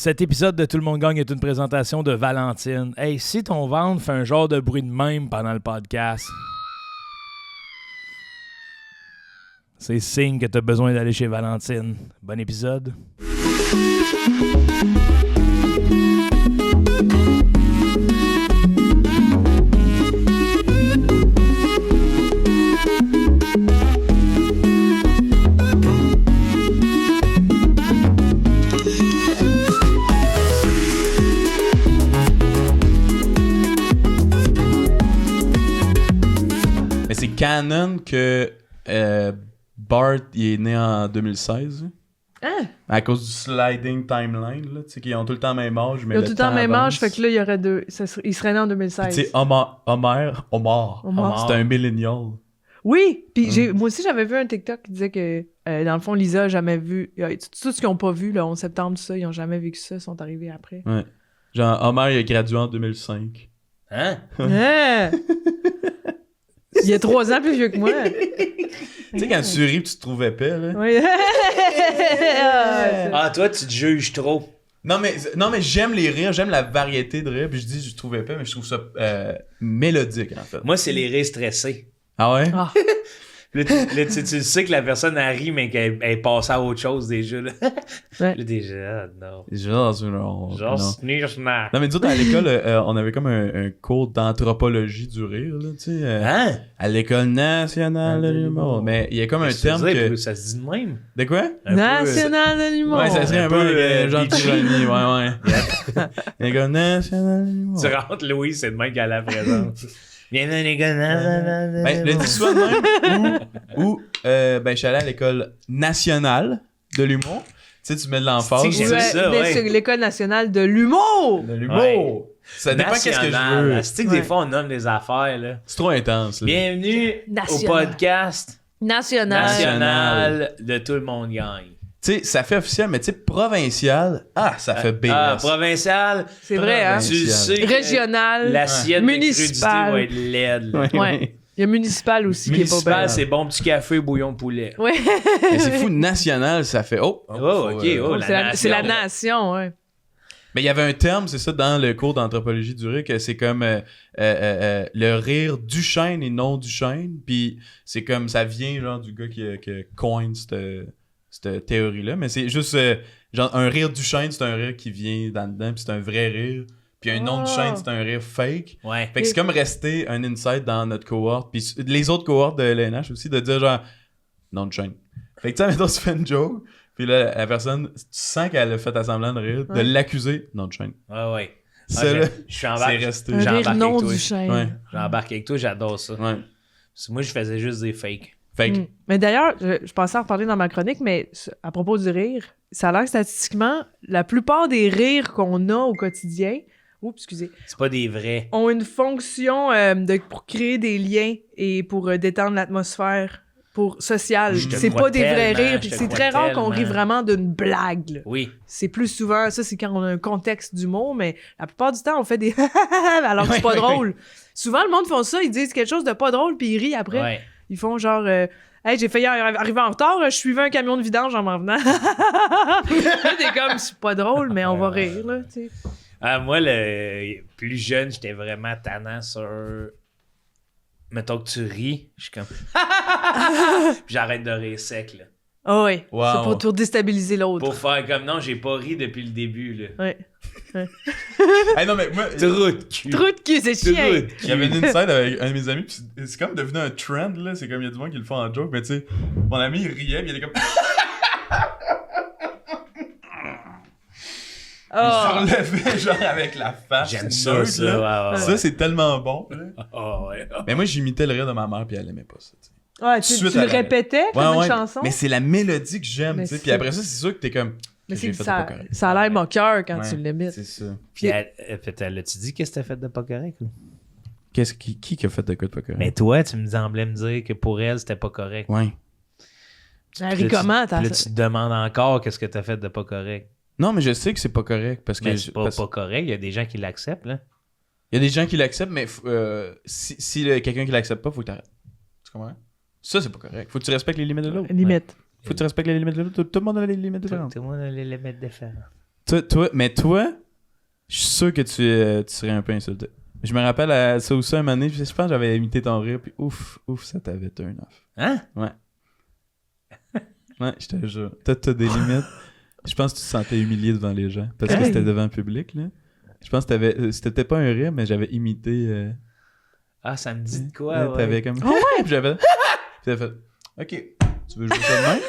Cet épisode de Tout le monde gagne est une présentation de Valentine. Hey, si ton ventre fait un genre de bruit de même pendant le podcast, c'est signe que t'as besoin d'aller chez Valentine. Bon épisode. Mais c'est canon que Bart il est né en 2016. Hein? À cause du sliding timeline, là, tu sais, qu'ils ont tout le temps le même âge. Mais Ils ont tout le temps le même avance. âge, fait que là, il y aurait deux. Il serait né en 2016. Tu sais, Homer. C'est un millennial. Oui, puis moi aussi, j'avais vu un TikTok qui disait que, dans le fond, Lisa a jamais vu. Tout ce qu'ils n'ont pas vu, le 11 septembre, tout ça, ils n'ont jamais vécu ça, ils sont arrivés après. Ouais. Genre, Homer, il a gradué en 2005. Hein? Hein? Il est 3 ans plus vieux que moi. Tu sais, quand tu ris tu te trouves épais, là. Oui. Ah, toi, tu te juges trop. Non, mais j'aime les rires, j'aime la variété de rires. Puis je dis, je trouve épais, mais je trouve ça mélodique, en fait. Moi, c'est les rires stressés. Ah ouais? Ah. Là, tu sais que la personne a ri, mais qu'elle est passée à autre chose déjà. Là, Ouais. là déjà, non. Genre, Genre, non. Non, mais nous autres, à l'école, on avait comme un cours d'anthropologie du rire, là, tu sais. Hein? À l'école nationale de l'humour. Mais il y a comme un terme que... Ça se dit de même. De quoi? Un peu, National de l'humour. Ouais, ça serait un peu genre PG. tyrannie, ouais. L'école nationale de l'humour. Tu rentres, Louis, c'est de même qu'à la présence. Bienvenue les gars. Ben, le dis soit de même, ou ben, je suis allé à l'école nationale de l'humour. Tu sais, tu mets de l'emphase. C'est que j'aime Ouais, ça, mais ouais. c'est l'École nationale de l'humour. De l'humour. Ouais. Ça dépend qu'est-ce que je veux. C'est que des fois, on nomme des affaires, là. C'est trop intense, là. Bienvenue au National. podcast National. national de Tout le monde gagne. Tu sais, ça fait officiel, mais tu sais, provincial, ça fait BS. Ah, provincial. C'est vrai, hein? Tu sais que Régional. l'assiette de Municipal. crudité va être laide. là. Ouais. Il y a municipal aussi qui est pas Municipal, belle. c'est bon petit café, bouillon de poulet. Ouais. Mais c'est fou, national, ça fait... Oh, Oh, faut, ok, oh, C'est la nation, ouais. Mais il y avait un terme, c'est ça, dans le cours d'anthropologie du rire, que c'est comme le rire du chêne et non du chêne. Puis c'est comme, ça vient genre du gars qui coin cette théorie-là. Mais c'est juste, genre, un rire du chêne, c'est un rire qui vient dans dedans, puis c'est un vrai rire. Puis un non du chêne, c'est un rire fake. Ouais. Fait que c'est comme rester un insight dans notre cohorte. Puis les autres cohortes de l'ENH aussi, de dire genre, non de chaîne. Fait que tu sais, mettons, tu fais une joke, puis là, la personne, tu sens qu'elle a fait assemblant de rire, de l'accuser, non de chaîne. Ouais. Ça, là, Je suis embarqué. c'est resté. Un rire J'embarque non avec toi. du chêne. Ouais. J'embarque avec toi, j'adore ça. Ouais. Parce que moi, je faisais juste des fakes. Fait que, Mais d'ailleurs, je pensais en reparler dans ma chronique, mais à propos du rire, ça a l'air que statistiquement, la plupart des rires qu'on a au quotidien, C'est pas des vrais. ont une fonction pour créer des liens et pour détendre l'atmosphère sociale. Je te C'est crois pas des vrais tellement, rires. je Puis te c'est crois très rare qu'on rit tellement. vraiment d'une blague. Là. Oui. C'est plus souvent, ça c'est quand on a un contexte d'humour, mais la plupart du temps on fait des alors que c'est pas Ouais, drôle. Souvent le monde font ça, ils disent quelque chose de pas drôle puis ils rient après. Ouais. Ils font genre hey, j'ai failli arriver en retard, je suivais un camion de vidange en m'en venant. Là, t'es comme c'est pas drôle, mais on va rire là, tu sais. Ah, moi, le plus jeune, j'étais vraiment tannant sur. Mettons que tu ris, je suis comme. Puis j'arrête de rire sec, là. Ah ouais, Wow. c'est pour déstabiliser l'autre. Pour faire comme non, j'ai pas ri depuis le début, là. Ouais. hey, non, mais moi, Trou de cul. Trou de cul, c'est Trou chiant. de il y avait cul. une inside avec un de mes amis, pis c'est comme devenu un trend, là. C'est comme, il y a du monde qui le font en joke, mais tu sais, mon ami, il riait, pis il était comme. Il se Ah. relevait, genre, avec la face. J'aime ça, neutre, ça. là. Ouais, ouais, Ça, c'est tellement bon, là. Ah, ouais. Mais moi, j'imitais le rire de ma mère, puis elle aimait pas ça, tu sais. Ouais, tu Suite le à la- répétais comme une chanson. Mais c'est la mélodie que j'aime, Mais tu sais. c'est- Puis après ça, c'est sûr que t'es comme. Mais j'ai c'est fait ça, de pas correct. ça a l'air moqueur quand Ouais, tu l'imites. C'est ça. Puis elle a-tu dit qu'est-ce que t'as fait de pas correct, là? Qu'est-ce qui a fait de quoi de pas correct? Mais toi, tu me semblais me dire que pour elle, c'était pas correct. Ouais. Elle Puis rit là, comment, Puis là, tu te demandes encore qu'est-ce que t'as fait de pas correct. Non, mais je sais que c'est pas correct parce que. Mais c'est pas parce- correct, il y a des gens qui l'acceptent, là. Il y a des gens qui l'acceptent, mais si quelqu'un qui l'accepte pas, faut que t'arrêtes. Tu comprends? Ça, c'est pas correct. Faut que tu respectes les limites de l'autre. Limite. Faut que tu respectes les limites de l'autre. Tout le monde a les limites Tout différentes. le monde a les limites différentes. Toi, je suis sûr que tu serais un peu insulté. Je me rappelle à ça aussi un moment donné, je pense que j'avais imité ton rire, puis ouf, ça t'avait turn off. Hein? Ouais, je te jure. T'as des limites. Je pense que tu te sentais humilié devant les gens, parce que c'était devant le public, là. Je pense que c'était pas un rire, mais j'avais imité... Ah, ça me dit de quoi, ouais. T'avais comme... Puis j'avais... Puis t'avais fait... OK, tu veux jouer ça de même?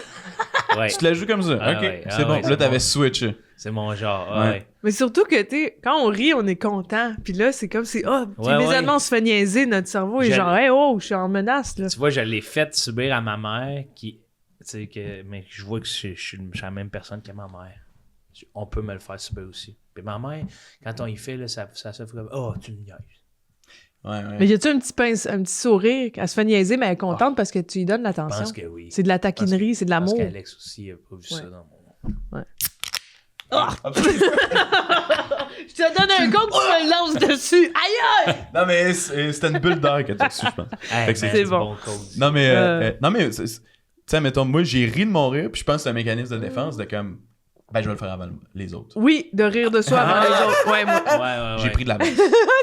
Ouais. Tu te la joues comme ça. Ah OK, ouais, c'est bon. ouais, Là, t'avais switché. C'est mon genre, Ouais. ouais. Mais surtout que, quand on rit, on est content. Puis là, c'est comme si, immédiatement, ouais. on se fait niaiser, notre cerveau est genre, hey, je suis en menace, là. Tu vois, je l'ai fait subir à ma mère qui... Tu sais, mais je vois que je suis la même personne que ma mère. On peut me le faire subir aussi. Puis ma mère, quand on y fait, là, ça se fait comme, tu me niaises. Ouais. Mais y a-tu un petit sourire? Elle se fait niaiser, mais elle est contente parce que tu lui donnes Je l'attention. pense que oui. C'est de la taquinerie, c'est de l'amour. Parce qu'Alex aussi a pas vu ça dans mon... Ouais. Je te donne un coup, tu me lances dessus. Aïe! Non, mais c'était une bulle d'air que t'as reçue, je pense. Hey, Fait que man, c'est du bon. code. Non, mais tu sais, mettons, moi, j'ai ri de mon rire, puis je pense que c'est un mécanisme de défense de comme, je vais le faire avant les autres. Oui, de rire de soi avant les autres. Ouais, moi. Ouais. J'ai pris de la base.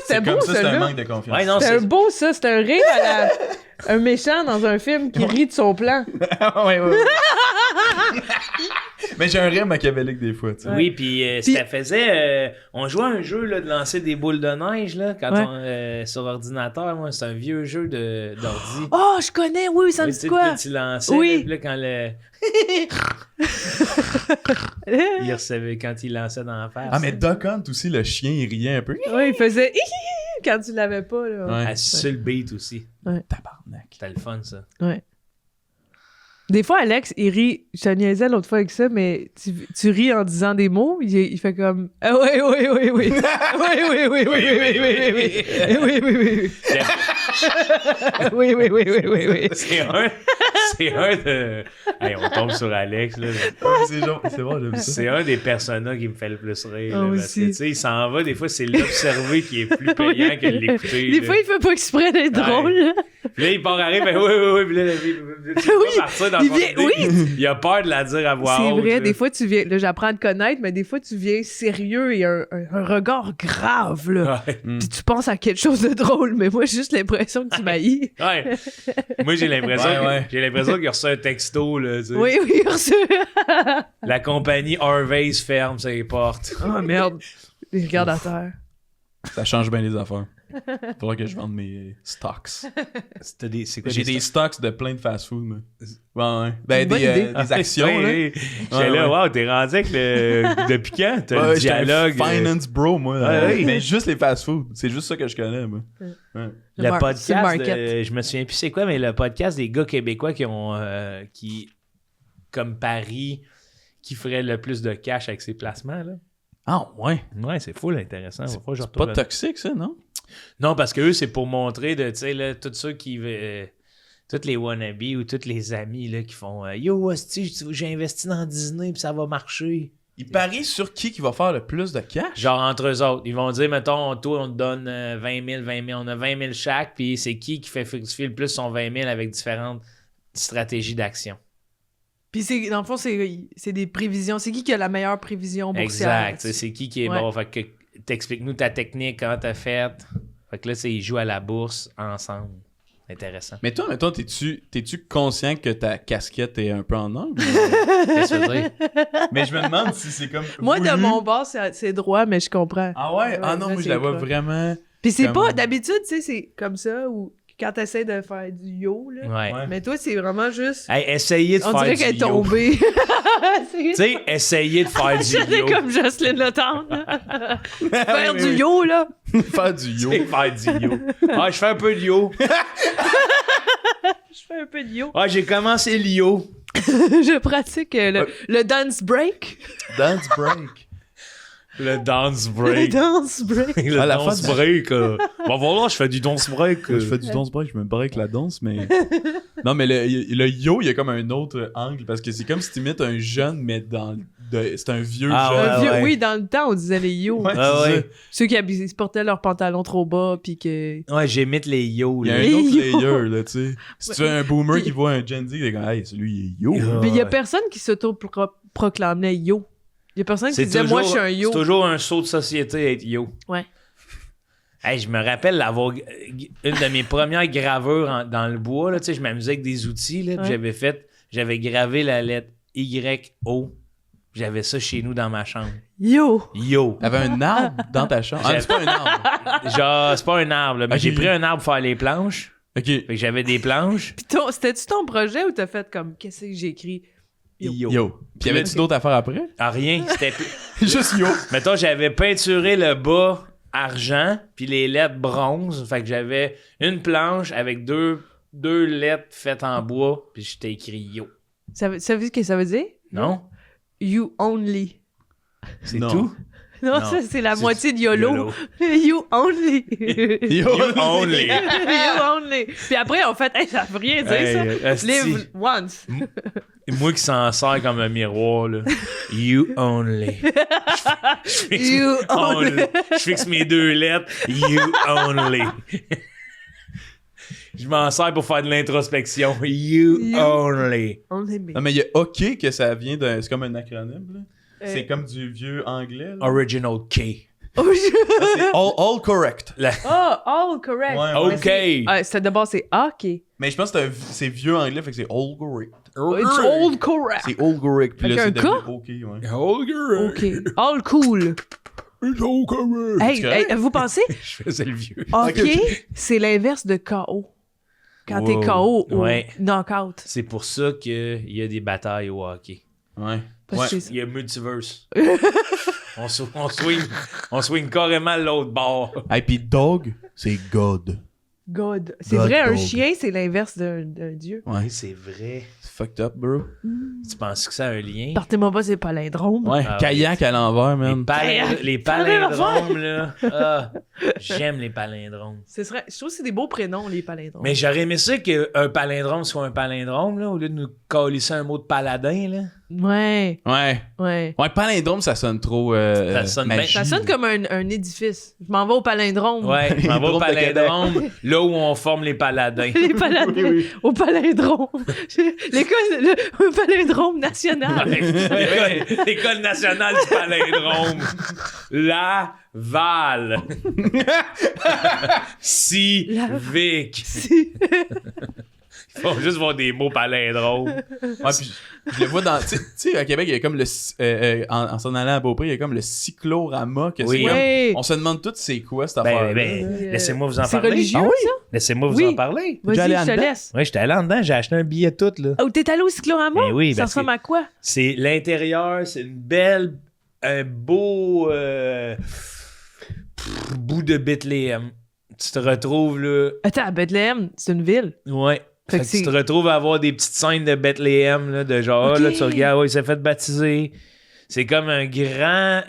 C'est beau, comme ça, c'est celui-là. un manque de confiance. Ouais, non, C'est un beau, ça. C'est un rire à un méchant dans un film qui rit de son plan. ouais. Mais j'ai un rire machiavélique des fois, tu sais. Oui, puis ça faisait... on jouait à un jeu là, de lancer des boules de neige là, quand sur ordinateur. Moi, c'est un vieux jeu d'ordi. Oh, je connais, oui, ça me dit quoi? Tu lançais, Oui. là, quand le... il recevait quand il lançait dans la face. Ah, mais Duck Hunt aussi, le chien, il riait un peu. Oui, il faisait quand tu l'avais pas, là. Ouais. Sur le beat aussi. Tabarnak. C'était le fun, ça. Ouais. Des fois, Alex, il rit. Je te niaisais l'autre fois avec ça, mais tu ris en disant des mots. Il fait comme ah oui. Oui. Oui. C'est un de... Hey, on tombe sur Alex, là. C'est bon, j'aime ça. C'est un des personnages qui me fait le plus rire. Ah, Là, parce aussi. que, tu sais, il s'en va. Des fois, c'est l'observer qui est plus payant que l'écouter. Des là. fois, il fait pas exprès d'être drôle. Là. Puis là, il part arrive, oui. Puis là, tu peux partir dans il son vient- idée. oui. Il a peur de la dire à voix C'est haute. vrai, là. des fois, tu viens... Là, j'apprends à te connaître, mais des fois, tu viens sérieux et un regard grave, là. Ouais. Puis tu penses à quelque chose de drôle, mais moi, j'ai juste l'impression que tu m'haïs. Ouais. Moi, j'ai l'impression qu'il a reçu un texto, là, tu sais. Oui, reçu. La compagnie Harvey's ferme ses portes. Oh, merde. Les regarde à terre. Ça change bien les affaires. Faudra que je vende mes stocks. C'est quoi J'ai des stocks de plein de fast-food, moi. Ouais. Ben, Bonne idée. des actions, là. J'étais là, wow, t'es rendu avec le... Depuis quand? T'as le j'étais un dialogue. finance bro, moi. Ouais. Mais juste les fast-food. C'est juste ça que je connais, moi. Ouais. Le C'est le podcast, market. je me souviens plus c'est quoi, mais le podcast des gars québécois qui ont, comme Paris, qui ferait le plus de cash avec ses placements, là. Ah, ouais. Ouais, c'est full intéressant. C'est pas toxique, ça, non? Non, parce que eux, c'est pour montrer de, tu sais, là, tous ceux qui... tous les wannabes ou tous les amis, là, qui font Yo, hostie, j'ai investi dans Disney puis ça va marcher. Ils parient sur qui va faire le plus de cash? Genre entre eux autres. Ils vont dire, mettons, toi, on te donne 20 000, on a 20 000 chaque, puis c'est qui fait fructifier le plus son 20 000 avec différentes stratégies d'action. Puis dans le fond, c'est des prévisions. C'est qui a la meilleure prévision boursière? Exact. C'est qui est Ouais. bon. Fait que t'expliques-nous ta technique, comment t'as fait. Fait que là, ils jouent à la bourse ensemble. Intéressant. Mais toi, mettons, t'es-tu conscient que ta casquette est un peu en angle? Qu'est-ce que tu veux dire? Mais je me demande si c'est comme. Moi, de voulu. mon bord, c'est droit, mais je comprends. Ah ouais? Ah non, là, moi, je c'est la vois croche. vraiment. Puis c'est comme- pas... D'habitude, tu sais, c'est comme ça, ou quand t'essaies de faire du yo, là. Ouais. Mais toi, c'est vraiment juste... Hey, essayez de On faire dirait du qu'elle est yo. tombée. Tu sais, essayez de faire du J'étais yo. comme Jocelyne Le Tendre. là. Faire du yo, là. Faire du yo. C'est faire du yo. Ah, je fais un peu de yo. Je fais un peu de yo. Ah, j'ai commencé le yo. Je pratique le dance break. Dance break. Le dance Le break. dance break. Le À la dance fin de- break. Bon, voilà, je fais du dance break. Je fais du dance break, je me break la danse, mais. Non, mais le yo, il y a comme un autre angle parce que c'est comme si tu imites un jeune, mais c'est un vieux Ah, jeune. Un vieux- ouais. Oui, dans le temps, on disait les yo. Ouais, Ah c'est ouais. ça. Ceux qui se portaient leurs pantalons trop bas, puis que... Ouais, j'imite les yo. Il y a Là. un autre Les yo. layer, là, tu sais. Si tu as un boomer qui voit un Gen Z, il est comme, hey, celui, il est yo. Ah. Mais il y a ouais. personne qui s'auto-proclamait yo. Il y a personne qui disait, moi, je suis un yo. C'est toujours un saut de société être yo. Ouais. Hey, je me rappelle d'avoir une de mes premières gravures dans le bois. Là, je m'amusais avec des outils. Là, puis j'avais gravé la lettre Y-O. J'avais ça chez nous dans ma chambre. Yo! T'avais un arbre dans ta chambre. Ah, c'est pas un arbre. Genre, c'est pas un arbre, là, mais Ok. j'ai pris un arbre pour faire les planches. Ok. Fait que j'avais des planches. Pis c'était-tu ton projet ou t'as fait comme, qu'est-ce que j'ai écrit? Yo. Yo. Puis y avait-tu d'autres affaires après? Ah, rien. C'était. Juste yo. Mettons, j'avais peinturé le bas argent, puis les lettres bronze. Fait que j'avais une planche avec deux lettres faites en bois, puis j'étais écrit yo. Ça veut ce que ça veut dire? Non? You only. C'est Non. tout? Non, Non. ça, c'est la C'est moitié de YOLO. You only. Yo. You only. You only. Puis après, on fait, hey, ça veut rien dire, Hey, ça. asti. Live once. Moi qui s'en sert comme un miroir, là. You only. You only. Je fixe mes deux lettres. You only. Je m'en sers pour faire de l'introspection. You only. Only me. Non, mais il y a OK que ça vient d'un. C'est comme un acronyme, là. C'est comme du vieux anglais, là. Original K. Oh, C'est all correct. all correct. Ouais, OK. C'est d'abord, c'est OK. Mais je pense que c'est vieux anglais, fait que c'est all correct. It's all correct. C'est all correct. Puis là, Avec c'est un devenu K? OK, ouais. OK. All cool. All correct. Hey, correct? vous pensez? Je faisais le vieux. OK, c'est l'inverse de KO. Quand t'es Wow. KO ou Ouais. knockout. C'est pour ça qu'il y a des batailles au hockey. Ouais. Parce Ouais. que Il y a multiverse. on swing carrément l'autre bord. Hey, puis dog, c'est God. God. C'est God vrai, un dog. chien, c'est l'inverse d'un dieu. Ouais. C'est vrai. C'est fucked up, bro. Tu penses que ça a un lien? Partez-moi pas, c'est palindrome. Ouais. Ah, Kayak à l'envers, man. Les palindromes, là. Ah, j'aime les palindromes. Je trouve que c'est des beaux prénoms, les palindromes. Mais j'aurais aimé ça qu'un palindrome soit un palindrome, là, au lieu de nous colisser un mot de paladin, là. Ouais, Ouais. ouais. Ouais, palindrome, ça sonne trop. Ça sonne bien. magie. Ça sonne comme un édifice. Je m'en vais au palindrome. Ouais, on va au Drôle de palindrome, là où on forme les paladins. Les paladins. Oui, oui. Au palindrome. Le palindrome national. Ouais, L'école nationale du palindrome. Laval. Civique. Il faut juste voir des mots palindromes. Ouais, puis je le vois dans. Tu sais, à Québec, il y a comme le. En s'en allant à Beaupré, il y a comme le cyclorama. Que Oui. c'est comme- Ouais. on se demande tous c'est quoi cette Ben, affaire. laissez-moi vous en C'est parler. religieux, Ah oui? ça? Laissez-moi vous Oui. en parler. Déjà allé Vas-y, en je te dedans? laisse. Ouais, j'étais allé en dedans, j'ai acheté un billet tout, là. Oh, t'es allé au cyclorama? Ben oui, ça parce ressemble que- à quoi? C'est l'intérieur, c'est une belle, un beau bout de Bethléem. Tu te retrouves là, Attends, à Bethléem, c'est une ville. ouais. Fait Fait que que tu te c'est- retrouves à avoir des petites scènes de Bethléem là, de genre Ok. là tu regardes, ouais, il s'est fait baptiser. C'est comme un grand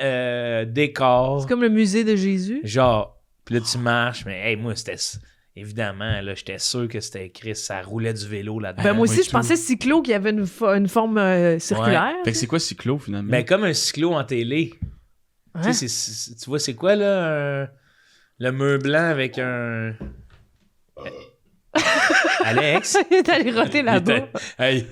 décor. C'est comme le musée de Jésus. Genre, puis là tu marches, mais hey, moi c'était évidemment là, j'étais sûr que c'était écrit, ça roulait du vélo là-dedans. Ben, moi aussi, oui, je pensais cyclo qu'il y avait une forme circulaire. Fait que c'est quoi cyclo finalement? Mais comme un cyclo en télé. Hein? Tu sais, tu vois, c'est quoi, là, le mur blanc avec un... Alex? Il est allé roter là-bas. Hey,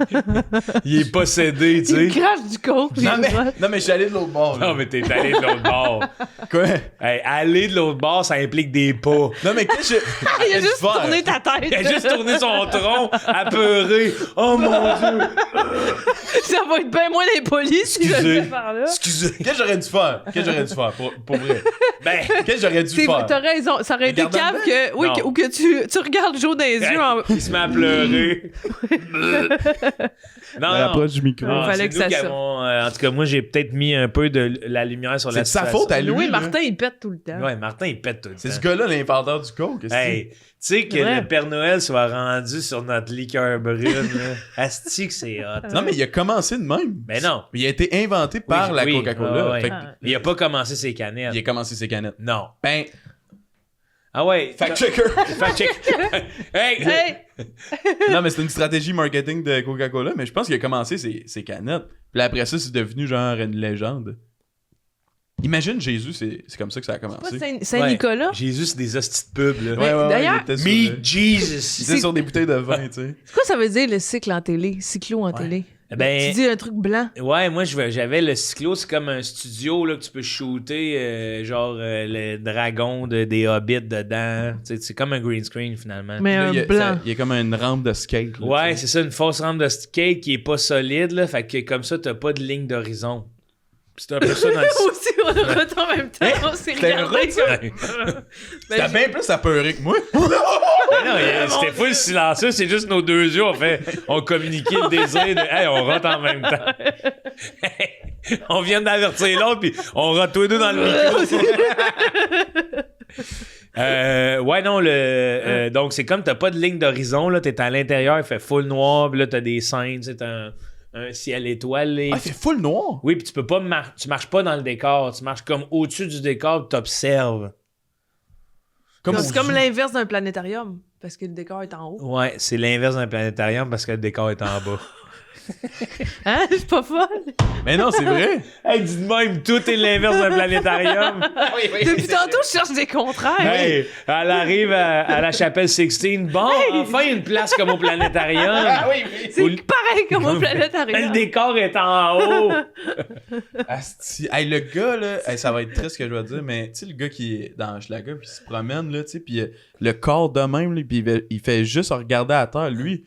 il est possédé, tu Il sais. crache du coke. puis Non, il mais, rote. non, mais je suis allé de l'autre bord. là. Non, mais t'es allé de l'autre bord. Quoi? Hey, aller de l'autre bord, ça implique des pas. Non, mais qu'est-ce que je. Il a juste tourné ta tête. Il a juste tourné son tronc, apeuré. Oh mon Dieu! Ça va être bien moins impoli si je le Excusez. fais par là. Excusez. Qu'est-ce que j'aurais dû faire? Qu'est-ce que j'aurais dû faire? Pour vrai. Ben, Qu'est-ce que j'aurais dû faire? T'as raison. Ça aurait été Regarde cave en que, oui, Non. ou que tu regardes Joe dans les yeux en... il se met à pleurer. Non, non. du micro. Ah, fallait c'est que nous ça qui sorte. avons, en tout cas, moi, j'ai peut-être mis un peu de la lumière sur C'est la de sa situation. faute à lui. Oui, là. Martin, il pète tout le temps. Ouais, Martin, il pète tout le C'est temps. ce gars-là, l'inventeur du coke. qu'est-ce que Hey, tu sais que Ouais. le Père Noël soit rendu sur notre liqueur brune, là. Asti que c'est hot. c'est? Non, mais il a commencé de même. Mais non. Mais il a été inventé par Oui, la oui. Coca-Cola. Ah, ouais. Fait que Il a pas commencé ses canettes. il a commencé ses canettes. Non. Ben, Ah ouais. fact-checker. Fact check. Hey! Hey! Non, mais c'est une stratégie marketing de Coca-Cola, mais je pense qu'il a commencé ses canettes. Puis après ça, c'est devenu genre une légende. Imagine Jésus, c'est comme ça que ça a Pas commencé. Saint-Nicolas? Jésus, c'est des hosties de pub, là. Mais d'ailleurs, il était sur, Meet Jesus. il était sur des bouteilles de vin, tu sais. C'est quoi ça veut dire le cycle en télé? Cyclo en télé? Ben, Tu dis un truc blanc. ouais, moi j'avais le cyclo, c'est comme un studio là, que tu peux shooter le dragon des hobbits dedans. Tu sais, c'est comme un green screen finalement. Mais Là, un il y a- blanc. il y a comme une rampe de skate. Là, Ouais, tu sais. c'est ça, une fausse rampe de skate qui est pas solide, là. Fait que comme ça, t'as pas de ligne d'horizon. C'est un peu ça dans le Aussi, on a retourné en même temps. On s'est C'était regardé. heureux, ça. Ben, C'était bien plus apeuré que moi. Non, c'était full silencieux, c'est juste nos deux yeux, on communiquait le désir de hey, on rote en même temps. On vient d'avertir l'autre, puis on rote tous les deux dans le micro. Ouais, non, donc c'est comme t'as pas de ligne d'horizon, là, t'es à l'intérieur, il fait full noir, puis là t'as des scènes, c'est un ciel étoilé. Ah, il fait full noir. Oui, puis tu peux pas tu marches pas dans le décor, tu marches comme au-dessus du décor, puis t'observes. C'est comme l'inverse d'un planétarium, parce que le décor est en haut. Ouais, c'est l'inverse d'un planétarium parce que le décor est en bas. Hein? C'est pas folle? Mais non, c'est vrai. Hey, dis de même, tout est l'inverse d'un planétarium. Depuis tantôt, je cherche des contraires. Hey, elle arrive à la chapelle Sixtine. Bon, enfin une place comme au planétarium. C'est pareil comme au planétarium. Le décor est en haut. Asti. Hey, le gars, là, hey, ça va être triste ce que je vais dire, mais tu sais, le gars qui est dans Schlager, puis il se promène, là, tu sais, puis le corps de même, là, puis il fait juste regarder à terre, lui,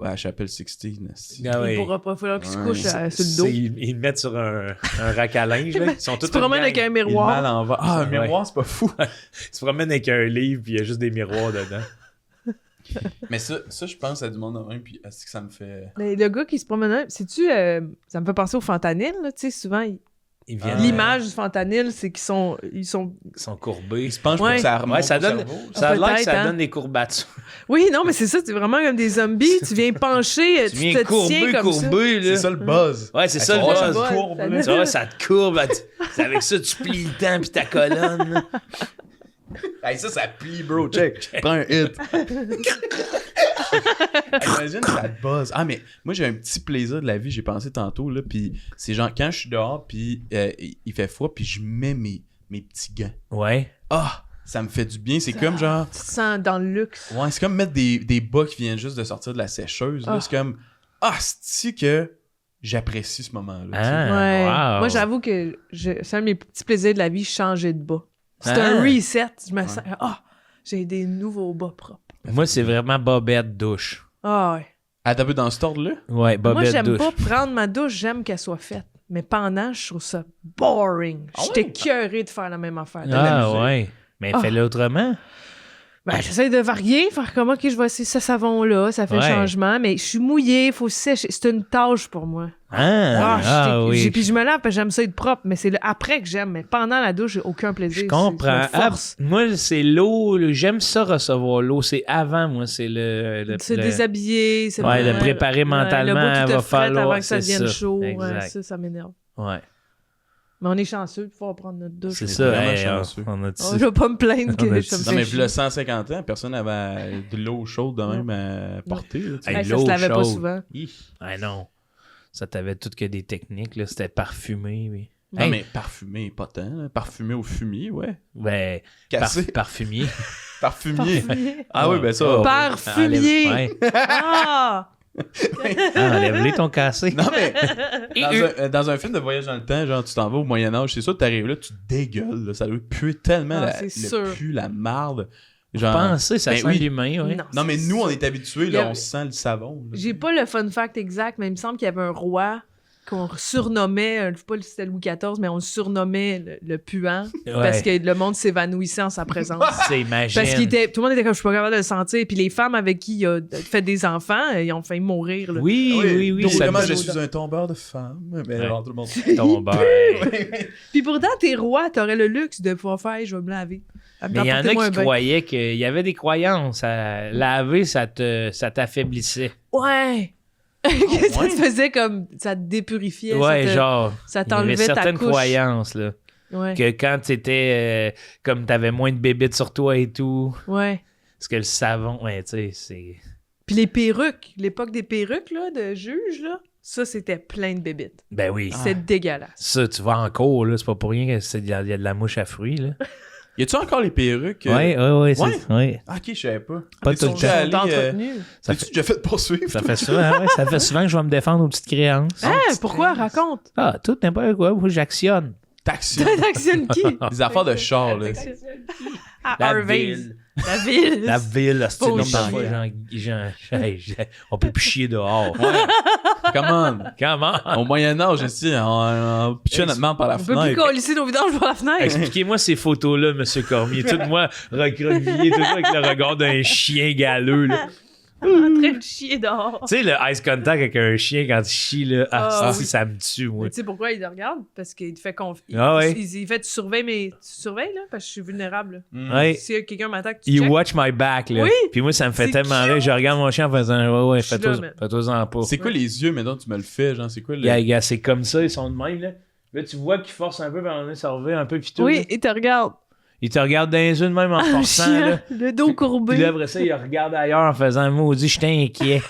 à la chapelle Sixtine. asti. Ah Il oui. pourra pas falloir qu'il se Ouais. couche sur le dos. Ils le mettent sur un rack à linge. Là. Ils sont tous Tu te promènes avec un Il met à miroir. l'envers. Ah, un Ouais. miroir, c'est pas fou. Ils se promènent avec un livre, puis il y a juste des miroirs dedans. Mais ça, je pense à du monde de même, puis est-ce que ça me fait... Mais le gars qui se promène, sais-tu, ça me fait penser au fentanyl, là, tu sais, souvent, Ils viennent. l'image du fentanyl, c'est qu'ils sont... Ils sont courbés. Il se penche Ouais. pour que ça remonte Ouais, ça au donne, cerveau. ça a l'air que Peut-être, ça hein. donne des courbatures. Oui, non, mais c'est ça, c'est vraiment comme des zombies, tu viens pencher, Tu tu viens te tiens comme ça. courbé, là. C'est ça le buzz. Ouais, c'est ça le ça buzz. se courbe, là. Tu vois, ça te courbe. C'est avec ça, tu plies le temps, puis ta colonne. Hey, ça plie, bro. Check. Prends un hit. Imagine, ça te buzz. Ah, mais moi, j'ai un petit plaisir de la vie, j'ai pensé tantôt, là, puis c'est genre, quand je suis dehors, puis il fait froid, puis je mets mes petits gants. Ouais. Ah, ça me fait du bien. C'est comme genre... Tu te sens dans le luxe. Ouais, c'est comme mettre des bas qui viennent juste de sortir de la sécheuse. Là. Ah. C'est comme... Ah, c'est que j'apprécie ce moment-là. tu sais. Ah, Ouais. wow. Moi, j'avoue que c'est un de mes petits plaisirs de la vie, changer de bas. C'est Ah. un reset. Je me sens... Ah, j'ai des nouveaux bas propres. Moi, c'est vraiment bobette douche. Ah ouais. Ah, t'as vu dans ce ordre-là? Ouais, Moi, bobette j'aime douche. pas prendre ma douche, j'aime qu'elle soit faite. Mais pendant, je trouve ça boring. Ah J'étais ouais? écœurée de faire la même affaire. la Ah, musique. ouais. Mais Ah. fais-le autrement. Ben, j'essaie de varier, faire comme, OK, je vais essayer ce savon-là, ça fait Ouais. changement, mais je suis mouillée, il faut sécher. C'est une tâche pour moi. Oui. Puis je me lave, parce que j'aime ça être propre, mais c'est après que j'aime. Mais pendant la douche, j'ai aucun plaisir. Je comprends. C'est une force. Moi, c'est l'eau. J'aime ça recevoir l'eau. C'est avant, moi. C'est le Se déshabiller, c'est Ouais, le vraiment- préparer mentalement, le bout qui te va frette falloir- avant que ça c'est devienne ça. chaud. Ouais, Exact. ça m'énerve. Ouais, Mais on est chanceux de pouvoir prendre notre douche. c'est C'est ça. vraiment Hey, chanceux. on a Oh, je vais pas me plaindre que On a ça me dit- Non, fait mais chier. le 150 ans, personne n'avait de l'eau chaude de même à porter. là, tu sais. Hey, Hey, ça l'eau se lavait pas chaude. souvent. Ah non. Ça t'avait tout que des techniques. Là. C'était parfumé. Oui. Non, Hey, mais parfumé, pas tant. là. Parfumé au fumier, ouais. ben, Cassé. parfumier. Parfumier. Parfumier. Ah oui, ben ça. Oh. Parfumier. Enlève, Ah! enlève-les ton cassé. Non, mais dans un film de voyage dans le temps, genre, tu t'en vas au Moyen-Âge, c'est sûr, t'arrives là, tu dégueules. Là, ça doit puer tellement Ah, c'est sûr. le pu, la marde. Genre... Penser, ça Ben sent oui. l'humain. Ouais. Non, mais c'est nous, ça. on est habitués, Il y a- là, on sent le savon. là. J'ai pas le fun fact exact, mais il me semble qu'il y avait un roi qu'on surnommait, je sais pas si c'était Louis XIV, mais on le surnommait le puant parce que le monde s'évanouissait en sa présence. C'est imagine. Parce qu'il était, tout le monde était comme je suis pas capable de le sentir, puis les femmes avec qui il a fait des enfants, ils ont failli mourir. Là. Oui, oui. Donc, ça comment me- je suis un tombeur de femmes. Mais Ouais. alors, tout le monde. Ton beurre. Puis pourtant, t'es roi, t'aurais le luxe de pouvoir faire, je vais me laver. Mais il y en a Apportez-moi un qui bain. croyaient qu'il y avait des croyances. À laver, ça t'affaiblissait. Ouais. Que ça te faisait comme. Ça te dépurifiait. Ouais, ça te- genre. Ça Il y avait t'enlevait ta certaines couche. croyances, là. Ouais. Que quand t'étais. Comme t'avais moins de bébites sur toi et tout. Ouais. Parce que le savon, ouais, tu sais, c'est. Puis les perruques, l'époque des perruques, là, de juges, là, ça, c'était plein de bébites. Ben oui. C'est dégueulasse. Ça, tu vas en cours, là. C'est pas pour rien qu'il y a de la mouche à fruits, là. Y a-tu encore les perruques? Ouais. Ouais? Ah, ok, je savais pas. Pas T'es-tu tout le déjà temps. allé, Entretenus. t'es-tu déjà fait poursuivre? Ça fait souvent que je vais me défendre aux petites créances. Pourquoi? Raconte. Ah, tout n'importe quoi. Moi, j'actionne. Taxi. T'actionnes qui? Des affaires de char, là. À Harvey's. La ville. La ville, c'est Faux le chien. nombre on peut plus chier dehors. Comment? Comment? Au Moyen-Âge, ici, on pitchait notre main par la On peut plus fenêtre. colisser nos vidanges par la fenêtre. Expliquez-moi ces photos-là, Monsieur Cormier. Tout moi recroquevillé, tout ça avec le regard d'un chien galeux. Là. En train de chier dehors. Tu sais, le ice contact avec un chien quand il chie, là, Oui. ça me tue, moi. Mais tu sais pourquoi il te regarde? Parce qu'il te fait confiance. Ah ouais. Il fait, tu surveilles, là, parce que je suis vulnérable. Ouais. Si quelqu'un m'attaque, tu You check. watch my back, là. Oui. Puis moi, ça me fait C'est tellement cute. rire. Je regarde mon chien en faisant, ouais, Je suis là, man. fais-toi-en pas. C'est quoi les yeux, maintenant, tu me le fais, genre, c'est quoi le... Gars, c'est comme ça, ils sont de même, là. Là, tu vois qu'ils forcent un peu, puis on est servé un peu, puis tout. Oui, là. il te regarde. Ils te regardent dans les yeux de même en Un forçant, chien, là. le dos courbé. Puis là, après ça, ils regardent ailleurs en faisant, maudit, je t'inquiet.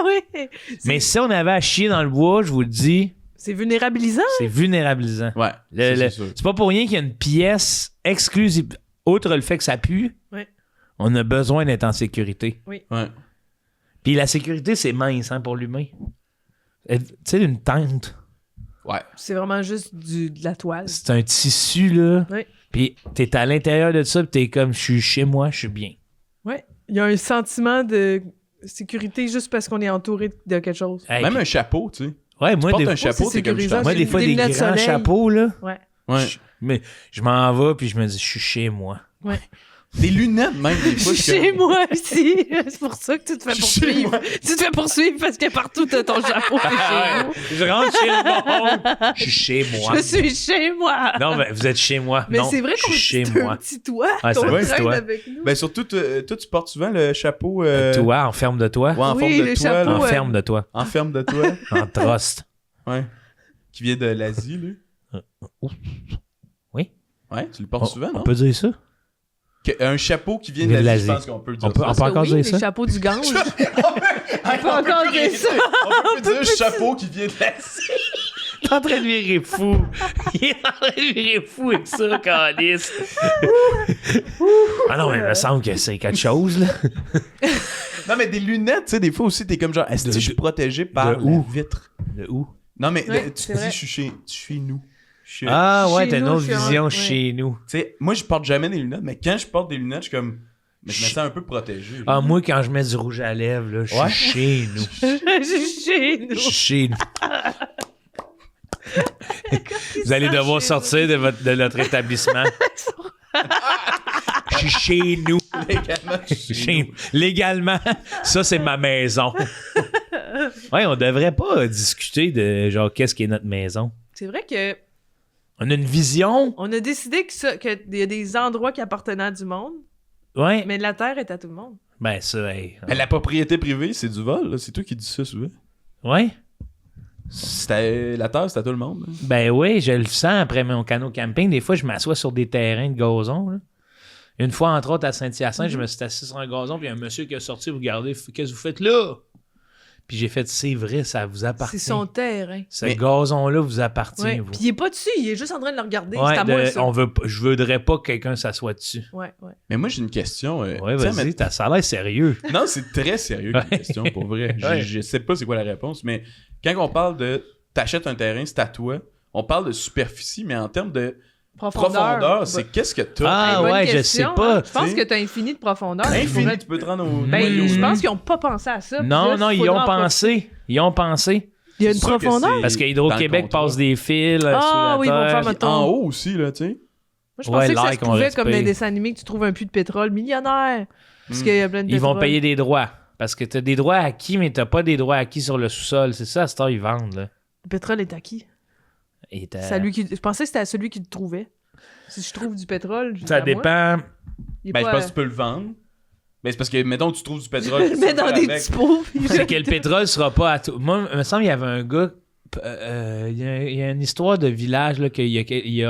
Oui. Mais si on avait à chier dans le bois, je vous le dis, C'est vulnérabilisant. c'est vulnérabilisant. Ouais, c'est sûr. C'est pas pour rien qu'il y a une pièce exclusive. Outre le fait que ça pue, Ouais. on a besoin d'être en sécurité. Ouais. Puis la sécurité, c'est mince hein, pour l'humain. Tu sais, une tente, Ouais. C'est vraiment juste de la toile. c'est un tissu, là. Ouais. Puis t'es à l'intérieur de ça, puis t'es comme, je suis chez moi, je suis bien. Ouais. Il y a un sentiment de sécurité juste parce qu'on est entouré de quelque chose. Hey, Même puis- un chapeau, tu sais. ouais, Tu moi, portes des, un chapeau, c'est t'es comme... sécurisant, moi, des fois, des des lunettes de grands soleil. chapeaux, là. Ouais. Ouais. Mais je m'en vais, puis je me dis, je suis chez moi. Ouais. Des lunettes, même, des fois. Je suis chez moi aussi. C'est pour ça que tu te fais Je suis chez poursuivre. moi. Tu te fais poursuivre parce que partout t'as ton chapeau. T'es chez nous. Je rentre chez le monde. Je suis chez moi. Je suis chez moi. Non, mais vous êtes chez moi. Mais non, c'est vrai je qu'on suis chez c'est un moi. petit toit Ouais, c'est qu'on un petit traîne toit. avec nous. Ben, surtout, toi, tu portes souvent le chapeau... Toi, en ferme de toi. Ouais, en Oui, forme de le toile. chapeau, En ouais. ferme de toi. En ferme de toi. En trust. Ouais. Qui vient de l'Asie, là. Oui. Ouais, tu le portes souvent, On non? peut dire ça? Un chapeau qui vient Vient de de l'Asie, je l'Asie. pense qu'on peut dire On peut- ça. on peut encore oui, dire les ça? chapeaux du Gange. On peut encore plus dire ça. On peut plus dire chapeau qui vient de l'Asie. T'es en train de virer fou. Il est en train de virer fou avec ça, Calice. Ah non, mais il me semble que c'est quelque chose, là. Non, mais des lunettes, tu sais, des fois aussi, t'es comme genre, est-ce que je suis protégé par de la où? vitre? De où? Non, mais Ouais, tu c'est dis, vrai. je suis chez nous. Ah ouais, Chez t'as une nous, autre je suis en- vision ouais. chez nous. Tu sais, moi, je porte jamais des lunettes, mais quand je porte des lunettes, je suis comme, mais je me sens un peu protégé. là. Ah, moi, quand je mets du rouge à lèvres, là, je Ouais. suis chez nous. Je suis chez Je nous. suis chez nous. Vous allez devoir sortir de notre établissement. Je suis chez nous. Légalement, je suis chez nous. Légalement, ça, c'est ma maison. Ouais, on devrait pas discuter de genre qu'est-ce qui est notre maison. C'est vrai que On a une vision. on a décidé qu'il y a des endroits qui appartenaient à du monde, Ouais. mais la terre est à tout le monde. Ben, ça, hey. Mais la propriété privée, c'est du vol, là. C'est toi qui dis ça souvent. Ouais. La terre, c'est à tout le monde. là. Ben oui, je le sens après mon canot camping. Des fois, je m'assois sur des terrains de gazon. Là. Une fois, entre autres, à Saint-Hyacinthe, je me suis assis sur un gazon, puis il y a un monsieur qui est sorti, vous regardez, qu'est-ce que vous faites là? Puis j'ai fait, c'est vrai, ça vous appartient. C'est son terrain. Ce Mais- gazon-là vous appartient, Ouais. vous. Puis il est pas dessus, il est juste en train de le regarder. Ouais, c'est à moi, ça. je voudrais pas que quelqu'un s'assoie dessus. Ouais, ouais. Mais moi, j'ai une question. Ouais, tu sais, vas-y, ça a l'air sérieux. Non, c'est très sérieux comme question, pour vrai. Ouais. Je sais pas c'est quoi la réponse, mais quand on parle de t'achètes un terrain, c'est à toi, on parle de superficie, mais en termes de profondeur, c'est qu'est-ce que t'as? Ah Bonne ouais, je question, sais pas. hein. Je pense tu sais. que t'as infini de profondeur. Infini, tu peux te rendre au... Ben, Mm. je pense qu'ils ont pas pensé à ça. Non, Puis là, non, ils faudra ont en pensé. Ils ont pensé. Il y a une C'est sûr que profondeur. c'est- Parce dans qu'Hydro-Québec le contrat. passe des fils sous Ah la oui, ils vont terre. faire, Puis mettons. en haut aussi, là, tu sais. Moi, je Ouais, pensais que ça l'air se qu'on pouvait respire. comme dans les dessins animés que tu trouves un puits de pétrole millionnaire. Parce qu'il y a plein de Ils vont pétrole. payer des droits. Parce que t'as des droits acquis, mais t'as pas des droits acquis sur le sous-sol. C'est ça, à cette heure, ils vendent. Là. Le pétrole est acquis. Et C'est à lui qui... Je pensais que c'était à celui qui le trouvait. Si je trouve du pétrole, Ça dépend. Il est Ben, je pas, pense que tu peux le vendre. Ben, c'est parce que, mettons, tu trouves du pétrole. je le mets dans des petits pots. puis C'est que le pétrole sera pas à tout. Moi, il me semble qu'il y avait un gars. Il y a une histoire de village là,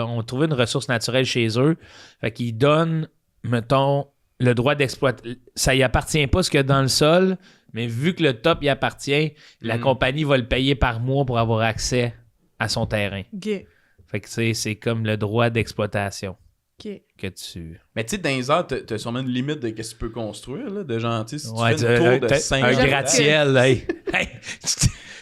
on trouvait une ressource naturelle chez eux. Fait qu'ils donnent, mettons, le droit d'exploiter. Ça y appartient pas ce qu'il y a dans le sol, mais vu que le top y appartient, la compagnie va le payer par mois pour avoir accès à son terrain. OK. Fait que c'est comme le droit d'exploitation. que tu... Mais tu sais, dans les heures, t'as sûrement une limite de ce que tu peux construire, là, de genre, tu sais, si tu Ouais, fais une tour de un 50 gratte-ciel, hey. Hey,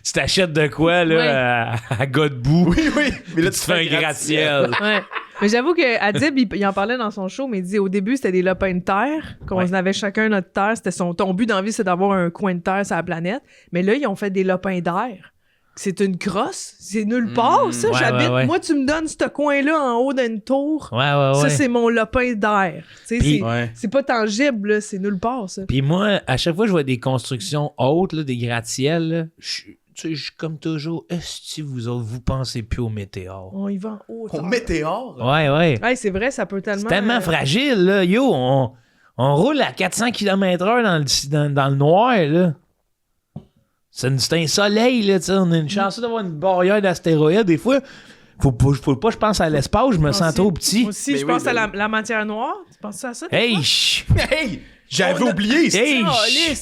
tu t'achètes de quoi, là, à Godbout? Oui, mais là, tu fais un gratte-ciel. Ouais. Mais j'avoue que Adib, il en parlait dans son show, mais il disait au début, c'était des lopins de terre, qu'on avait chacun notre terre. C'était ton but dans la vie, c'est d'avoir un coin de terre sur la planète. Mais là, ils ont fait des lopins d'air. C'est une crosse. C'est nulle part, ça. Ouais, J'habite. ouais. Moi, tu me donnes ce coin-là en haut d'une tour. Ouais. Ça, c'est mon lopin d'air. Tu sais, Puis- c'est pas tangible, là. C'est nulle part, ça. Puis moi, à chaque fois que je vois des constructions hautes, là, des gratte-ciels, là, je suis comme toujours, si vous autres, vous pensez plus au météore? On y va en haut. Au météore? Ouais. Ouais, c'est vrai, ça peut tellement... C'est tellement fragile, là. Yo, on roule à 400 km/h dans le noir, là. C'est un soleil, là, tu sais. On a une chance d'avoir une barrière d'astéroïdes. Des fois, faut pas, je pense à l'espace, je me sens trop petit. Moi aussi, je pense à la matière noire. Tu penses à ça? Hey! Hey! J'avais oublié! Hey!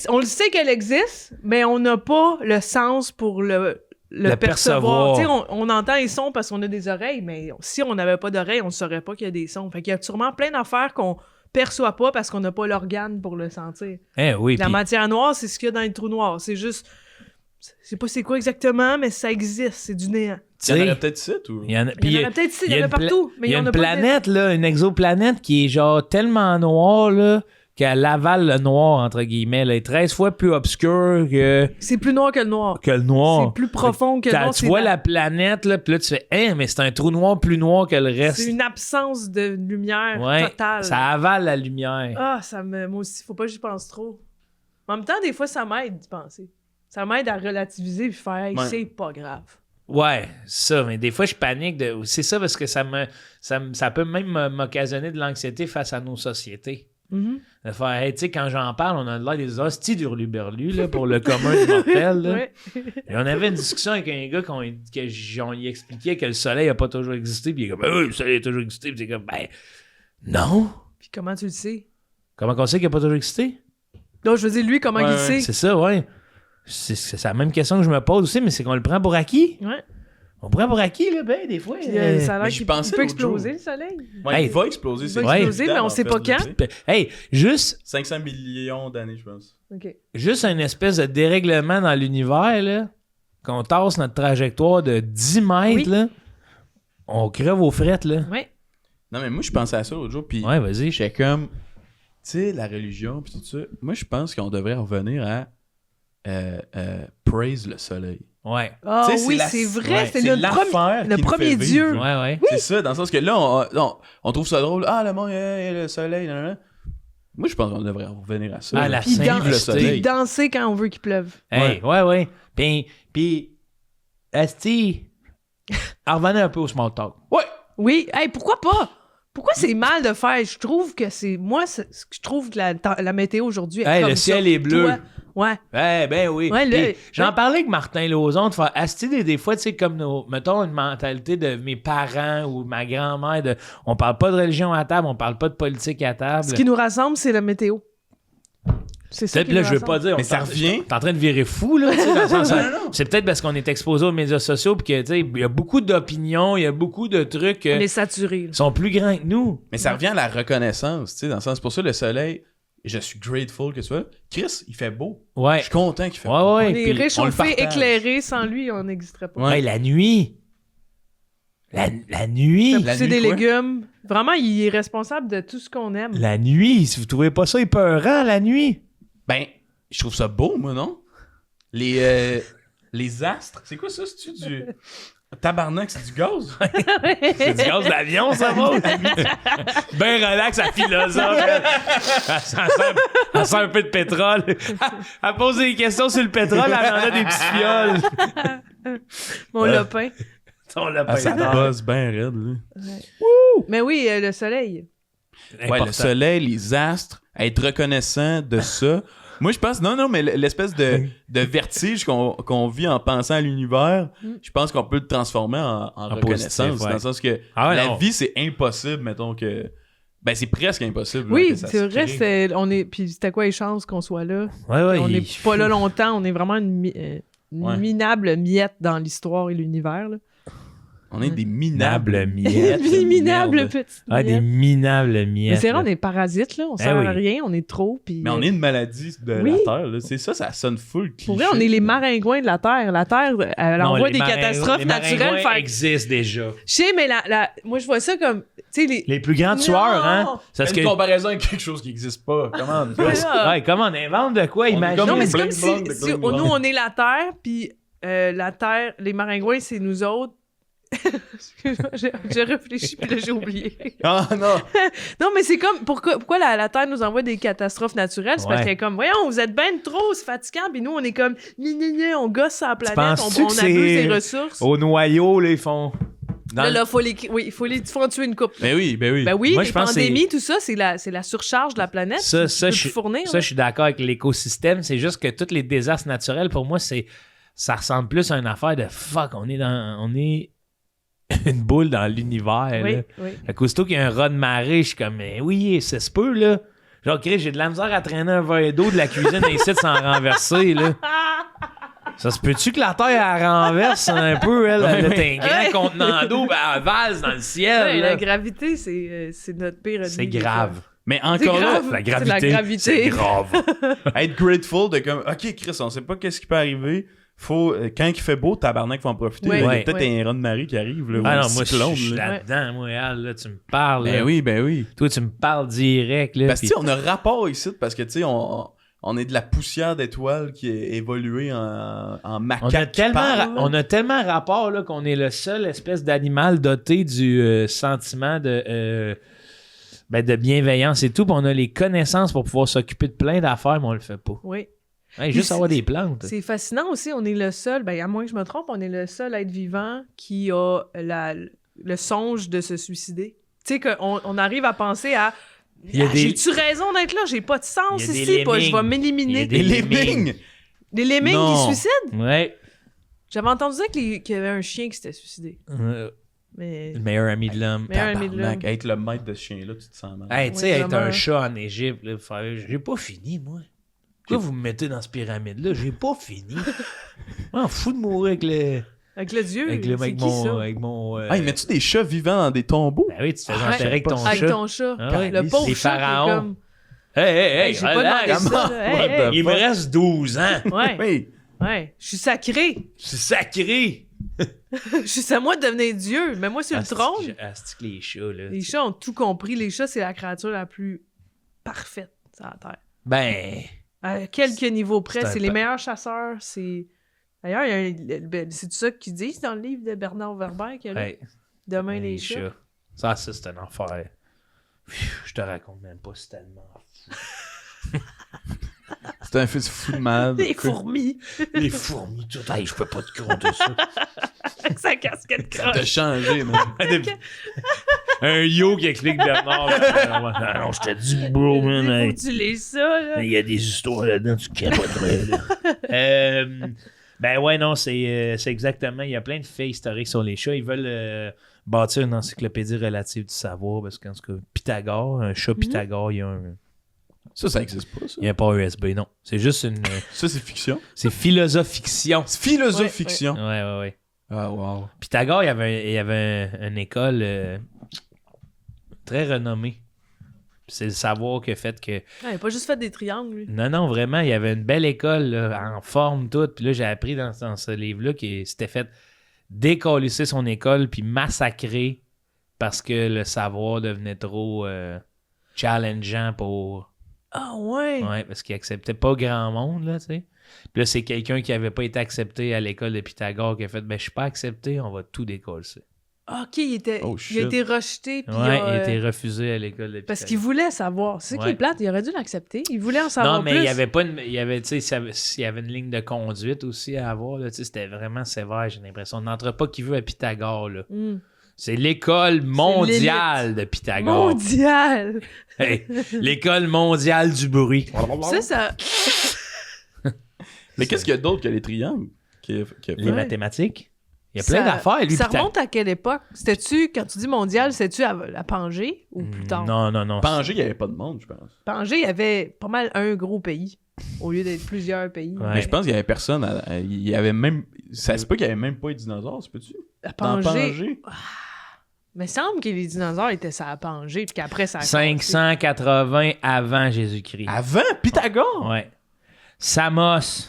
On le sait qu'elle existe, mais on n'a pas le sens pour le percevoir. Tu sais, on entend les sons parce qu'on a des oreilles, mais si on n'avait pas d'oreilles, on ne saurait pas qu'il y a des sons. Fait qu'il y a sûrement plein d'affaires qu'on perçoit pas parce qu'on n'a pas l'organe pour le sentir. Oui, La puis- matière noire, c'est ce qu'il y a dans les trous noirs. C'est juste... Je sais pas c'est quoi exactement, mais ça existe. C'est du néant. Il y en aurait peut-être 7 ou... Il y en a, Il y en a peut-être ici, il y en a partout, mais il y a on une n'a pas de- planète, là, une exoplanète qui est genre tellement noire, là, qu'elle avale le noir, entre guillemets. Elle est 13 fois plus obscure que C'est plus noir que le noir. le noir. C'est plus profond que le noir. Tu vois la planète, là, puis là, tu fais, mais c'est un trou noir plus noir que le reste. C'est une absence de lumière Ouais, totale. ça avale la lumière. Ah, moi aussi, faut pas que j'y pense trop. Mais en même temps, des fois, ça m'aide d'y penser. Ça m'aide à relativiser et faire, hey, Ouais. c'est pas grave. Ouais, ça, mais des fois, je panique. C'est ça parce que ça peut même m'occasionner de l'anxiété face à nos sociétés. Mhm. De faire, hey, tu sais, quand j'en parle, on a l'air des hosties d'hurluberlu, là, pour le commun du mortel, là. Ouais. Et on avait une discussion avec un gars qu'on lui expliquait que le soleil a pas toujours existé, puis il est comme, oui, le soleil a toujours existé, puis c'est comme, non. Puis comment tu le sais? Comment on sait qu'il a pas toujours existé? Non, je veux dire, lui, comment il le sait? C'est ça, ouais. C'est la même question que je me pose aussi, mais c'est qu'on le prend pour acquis. Ouais. On prend pour acquis, là, des fois. Puis, ça a l'air mais j'y qu'il pensais peut l'autre exploser, jour. le soleil. Ouais, Hey. il va exploser. Il c'est va exploser, évident, mais on en sait fait, pas de quand. le dire. Hey, juste 500 millions d'années, je pense. OK. une espèce de dérèglement dans l'univers, là, qu'on tasse notre trajectoire de 10 mètres, Oui. là, on crève aux frettes, là. Ouais. Non, mais moi, je pensais à ça l'autre jour, puis Ouais, vas-y. j'étais comme, tu sais, la religion, puis tout ça. Moi, je pense qu'on devrait revenir à praise le soleil. Ouais. Ah Tu sais, oui, la- c'est vrai. ouais, c'est l'affaire le qui nous premier fait dieu. vivre. Ouais. C'est ça, dans le sens que là, on trouve ça drôle. Ah, le monde, le soleil, nanana. Moi, je pense qu'on devrait revenir à ça. Ah, la Puis Vive le soleil. puis danser quand on veut qu'il pleuve. Hey, ouais. Puis, Asti, revenez un peu au small talk. Ouais! Oui, hey, pourquoi pas? Pourquoi c'est mal de faire? Je trouve que c'est... Moi, je trouve que la météo aujourd'hui est Hey, comme le ça. ciel est bleu. Toi, ouais. Ben oui. Ouais, Puis, là, j'en ouais. parlais avec Martin Lauzon de faire Asti, des fois, tu sais, comme mettons une mentalité de mes parents ou ma grand-mère, on parle pas de religion à table, on parle pas de politique à table. Ce qui nous rassemble, c'est la météo. C'est ça Peut-être qui là, nous je veux pas rassemble. dire. Mais ça revient. T'es en train de virer fou, là. Tu sais, dans le sens, c'est peut-être parce qu'on est exposé aux médias sociaux, puis que, tu sais, il y a beaucoup d'opinions, il y a beaucoup de trucs On est saturé. qui sont plus grands que nous. Mais ça revient à la reconnaissance, tu sais, dans le sens, pour ça, le soleil, je suis grateful que ce soit. Chris, il fait beau. Ouais. Je suis content qu'il fait beau. Ouais. On est Puis, on le réchauffé, partage. éclairé. Sans lui, on n'existerait pas. ouais, la nuit. La nuit. Ça La pousser nuit, des quoi? légumes. Vraiment, il est responsable de tout ce qu'on aime. La nuit. Si vous trouvez pas ça épeurant, la nuit. Ben, je trouve ça beau, moi, non? Les astres. C'est quoi ça? C'est-tu du... Tabarnak, c'est du gaz? C'est du gaz d'avion, ça va? Ben relax, la philosophe. Elle sent un peu de pétrole. Elle pose des questions sur le pétrole, elle en a des petits fioles. Mon lopin. On l'a Ah, pas ça aidé. bosse bien raide, là. Mais oui, le soleil. Ouais, Important. le soleil, les astres, être reconnaissant de ça. Moi, je pense, non, mais l'espèce de vertige qu'on vit en pensant à l'univers, je pense qu'on peut le transformer en reconnaissance. positif, ouais. Dans le sens que Ah ouais, la non. vie, c'est impossible, mettons que. Ben, c'est presque impossible. là, Oui, que ça c'est se vrai, crée. puis c'était quoi les chances qu'on soit là? Ouais, On n'est il- pas là longtemps, on est vraiment une Ouais. minable miette dans l'histoire et l'univers. Là. On est des minables Minables miettes. Des minables merde. petites Ah, des miettes. minables miettes. Mais c'est vrai, là. on est parasites, là. On sert oui. à rien, on est trop. Puis, Mais on est une maladie de Oui. la Terre, là. C'est ça sonne full cliché. Pour vrai, on est les maringouins de la Terre. La Terre, elle Non, envoie les des maringouins- catastrophes les naturelles. maringouins Faire... existent déjà. Je sais, mais moi, je vois ça comme... Tu sais, Les plus grands tueurs, hein? C'est Fais parce une que... comparaison avec quelque chose qui n'existe pas. Comment? Voilà. Ouais, comment on invente de quoi, On est imagine? comme Non, mais les c'est comme bling-blong de si bling-blong. nous, on est la Terre, puis la Terre, les maringouins, c'est nous autres. Excuse-moi, j'ai réfléchi, puis là, j'ai oublié. Ah non! Non, mais c'est comme... Pourquoi la Terre nous envoie des catastrophes naturelles? C'est parce Ouais. qu'elle est comme, voyons, vous êtes ben trop, c'est fatigant, puis nous, on est comme, on gosse sur la planète, penses-tu on que abuse c'est des ressources. Au noyau, là, ils font... Dans Là, le- il faut en tuer une coupe. Ben oui. Ben oui, Moi, les je pense que pandémies, tout ça, c'est la surcharge de la planète. Ça, Tu peux je plus fournir, ça, là. je suis d'accord avec l'écosystème. C'est juste que tous les désastres naturels, pour moi, ça ressemble plus à une affaire de fuck. On est une boule dans l'univers. Oui, là. oui. Fait qu'aussitôt qu'il y a un ras de marée, je suis comme, mais oui, ça se peut, là. Genre, Chris, j'ai de la misère à traîner un verre d'eau de la cuisine ici sans renverser, là. Ça se peut-tu que la Terre, elle renverse un peu, elle? Elle est un grand contenant d'eau, ben, elle valse dans le ciel, Ouais, là. la gravité, c'est notre pire ennemi. C'est des grave. fois. Mais C'est encore là, grave. La C'est gravité, la gravité. c'est grave. être grateful de comme, OK, Chris, on sait pas qu'est-ce qui peut arriver. Faut, quand il fait beau, tabarnak, faut en profiter. Ouais. Là, il y Ouais. a peut-être un raz de marée qui arrive. Là, ou Ah un non, moi, cyclone, je suis là. là-dedans, moi, Al, là, tu me parles. là. Ben oui. Toi, tu me parles direct, là. Parce que puis- tu sais, on a rapport ici, parce que tu sais, on est de la poussière d'étoiles qui est évoluée en macaque. on a tellement rapport là, qu'on est le seul espèce d'animal doté du sentiment de bienveillance et tout. Puis on a les connaissances pour pouvoir s'occuper de plein d'affaires, mais on le fait pas. Oui. Hey, juste Puis avoir des plantes. C'est fascinant aussi, on est le seul, ben, à moins que je me trompe, on est le seul être vivant qui a le songe de se suicider. Tu sais, qu'on arrive à penser à Il y a des- j'ai-tu raison d'être là? J'ai pas de sens Il y a des ici, pas, je vais lemmings. m'éliminer. Il y a Et les bings! Les lemmings Non. qui se suicident? Ouais. J'avais entendu dire qu'il y avait un chien qui s'était suicidé. Mais... Le meilleur ami de l'homme. Meilleur ami de l'homme. Tabarnak, être le maître de ce chien-là, tu te sens mal. Hey, tu sais, Ouais, être vraiment. un chat en Égypte, là, j'ai pas fini, moi. Pourquoi vous me mettez dans cette pyramide-là? J'ai pas fini. Je m'en fous de mourir Avec le dieu, avec c'est qui ça? mon Hey, mets-tu des chats vivants dans des tombeaux? Ben oui, tu te fais Ouais. enterrer avec ton Avec chat. ton chat. Ah ouais, Le pauvre les chat qui est pharaons. comme... Hey, J'ai pas relax. demandé ça, là. Hey, hey. Il me reste 12 ans. Ouais, Oui. ouais. Je suis sacré. C'est sacré. C'est à moi de devenir Dieu. Mais moi, sur le trône, Asti que les chats, là. les chats ont tout compris. Les chats, c'est la créature la plus parfaite sur la Terre. Ben, À quelques niveaux près, C'est un c'est les pa- meilleurs chasseurs. C'est... D'ailleurs, c'est ça qu'ils disent dans le livre de Bernard Werber, que là, hey, demain les chats. Ça, c'est un enfer. Pfiou, je te raconte même pas, c'est tellement fou. C'est un fils fou de malade. Les fourmis. Les fourmis, tout. Hey, je peux pas te compter ça. Avec sa casquette Ça t'a croche. changé, man. Un yo qui explique Bernard. Non, non, je te dis, bro, man. Faut hey. que tu lis ça, là. Il y a des histoires là-dedans, tu capoterais. Là. Ben ouais, non, c'est exactement. Il y a plein de faits historiques sur les chats. Ils veulent bâtir une encyclopédie relative du savoir parce qu'en tout cas, Pythagore, un chat Pythagore, il y a un. Ça existe pas, ça. Il y a un port USB, non. C'est juste une. Ça, c'est fiction. C'est philosophiction. C'est philosophiction. Ouais. Ah, wow. Pythagore, il y avait une école très renommée. C'est le savoir qui a fait que. Ah, il a pas juste fait des triangles, lui. Non, vraiment, il y avait une belle école là, en forme, toute. Puis là, j'ai appris dans ce livre-là qu'il s'était fait décalisser son école puis massacrer parce que le savoir devenait trop challengeant pour. Ah ouais. Ouais, parce qu'il acceptait pas grand monde, là, tu sais. Puis là, c'est quelqu'un qui avait pas été accepté à l'école de Pythagore qui a fait ben, je suis pas accepté, on va tout décoller. Ah, ok, il Oh, a shit. été rejeté. Puis Ouais, il a été refusé à l'école de Pythagore. Parce qu'il voulait savoir. C'est ça qui Ouais. est plate, il aurait dû l'accepter. Il voulait en savoir Non, mais plus. il y avait pas une. Il y avait, tu sais, il y avait une ligne de conduite aussi à avoir, là, tu sais, c'était vraiment sévère, j'ai l'impression. On n'entre pas qui veut à Pythagore, là. Hmm. C'est l'école mondiale de Pythagore. Mondial. Hey, l'école mondiale du bruit. Ça... Mais qu'est-ce qu'il y a d'autre que les triangles? Les mathématiques? Il y a plein d'affaires. Lui, ça remonte à quelle époque? C'était-tu, quand tu dis mondial, c'était-tu à Pangée ou plus tard? Non. Pangée, il n'y avait pas de monde, je pense. Pangée, il y avait pas mal un gros pays, au lieu d'être plusieurs pays. Ouais. Mais je pense qu'il n'y avait personne. Il y avait même. Ça se peut qu'il n'y avait même pas de dinosaures, c'est peux-tu? À Dans Pangée. Pangée. Mais il semble que les dinosaures étaient ça à Pangée, puis qu'après, ça a 580 avant Jésus-Christ. Avant Pythagore? Ouais. Samos.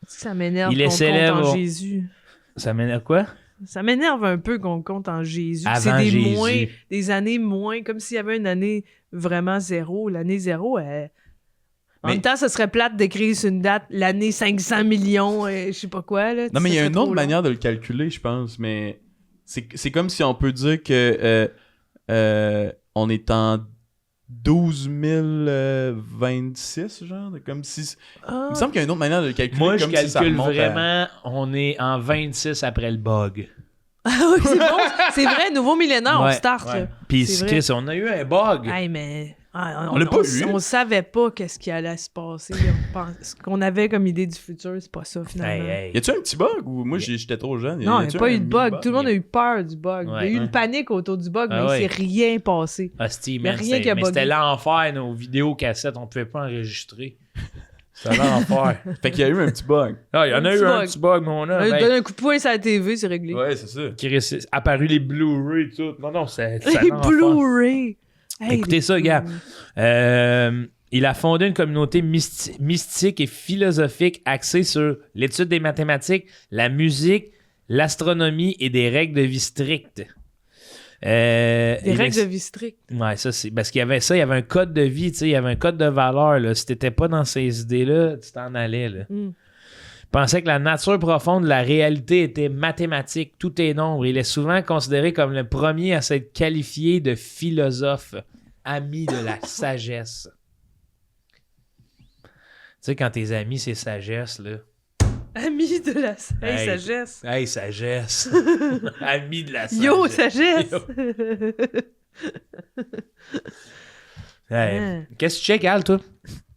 Ça m'énerve Il est qu'on célèbre. compte en Jésus. Ça m'énerve quoi? Ça m'énerve un peu qu'on compte en Jésus. Avant C'est des Jésus. des années moins, comme s'il y avait une année vraiment zéro. L'année zéro, en même temps, ce serait plate d'écrire sur une date l'année 500 millions, je sais pas quoi. Là, Non, mais il y a Ça une serait autre trop manière de le calculer, je pense, mais c'est comme si on peut dire que on est en 12 026, genre, comme si... long. Il me semble qu'il y a une autre manière de le calculer, Moi, je comme si ça calcule remonte vraiment, on est en 26 après le bug. Ah oui, c'est bon. C'est vrai, nouveau millénaire, on Ouais, start. ouais. Là. Puis, C'est vrai. Chris, on a eu un bug. Hey, mais... On l'a pas eu. On savait pas qu'est-ce qui allait se passer. Là. Ce qu'on avait comme idée du futur, c'est pas ça, finalement. Hey. Y a-tu un petit bug ou moi j'étais trop jeune? Non, il n'y Y-tu a pas un eu de bug. mini Tout le monde a eu peur du bug. Ouais. Il y a eu une panique autour du bug, Ah mais ouais. il s'est rien passé. Hostie, Y a man, rien qui a mais bugué. c'était l'enfer, nos vidéos cassettes, on pouvait pas enregistrer. C'était l'enfer. Fait qu'il y a eu un petit bug. Ah, il y en a Un eu petit un bug. petit bug, mon homme. Donne un coup de poing sur la TV, c'est réglé. Ouais, c'est ça. Chris, apparu les Blu-ray et tout. Non, c'est Les l'enfer. Blu-ray. Hey, Écoutez les ça, gars. Blu-ray. Il a fondé une communauté mystique et philosophique axée sur l'étude des mathématiques, la musique, l'astronomie et des règles de vie strictes. Des règles de vie strictes. Ouais, ça, c'est parce qu'il y avait ça, il y avait un code de vie, tu sais, il y avait un code de valeur. Là. Si t'étais pas dans ces idées-là, tu t'en allais. Là. Mm. Il pensait que la nature profonde de la réalité était mathématique, tout est nombre. Il est souvent considéré comme le premier à s'être qualifié de philosophe, ami de la sagesse. Tu sais, quand tes amis, c'est sagesse, là. Ami de la Hey. sagesse. Hey, sagesse. Ami de la sagesse. Yo, sagesse. Hey, Ouais. qu'est-ce que tu check, Al, toi?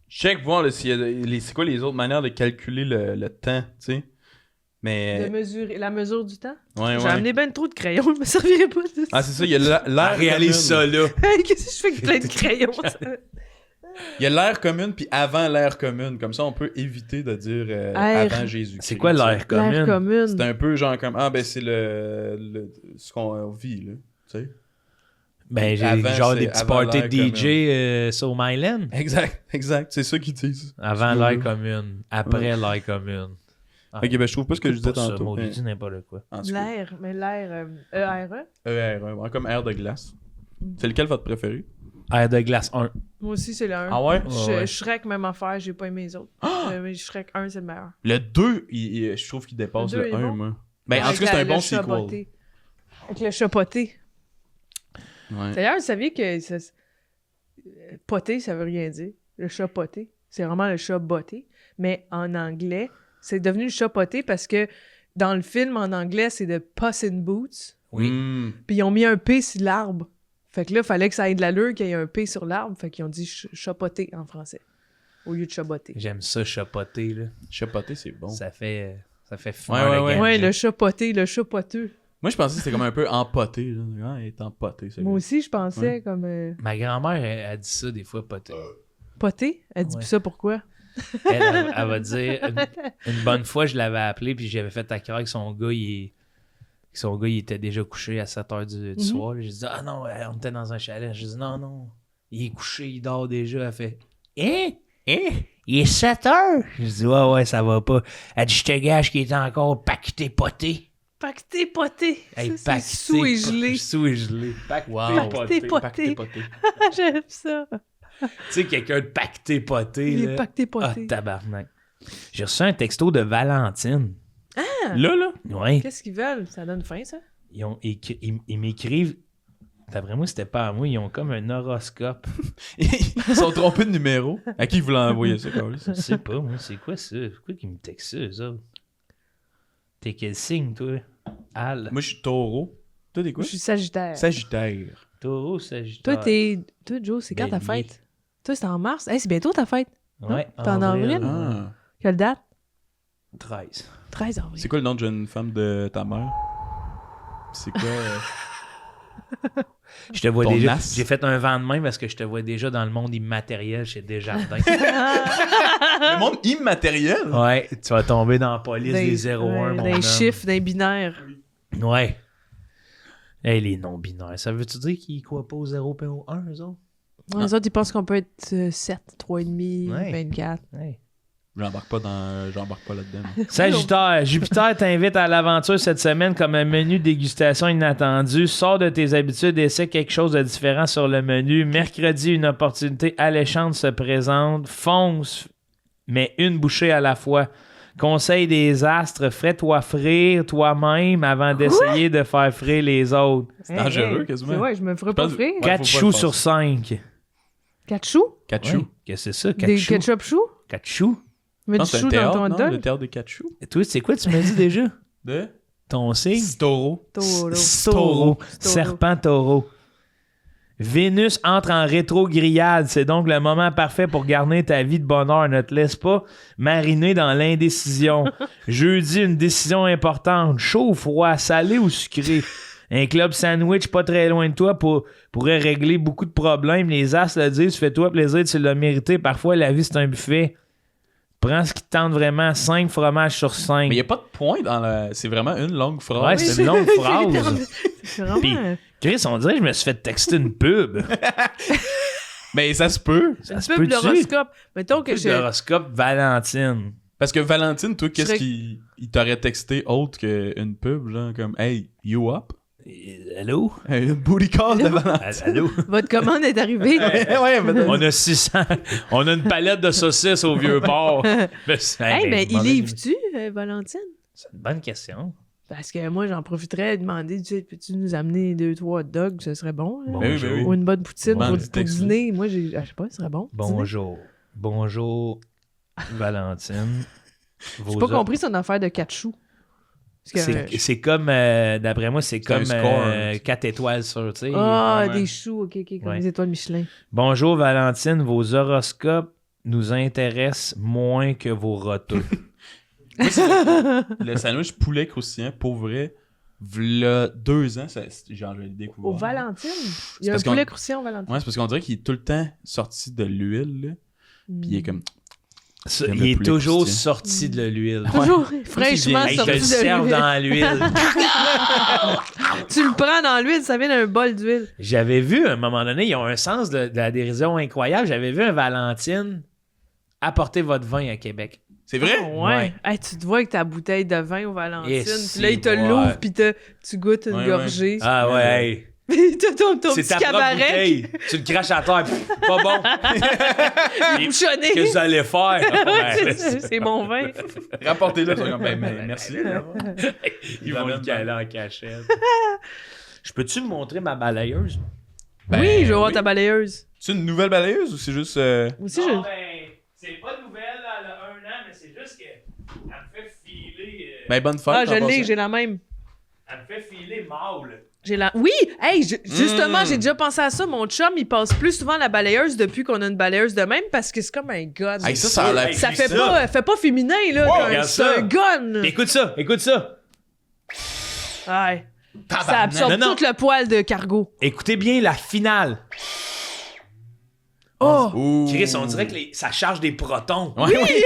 Check voir là, s'il y a c'est quoi les autres manières de calculer le temps, tu sais. De Mais. mesurer la mesure du temps. Ouais, J'ai ouais. amené ben trop de crayons, je me servirais pas de ça. Ah, c'est ça, il y a l'air. Réalise ça, commune. là. Hey, qu'est-ce que je fais avec plein de crayons? Il y a l'ère commune, puis avant l'ère commune. Comme ça, on peut éviter de dire Ère. avant Jésus-Christ. C'est quoi l'air L'air commune? commune. C'est un peu genre comme. Ah, ben c'est ce qu'on vit, là. Tu sais. Ben, j'ai Avant, genre c'est des petits avant parties de l'ère DJ sur Myland. Exact. C'est ça qu'ils disent. Avant Tu l'air veux. commune. Après l'air commune. Ah, Ok, ben je trouve pas ce que je disais écoute pas ça, tantôt. maudit, dis n'importe quoi. En tout cas, L'air, mais l'air ERE. ER1, comme air de glace. C'est lequel votre préféré? Air de glace 1. Moi aussi, c'est le 1. Ah ouais? Ouais. Shrek, même affaire, j'ai pas aimé les autres. Mais Shrek 1, c'est le meilleur. Le 2, je trouve qu'il dépasse Le 2 le est 1, bon? moi. Ben, en Avec tout cas, c'est un le bon chat sequel. botté. Avec le chat poté. Ouais. D'ailleurs, vous saviez que poté, ça veut rien dire. Le chat poté. C'est vraiment le chat botté. Mais en anglais, c'est devenu le chat poté parce que dans le film, en anglais, c'est de Puss in Boots. Oui. Puis ils ont mis un P sur l'arbre. Fait que là, il fallait que ça ait de l'allure qu'il y ait un P sur l'arbre. Fait qu'ils ont dit chapoté en français. Au lieu de chaboté. J'aime ça, chapoter, là. Chapoté, c'est bon. Ça fait fumeur Ouais, le ouais. ganja. Ouais, le chapoté, le chat poteux. Moi, je pensais que c'était comme un peu empoté. Là. Ah, il est empoté, ça. Moi aussi, je pensais comme Ma grand-mère, elle dit ça des fois, poter. poté. Elle dit Ouais. ça pourquoi? Elle va dire une bonne fois, je l'avais appelé, puis j'avais fait ta cœur que son gars, il était déjà couché à 7h du soir. J'ai dit, ah non, on était dans un chalet. J'ai dit, non, il est couché, il dort déjà. Elle fait, il est 7h? J'ai dit, ouais, ça va pas. Elle dit, je te gage qu'il est encore pacté poté. Pacté poté. Hey, Ça, c'est sous et gelé. Sous et gelé. Pacté Wow. Pacté poté. Poté. J'aime ça. Tu sais, quelqu'un de pacté poté. Il là. est pacté Ah, poté. tabarnak. J'ai reçu un texto de Valentine. Là? Ouais. Qu'est-ce qu'ils veulent? Ça donne faim, ça? Ils m'écrivent. D'après moi, c'était pas à moi. Ils ont comme un horoscope. Ils sont trompés de numéro. À qui ils voulaient envoyer ça, Carlis? Je sais pas, moi. C'est quoi ça? Pourquoi qu'ils me textent ça, eux autres? T'es quel signe, toi? Al. Moi, je suis taureau. Toi, t'es quoi? Je suis Sagittaire. Sagittaire. Taureau, Sagittaire. Toi, Joe, c'est quand ta Bélier. fête? Toi, c'est en mars? Hey, c'est bientôt ta fête. Ouais. T'es en avril? Ah. Quelle date? 13. 13 avril. C'est quoi le nom de jeune femme de ta mère? C'est quoi? Je te vois Ton déjà. as. J'ai fait un vent de main parce que je te vois déjà dans le monde immatériel chez Desjardins. Le monde immatériel? Ouais, tu vas tomber dans la police des 0-1, mon Des homme. chiffres, des binaires. Ouais. Hey, les non-binaires, ça veut-tu dire qu'ils croient pas au 0 et au 1, eux autres? Les autres, ils pensent qu'on peut être 7, 3,5, Ouais. 24. Ouais. J'embarque pas là-dedans. Sagittaire, Jupiter t'invite à l'aventure cette semaine comme un menu dégustation inattendu. Sors de tes habitudes, essaie quelque chose de différent sur le menu. Mercredi, une opportunité alléchante se présente. Fonce, mais une bouchée à la fois. Conseil des astres, fais-toi frire toi-même avant d'essayer de faire frire les autres. C'est dangereux, quasiment. Ouais, je me ferais Je pense- pas frire. Ouais, 4 faut pas choux le sur faire. 5. 4 choux? 4 choux. Qu'est-ce que c'est ça, 4 Des choux? ketchup choux? 4 choux? Mets Non, du c'est un chou dans théâtre, ton hot non? dog? Le théâtre des 4 choux. Et toi, c'est quoi tu m'as dit déjà? De? Ton signe? Taureau. Taureau. Taureau. Serpent taureau. Vénus entre en rétrogrillade. C'est donc le moment parfait pour garder ta vie de bonheur. Ne te laisse pas mariner dans l'indécision. Jeudi, une décision importante. Chaud ou froid, salé ou sucré. Un club sandwich pas très loin de toi pourrait régler beaucoup de problèmes. Les as le disent, fais-toi plaisir, tu l'as mérité. Parfois, la vie, c'est un buffet. Prends ce qui te tente vraiment. 5 fromages sur 5. Mais il n'y a pas de point dans la. C'est vraiment une longue phrase. Ouais, c'est une longue phrase. C'est vraiment... Puis, Chris, on dirait que je me suis fait texter une pub. Mais ça se peut. C'est un se peu peut-tu? l'horoscope. Mettons que je... L'horoscope Valentine. Parce que Valentine, toi, qu'est-ce serais- qu'il il t'aurait texté autre qu'une pub, genre comme Hey, you up? Allô? Une booty call de Valentine. Allô? Votre commande est arrivée. Ouais, mais On a 600. On a une palette de saucisses au vieux port. Hey, ben, il livre-tu, Valentine? C'est une bonne question. Parce que moi, j'en profiterais de demander, tu sais, peux-tu nous amener 2-3 hot dogs? Ce serait bon. Là. Bon. Ben oui, ben oui. Ou une bonne poutine Bon, pour, du pour texte. dîner. Moi, je sais pas, ce serait bon. dîner. Bonjour. Bonjour, Valentine. J'ai pas compris son affaire de 4 choux. Parce que, C'est comme, d'après moi, c'est un comme score. 4 étoiles sur, tu sais. Ah, vraiment. des choux, ok, comme Ouais. les étoiles Michelin. Bonjour, Valentine. Vos horoscopes nous intéressent moins que vos roteux. le sandwich poulet croustillant, pour vrai, v'là 2 ans, genre, je l'ai découvert. Au Valentine? Il y a un parce qu'on- poulet croustillant au Valentine. Ouais, c'est parce qu'on dirait qu'il est tout le temps sorti de l'huile, là. Puis il est comme. Ça, J'aime il le est poulet toujours croustillant. sorti de l'huile. Toujours fraîchement Hey, je te sorti le de serve l'huile. dans l'huile. Tu le prends dans l'huile, ça vient d'un bol d'huile. J'avais vu, à un moment donné, ils ont un sens de la dérision incroyable. J'avais vu un Valentine apporter votre vin à Québec. C'est vrai? Ah, ouais. Ouais. Hey, tu te vois avec ta bouteille de vin au Valentine. Et Puis là, il te c'est l'ouvre, ouais. puis tu goûtes une Ouais, gorgée. Ah ouais, hey. Puis t'as ton C'est petit ta propre cabaret bouteille. Tu le craches à terre. Pff, pas bon. qui est bouchonné. Qu'est-ce que vous allez faire? Ouais, C'est mon vin. Rapportez-le. Comme, merci. Ils vont le caler en cachette. Je peux-tu me montrer ma balayeuse? Oui, je vais voir ta balayeuse. C'est une nouvelle balayeuse ou c'est juste. Aussi, Non, ben, c'est pas nouvelle, elle a 1 an, mais c'est juste que elle me fait filer... Ben, bonne fête. Ah, je en l'ai, passant. j'ai la même. Elle me fait filer mâle. J'ai la... Oui! Hey, justement, j'ai déjà pensé à ça. Mon chum, il passe plus souvent la balayeuse depuis qu'on a une balayeuse de même parce que c'est comme un gun. Hey, ça a l'air. Hey, Ça c'est fait pas féminin, là. Wow, comme- regarde c'est ça. un gun. Écoute ça, écoute ça. Ouais. Ça absorbe Non, non. tout le poil de cargo. Écoutez bien la finale. Oh! Ouh. Chris, on dirait que ça charge des protons. Ouais, ouais.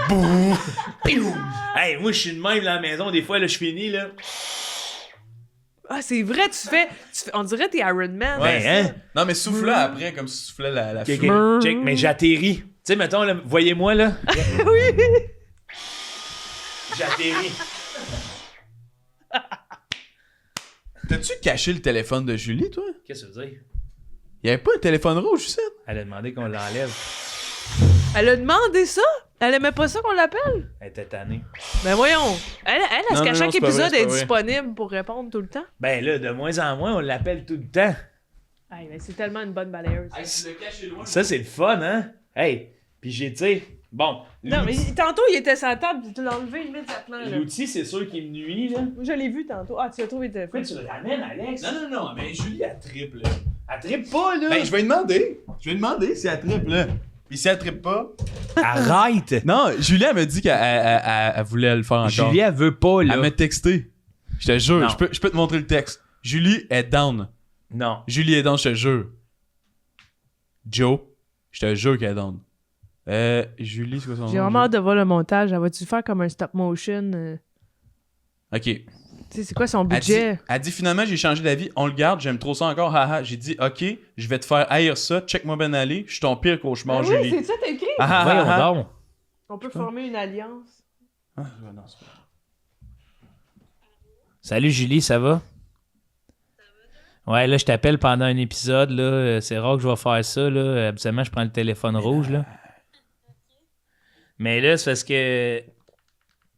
Boum! Piou! Hey, moi, je suis de même là, à la maison. Des fois, là, je finis, là. Ah, c'est vrai, tu fais... On dirait que t'es Iron Man. Ben, hein? Non, mais souffle-la après, comme si tu soufflais la Ok, fumée. ok. Check, mais j'atterris. Tu sais, mettons, là, voyez-moi, là. Oui! J'atterris. T'as-tu caché le téléphone de Julie, toi? Qu'est-ce que ça veut dire? Il y avait pas un téléphone rouge, ça? Elle a demandé qu'on l'enlève. Elle a demandé ça? Elle aimait pas ça qu'on l'appelle? Elle était tannée. Ben voyons. Est-ce Non, qu'à non, chaque non, c'est pas épisode vrai, c'est elle est pas vrai. disponible pour répondre tout le temps? Ben là, de moins en moins, on l'appelle tout le temps. Hey, ben c'est tellement une bonne balayeuse. tu l'as caché loin. Ça, c'est le fun, hein? Hey, puis j'ai, tu sais, bon, Non, mais tantôt, il était sur la table, puis tu l'as enlevé immédiatement. Là. l'outil, c'est sûr qu'il me nuit, là. Je l'ai vu tantôt. Ah, tu as trouvé le téléphone. Pourquoi tu le ramènes, Alex? Non, mais Julie, elle triple. Elle trippe pas, là! Ben, je vais lui demander. Je vais lui demander si elle triple, là. Puis si elle trippe pas. Arrête! Non, Julie, elle m'a dit qu'elle elle voulait le faire encore. Julie, elle veut pas, là. Elle m'a texté. Je te jure, Non. je peux te montrer le texte. Julie est down. Non. Julie est down, je te jure. Joe, je te jure qu'elle est down. Julie, c'est quoi son nom? J'ai vraiment hâte de voir le montage. Elle va-tu faire comme un stop motion? Ok. Tu sais, c'est quoi son Elle budget? dit finalement, j'ai changé d'avis. On le garde, j'aime trop ça encore. Haha. J'ai dit, ok, je vais te faire haïr ça. Check-moi ben aller. Je suis ton pire cauchemar, Ah oui, Julie. c'est ça, t'as écrit? Voyons donc. On peut former une alliance. Ah, non, c'est pas... Salut Julie, ça va? Ouais, là, je t'appelle pendant un épisode, là. C'est rare que je vais faire ça, là. Habituellement, je prends le téléphone rouge, là. Mais là, c'est parce que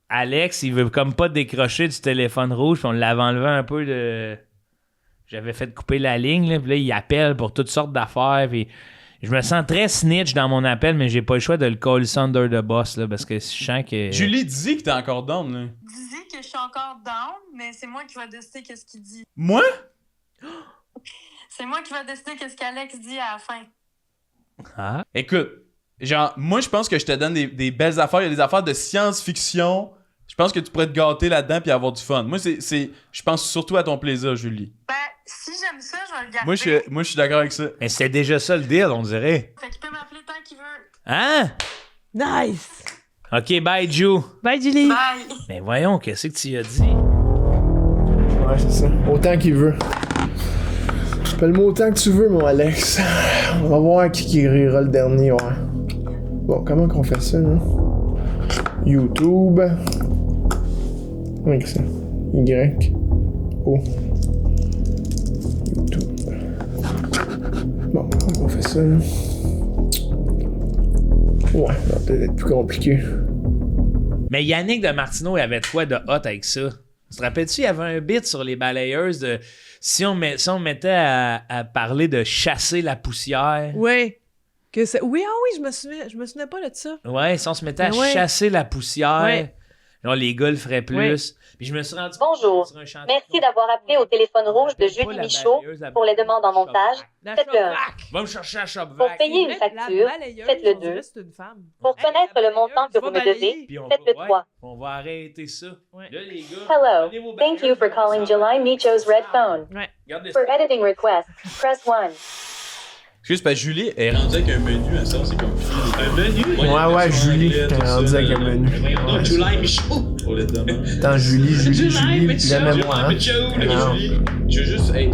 Alex, il veut comme pas décrocher du téléphone rouge, puis on l'avait enlevé un peu de... J'avais fait couper la ligne, là, puis là, il appelle pour toutes sortes d'affaires, puis je me sens très snitch dans mon appel, mais j'ai pas le choix de le call under the boss, là, parce que je sens que... Julie, dis que t'es encore down, là. Dis que je suis encore down, mais c'est moi qui vais décider qu'est-ce qu'il dit. Moi? C'est moi qui vais décider qu'est-ce qu'Alex dit à la fin. Ah? Écoute, genre, moi, je pense que je te donne des belles affaires. Il y a des affaires de science-fiction. Je pense que tu pourrais te gâter là-dedans puis avoir du fun. Moi, je pense surtout à ton plaisir, Julie. Ben, si j'aime ça, je vais le garder. Moi, je suis d'accord avec ça. Mais c'était déjà ça le deal, on dirait. Fait qu'il peut m'appeler tant qu'il veut. Hein? Nice! OK, bye, Ju. Bye, Julie! Bye! Mais voyons, qu'est-ce que tu y as dit? Ouais, c'est ça. Autant qu'il veut. Appelle-moi autant que tu veux, mon Alex. On va voir qui rira le dernier, ouais. Bon, comment qu'on fait ça, là? YouTube. Oui, c'est ça. Y. O. YouTube. Bon, comment qu'on fait ça, là? Ouais, ça va peut-être être plus compliqué. Mais Yannick de Martineau, il avait de quoi de hot avec ça? Tu te rappelles-tu, il y avait un bit sur les balayeuses de... Si on mettait à parler de chasser la poussière... Ouais. Oui, je me souvenais pas de ça. Ouais, si on se mettait à Ouais. chasser la poussière... Ouais. Genre, les gars le feraient plus. Puis je me suis rendu Bonjour. sur un chantier- Merci d'avoir appelé au téléphone rouge de Pas Julie la Michaud balayeuse, la pour les demandes en montage. La Faites-le un. Shopvac. Va me chercher à Shopvac. Pour payer une La facture, balayeuse, faites-le on dirait 2. c'est une femme. Pour Hey, connaître la le montant que balayeuse, vous me va balayer. devez, Puis on faites-le va- 3. On va arrêter ça. Ouais. Là, les gars... Hello. prenez vos Thank you balayeuses, for calling July Micho's red phone. Ouais. Regardez For ça. editing request, press 1. Excuse, parce que Julie est rendue avec un menu, à ça, c'est comme... Un menu? Ouais, Julie, t'es rendu avec un menu. Non, July Michaud! Pour les demandes. Attends, Julie, la mémoire, hein? Non. Je veux juste... Hey,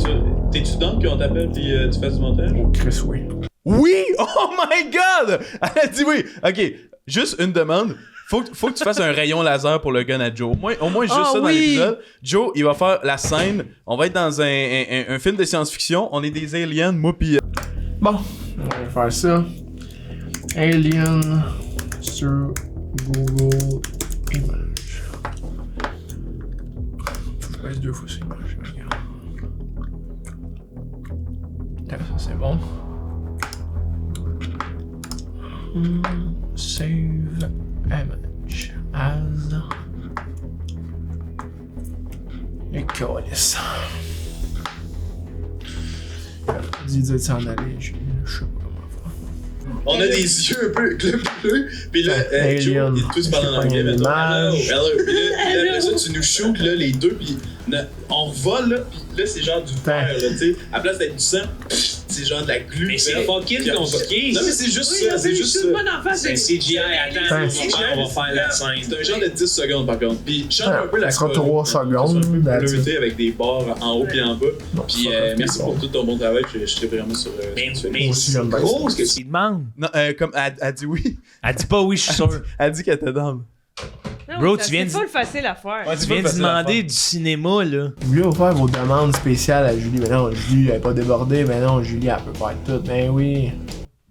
t'es-tu down qu'on t'appelle pis tu fasses du montage? Oh, Chris, oui. Oui! Oh my god! Elle a dit oui! Ok, juste une demande. Faut que tu fasses un rayon laser pour le gun à Joe. Au moins juste Ah ça dans oui! l'épisode. Joe, il va faire la scène. On va être dans un film de science-fiction. On est des aliens, moi pis... Bon, on va faire ça. Alien sur Google Images. Faut que je passe 2 fois sur Images. Regarde. Attends, ça c'est bon. Save image as. Et calice. Dis de s'en aller, je sais pas comment faire. On a des yeux un peu bleus, pis là, Joe, Alien. il est tous parlant en anglais, Une mettons. Hello, image. hello. Pis là, après ça, tu nous shoots, là, les deux, pis on vole, là, pis là, c'est genre du verre, là, tu sais. À la place d'être du sang, c'est genre de la glu. Mais c'est verte. fucking Puis après ça- compliqué. Non, mais c'est juste ça, c'est juste ça. C'est CGI, attends, on va faire la scène. C'est un genre de 10 secondes par contre. Puis change un peu la Ça sera colonne. 3 secondes, C'est un peu that's bleuté avec des barres en haut puis en bas. Non, Puis ça, merci c'est pour bon. tout ton bon travail. Je suis vraiment sur Mais ce que tu fais. mais aussi, c'est j'aime bien gros ça. ce que tu Il demande. Non, comme elle dit oui. Elle dit pas oui, je suis sûr. Elle dit qu'elle était down. Bro, tu viens de- C'est pas le facile à faire. Ouais, Tu viens de demander du cinéma, là. Vous voulez faire vos demandes spéciales à Julie. Mais non, Julie, elle est pas débordée. Mais non, Julie, elle peut faire tout. Ben oui.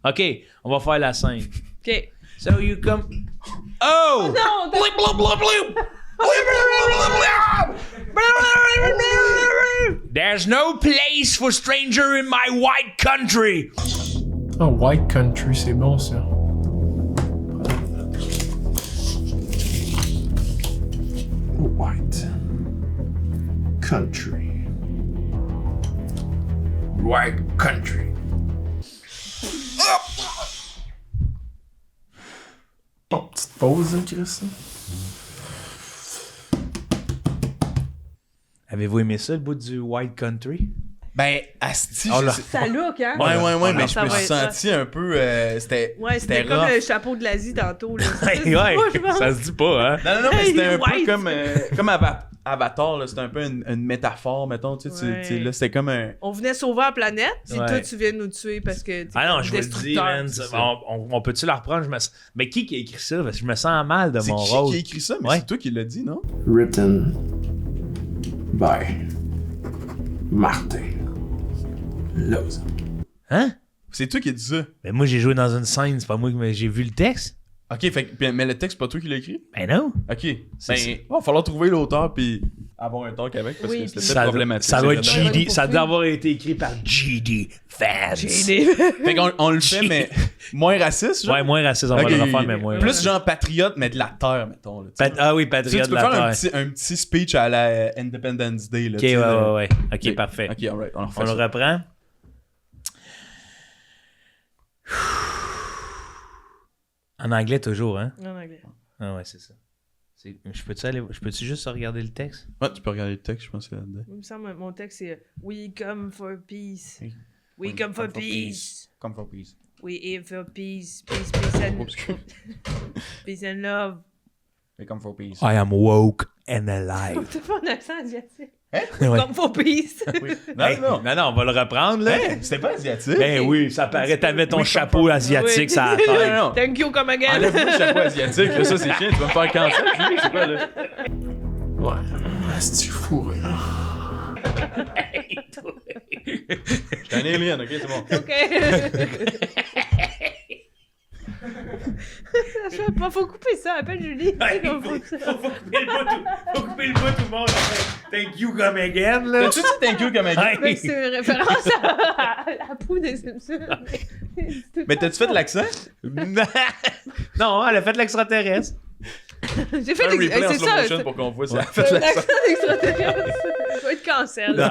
OK, on va faire la scène. OK. So you come... Oh! Non, Blip, blip, blip, blip. There's no place for stranger in my white country. Oh, White Country, c'est bon ça. White Country. White Country. Bon, petite pause, hein, Chris. Avez-vous aimé ça, le bout du White Country? Ben, asti, Oh là. Ça look, hein? Ouais, mais je ça me va suis être ça. senti un peu... c'était C'était comme rough. le chapeau de l'Asie tantôt. Là. Ouais, ça se dit pas, hein? Non, mais c'était un peu White. comme Avatar, là, c'était un peu une métaphore, mettons, tu sais, Ouais. là, c'était comme un... On venait sauver la planète, puis Ouais. toi, tu viens nous tuer parce que t'es Ah non, comme je vous le dis, destructeur. man. On peut-tu la reprendre? Mais qui a écrit ça? Parce que je me sens mal de C'est mon qui rôle. qui a écrit ça? Mais Ouais. c'est toi qui l'as dit, non? Written by Martin Lozon. Hein? C'est toi qui as dit ça. Ben moi, j'ai joué dans une scène, c'est pas moi qui j'ai vu le texte. Ok, mais le texte, c'est pas toi qui l'as écrit? Ben non. Ok. C'est ça. Ben, il va falloir trouver l'auteur puis avoir un talk avec parce Oui, que c'était Ça, peut-être problématique. ça doit être c'est vrai. GD. Ça doit avoir été écrit par GD Vance. Fait qu'on le fait, mais moins raciste, genre? Ouais, moins raciste, on va Ok, le refaire, mais moins. Plus genre patriote, mais de la terre, mettons. Là, tu sais. Ah oui, Tu sais, patriote tu de peux la faire terre. un petit speech à la Independence Day. Là, Ok, tu sais, là. ouais. Ok, parfait. Ok, alright, on refait On le ça. reprend. En anglais toujours, hein? En anglais. Ah ouais, c'est ça. Je peux-tu juste regarder le texte? Ouais, tu peux regarder le texte, je pense que c'est là-dedans. Il me semble mon texte c'est We come for peace. Oui. We come for peace. Come for peace. We aim for peace. Peace and peace and love. We come for peace. I am woke and alive. T'as pas un accent asiatique. Ouais. Come for peace. Hey, non, on va le reprendre, là. C'était pas asiatique? Ben oui, ça paraît, t'avais ton chapeau asiatique, Oui. ça non. Thank you, come again. Enlève-moi le chapeau asiatique, là, ça c'est chiant, tu vas me faire cancer, Julie, c'est quoi là? Ouais. C'est fou, là. J'étais un alien, ok, c'est bon. OK. Faut couper ça. Appelle Julie. Hey, faut couper le bout, tout le monde. Thank you, come again, là. T'as-tu dit thank you comme un gars? Mais c'est une référence à la poule des Simpsons. Mais t'as-tu fait de l'accent? Non, elle a fait l'extraterrestre. J'ai fait Un replay en c'est slow ça. motion pour qu'on voit si elle a fait l'accent. L'accent d'extraterrestre. Ça va être cancel. Non,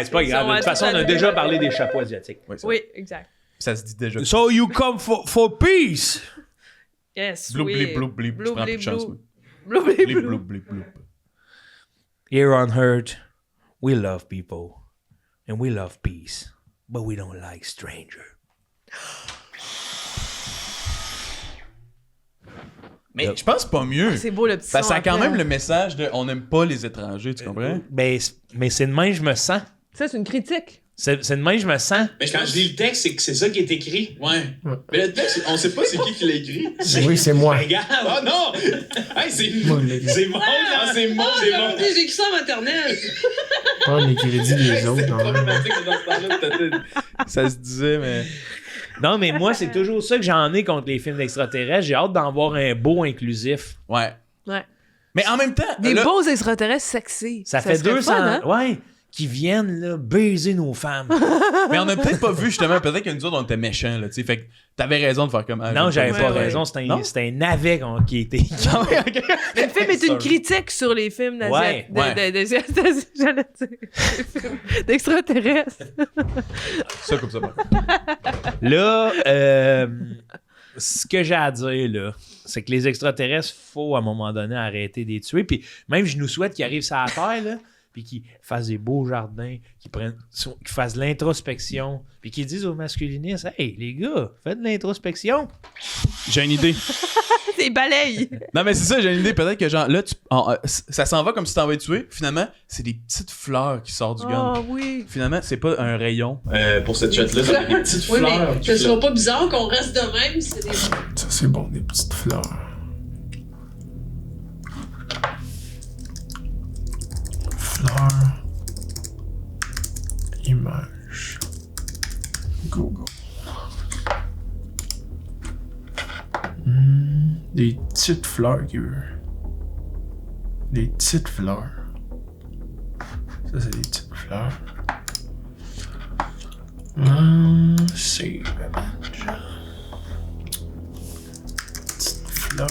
c'est pas grave. De toute façon, on a déjà parlé des chapeaux asiatiques. Oui, exact. Ça se dit déjà. So you come for peace. Yes, Bloop, oui. blip, bloop, blip. Je prends plus de chance, moi. Bloop, blip, Blip, bloop. bloop, blip, bloop. Here on Earth, we love people. And we love peace. But we don't like strangers. Mais je pense pas mieux. C'est beau le petit Parce que son ça a quand après. même le message de on n'aime pas les étrangers, tu comprends? Ben, mais c'est de même que je me sens. Ça, c'est une critique. C'est de même que je me sens. Mais quand je lis le texte, c'est que c'est ça qui est écrit. Ouais. Mais le texte, on sait pas c'est qui l'a écrit. Oui, c'est moi. Regarde. Oh non! Hey, c'est Moi, le gars. C'est bon, Ah, là. c'est bon, C'est bon. J'ai écrit ça en maternelle. Prendre les crédits des autres. C'est non, non. problématique dans ce temps-là, peut-être. Ça se disait, mais. Non, mais moi, c'est toujours ça que j'en ai contre les films d'extraterrestres. J'ai hâte d'en voir un beau inclusif. Ouais. Ouais. Mais en même temps, Des là, beaux extraterrestres sexy. Ça fait serait 200 fun, hein? Ouais, qui viennent là, baiser nos femmes. mais on a peut-être pas vu justement, peut-être que nous autres on était méchants, là, tu sais. Fait que t'avais raison de faire comme. Non, j'avais pas Ouais. raison. C'était Non? un navet qui était. Mais le film est une critique sur les films Ouais, j'allais dire, des films d'extraterrestres. Ça, comme ça. Là, ce que j'ai à dire, là, c'est que les extraterrestres, faut à un moment donné arrêter de les tuer. Puis même, je nous souhaite qu'ils arrivent sur la Terre, là, puis qu'ils fassent des beaux jardins, qu'ils fassent de l'introspection, puis qu'ils disent aux masculinistes, hey, les gars, faites de l'introspection. J'ai une idée. Des balayes. Non, mais c'est ça, j'ai une idée. Peut-être que genre, là, ça s'en va comme si t'en vas tuer. Finalement, c'est des petites fleurs qui sortent du gun. Oh oui. Finalement, c'est pas un rayon. Pour cette shot-là, c'est des petites Oui, fleurs. mais ce sera pas bizarre qu'on reste de même, c'est des... Ça, c'est bon, des petites fleurs. Fleurs. Image. Google. Des petites fleurs qui veut. Des petites fleurs. Ça, c'est des petites fleurs. Save image. Petites fleurs.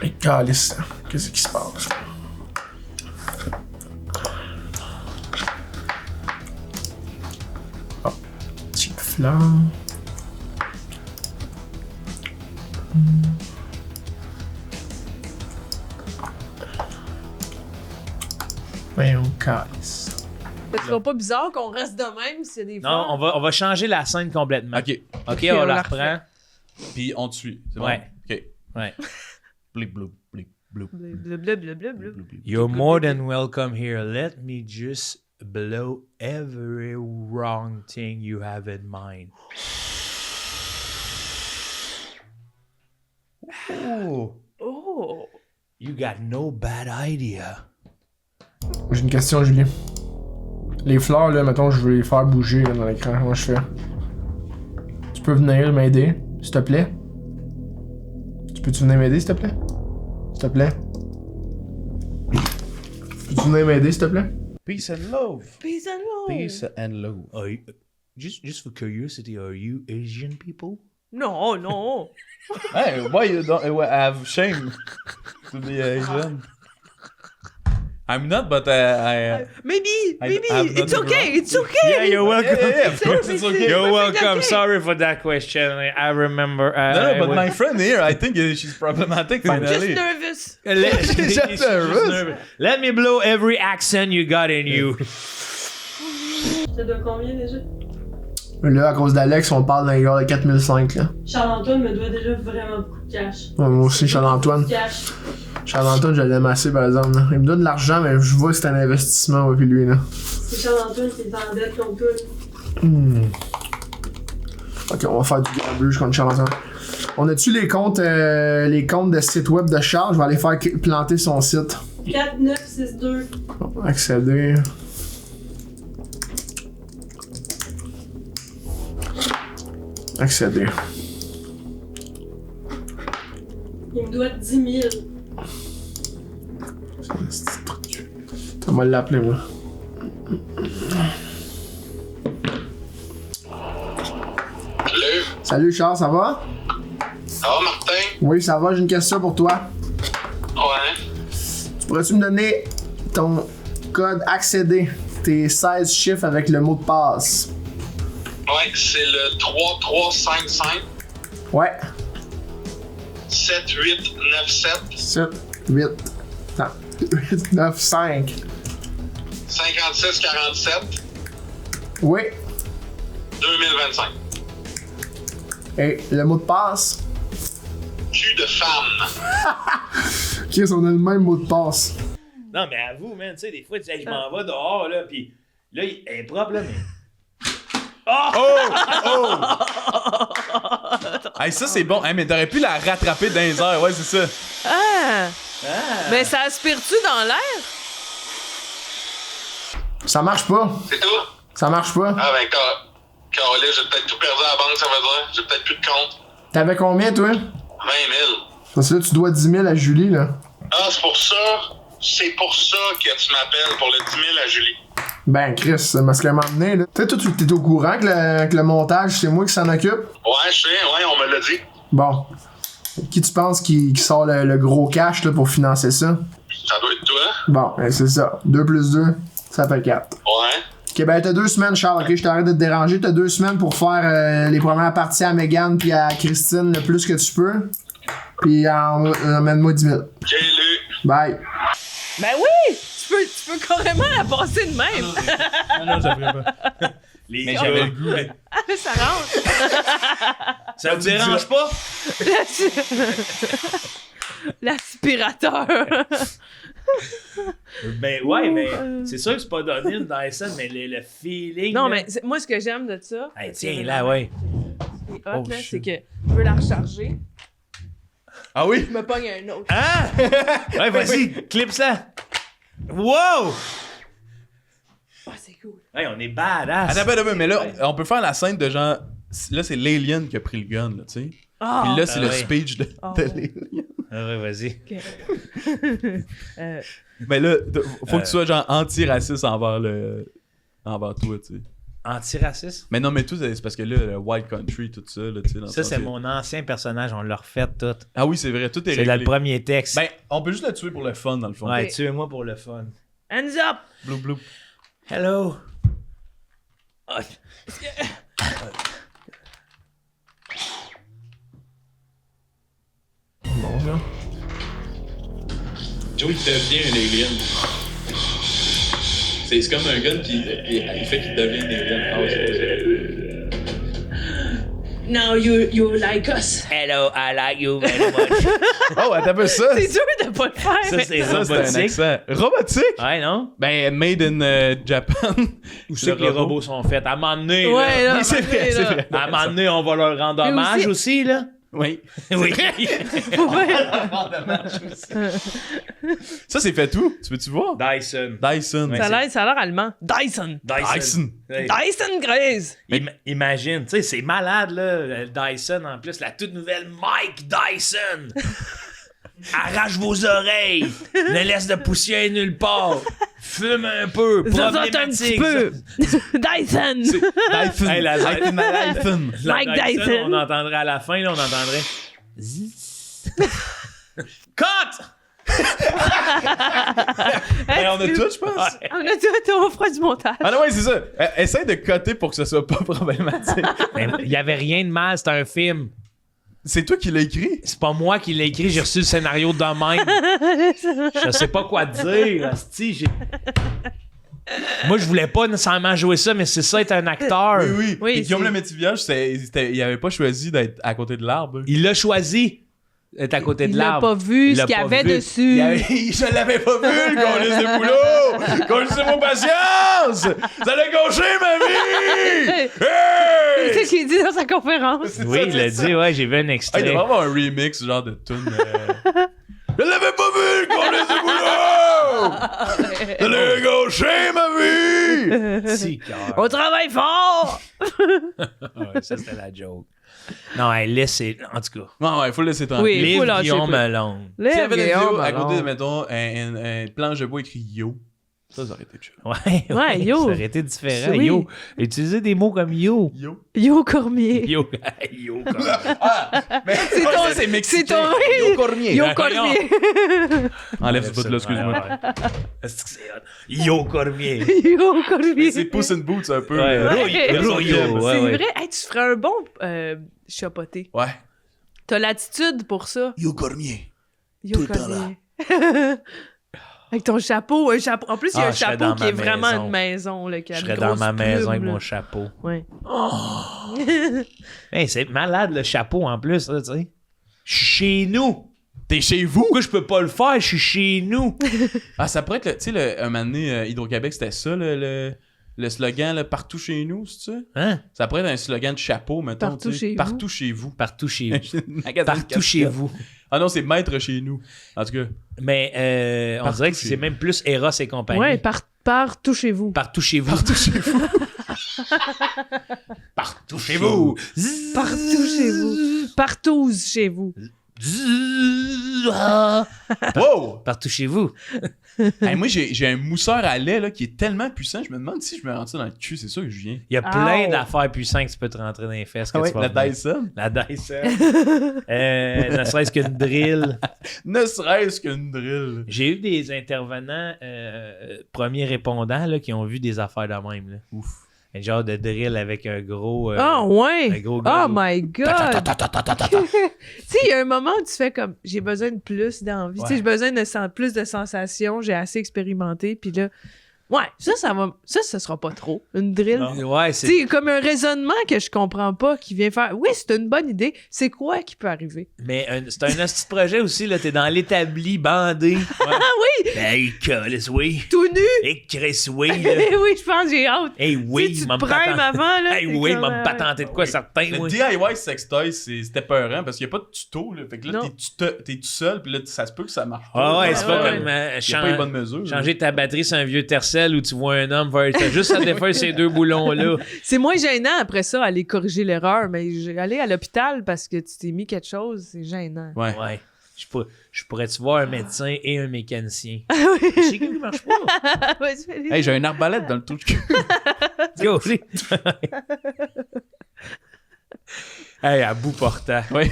Mais calice, qu'est-ce qui se passe? Ah. fleurs. Voyons, calice. Ce sera pas bizarre qu'on reste de même s'il y a des Non, fleurs. on va changer la scène complètement. Ok. Ok, on la reprend. Puis on te suit. C'est Ouais. bon? Ok. Ouais. Blip, blip, blip, blip. Blablabla. You're more than welcome here. Let me just blow every wrong thing you have in mind. Oh, Oh! you got no bad idea. J'ai une question, Julien. Les fleurs, là, mettons, je veux les faire bouger là, dans l'écran. Comment je fais? Tu peux venir m'aider, s'il te plaît? Peux-tu venir m'aider, s'il te plaît? S'il te plaît? Peux-tu venir m'aider, s'il te plaît? Peace and love. Peace and love! Peace and love. Are you, just for curiosity, are you Asian people? Non, non! Hey, why you don't have shame to be Asian? I'm not, but Maybe! I've not It's okay! wrong. It's okay! Yeah, you're welcome. Yeah, of course it's okay. You're Perfect, welcome. okay. Sorry for that question. I remember. No, but my friend here, I think she's problematic Just finally. nervous! She's just nervous. Let me blow every accent you got in you. Ça doit combien déjà? Là, à cause d'Alex, on parle d'un gars de 4005, là. Charles-Antoine me doit déjà vraiment beaucoup de cash. Ouais, moi aussi, Charles-Antoine. Cash. Charles-Antoine, je l'aime assez, par exemple. Là. Il me donne de l'argent, mais je vois que c'est un investissement, ouais, puis lui, là. C'est Charles-Antoine qui est en dette contre toi. Ok, on va faire du grabuge contre Charles-Antoine. On a-tu les comptes de site web de Charles? Je vais aller faire planter son site. 4962. Bon, accéder. Accéder. Il me doit 10 000. On va l'appeler, moi. Salut. Salut Charles, ça va? Ça va, Martin? Oui, ça va, j'ai une question pour toi. Ouais. Pourrais-tu me donner ton code accéder? Tes 16 chiffres avec le mot de passe. Ouais, c'est le 3355 Ouais. 7897 7, 8, attends, 8, 9, 5. 5647 Oui. 2025. Et le mot de passe? Cul de femme. Chris, on a le même mot de passe. Non, mais avoue, man, tu sais, des fois, tu dis, hey, je m'en vais dehors, là, pis là, il est propre, là, mais. Hey, ça c'est bon. Hey, mais t'aurais pu la rattraper dans les airs. Ouais, c'est ça. Ah! Mais ça aspire-tu dans l'air? Ça marche pas. C'est tout? Ça marche pas. Ah ben, Caroline, j'ai peut-être tout perdu à la banque, ça veut dire. J'ai peut-être plus de compte. T'avais combien, toi? 20 000. Parce que là, tu dois 10 000 à Julie, là. Ah, c'est pour ça que tu m'appelles pour le 10 000 à Julie. Ben, Chris, parce qu'à un moment donné, là. Tu sais, toi, tu t'es au courant que le montage, c'est moi qui s'en occupe? Ouais, je sais, ouais, on me l'a dit. Bon. Qui tu penses qui sort le gros cash, là, pour financer ça? Ça doit être toi. Bon, ben, c'est ça. 2 plus 2, ça fait 4. Ouais. Ok, ben t'as 2 semaines, Charles, ok? Je t'arrête de te déranger. T'as 2 semaines pour faire les premières parties à Megan puis à Christine le plus que tu peux. Puis emmène-moi 10 000. Ok, Luc. Bye. Ben oui! Tu peux carrément la passer de même. Non, j'aimerais pas. Mais j'avais le goût. Mais... Ça rentre. Ça vous dérange pas? L'aspirateur. Ben ouais, mais c'est sûr que c'est pas donné une Dyson, mais le feeling. Non, là. mais moi, ce que j'aime de ça. Hey, tiens, là, ouais. Ce qui est hot, Oh, là, shit. c'est que je veux la recharger. Ah oui? Je me pogne un autre. Hein? Ouais, vas-y, clip ça. Wow! Ah, c'est cool. Hey, on est badass. Attends, mais là, on peut faire la scène de genre. Là, c'est l'alien qui a pris le gun, là, tu sais. Ah! Puis là, c'est Ah le ouais. speech de Oh. l'alien. Ah ouais, vas-y. Ok. Mais là, faut que tu sois genre anti-raciste envers toi, tu sais. Antiraciste? Mais non, mais tout, c'est parce que là, le White Country, tout ça, là, tu sais. dans le Ça, sens c'est que- mon ancien personnage, on l'a refait tout. Ah oui, c'est vrai, tout est C'est réglé. là le premier texte. Ben, on peut juste le tuer pour le fun, dans le fond. ouais, Ok. tuez-moi pour le fun. Hands up! Bloop, bloop. Hello. là. Joe, il devient un alien. C'est comme un gun qui il fait qu'il devient un alien. Ah ouais, c'est Now you like us. Hello, I like you very much. Oh, attends un peu ça. C'est dur de pas le faire. Ça, c'est Ça, c'est un robotique. accent. Robotique? Ouais, non? Ben, made in Japan. Où c'est que les robots sont faits? À un moment donné, Ouais, là, Oui, c'est vrai, c'est vrai. à un moment donné, on va leur rendre Mais hommage aussi- aussi, là. Oui. Oui. Ça, c'est fait où? Tu veux-tu voir? Dyson. Dyson. Ça a l'air allemand. Dyson. Dyson. Ouais. Dyson Grace. Imagine, tu sais, c'est malade, là, Dyson, en plus, la toute nouvelle Mike Dyson. Arrache vos oreilles. Ne laisse de poussière nulle part. Fume un peu. Zozote un petit peu. Dyson. Dyson. Hey, la- Dyson. La Mike Dyson. On entendrait à la fin, là, on entendrait... Cut! Hey, on a tout, je pense. Ouais. On a tout, on fera du montage. Ah non, ouais, c'est ça. Essaye de coter pour que ce soit pas problématique. Mais il y avait rien de mal, c'était un film. C'est toi qui l'as écrit? C'est pas moi qui l'ai écrit, j'ai reçu le scénario de même. Je sais pas quoi dire, asti, Moi, je voulais pas nécessairement jouer ça, mais c'est ça, être un acteur. Oui. Oui, Et Guillaume c'est- le Métiviage, il avait pas choisi d'être à côté de l'arbre. Il l'a choisi d'être à côté Il de l'a l'arbre. pas vu, Il ce l'a qu'il y pas avait vu. dessus. Je l'avais pas vu, le colis de boulot! Colis vos patience! Vous allez gaucher ma vie! C'est Hey! ce qu'il dit dans sa conférence. Oui, il l'a dit, ouais, j'ai vu un Ah, il extrait. devrait avoir un remix, genre de tune. Je l'avais pas vu, le colis de boulot! Vous allez gaucher ma vie! Si, cœur. On travaille fort! Ouais, ça, c'était la joke. Non, elle laissez. En tout cas. Non, ouais, faut le laisser tranquille. Oui, il faut Livre lâcher Guillaume prise. Malone. S'il y avait des Léo, vidéos à alors. côté de, mettons, un planche de bois écrit Yo, ça aurait été chill. Ouais, yo. Ça aurait été différent. Oui. Yo. Utiliser des mots comme yo. Yo. Yo Cormier. Yo. Yo, comme... Mais C'est ton- c'est mexicain. c'est ton- Yo Cormier. Yo Ben, Cormier. Enlève ce bout-là, excuse-moi. Ouais. Est-ce que c'est hot? Yo Cormier. Yo Cormier. C'est Puss in Boots un peu. Ouais, Ouais. Rouillot, ouais, C'est ouais. vrai. Hey, tu ferais un bon chapoté. Ouais. T'as l'attitude pour ça. Yo Cormier. Yo Tout le temps Cormier. Avec ton chapeau, un chapeau. En plus, il y a Ah, un je serais chapeau dans qui ma est vraiment maison. une maison. Là, qui a Je une serais dans grosse ma maison avec plume, mon là. chapeau. Ouais. Hey, c'est malade le chapeau en plus, là, tu sais. Je suis chez nous. T'es chez vous? Pourquoi je peux pas le faire? Je suis chez nous. Ah, ça pourrait être, tu sais, un moment donné, Hydro-Québec, c'était ça, le slogan, là, partout chez nous, c'est ça? Hein? Ça pourrait être un slogan de chapeau, mettons. Partout tu sais. chez vous. Partout chez vous. Partout chez vous. Magasin de Partout chez casquettes. vous. Ah non, c'est maître chez nous. En tout cas. Mais on Partout dirait que chez c'est vous. même plus Eros et compagnie. Ouais, partout chez vous. Partout chez vous. Partout chez vous. Partout chez vous. Partout chez vous. Partout chez vous. Wow! Partout chez vous. Hey, moi, j'ai un mousseur à lait là, qui est tellement puissant, je me demande si je me rentre ça dans le cul, c'est ça que je viens. Il y a plein Ow. d'affaires puissantes que tu peux te rentrer dans les fesses. Que Ah ouais, tu vas la venir. Dyson. La Dyson. Ne serait-ce qu'une drill. Ne serait-ce qu'une drill. J'ai eu des intervenants premiers répondants là, qui ont vu des affaires de même. Là. Ouf. Un genre de drill avec un gros... Ah ouais! un gros Oh gars. my god! Tu sais, il y a un moment où tu fais comme j'ai besoin de plus d'envie. Tu sais, Ouais. j'ai besoin de plus de sensations, j'ai assez expérimenté, puis là, ouais, ça sera pas trop. Une drill. Non. Ouais, Tu c'est... sais, comme un raisonnement que je comprends pas qui vient faire oui, c'est une bonne idée. C'est quoi qui peut arriver? Mais c'est un petit projet aussi, là. T'es dans l'établi, bandé. Ah oui! Hey, Colis, oui. Tout nu! Hey, Chris, oui. là. Oui, je pense que j'ai hâte. Hey, oui, Tu sais, tu m'a te primes avant, là. Hey, t'es oui, comme, m'a patenté de quoi, certain, Le oui. DIY sextoy, c'était peurant parce qu'il n'y a pas de tuto. Là. Fait que là, Non. t'es tout seul, puis là, ça se peut que ça marche Ah ouais, c'est pas ouais. comme Il n'y a pas les bonnes mesures. changer ta batterie sur un vieux tercel où tu vois un homme faire t'as juste à défaire ces deux boulons-là. C'est moins gênant après ça, aller corriger l'erreur, mais aller à l'hôpital parce que tu t'es mis quelque chose, c'est gênant. Ouais. Ouais. Je pourrais-tu voir un médecin et un mécanicien? Ah oui. C'est qui marche pas? Vas-y, fais-les. Hey, j'ai un arbalète dans le trou de cul. Go, aussi. Hey, à bout portant. Ouais.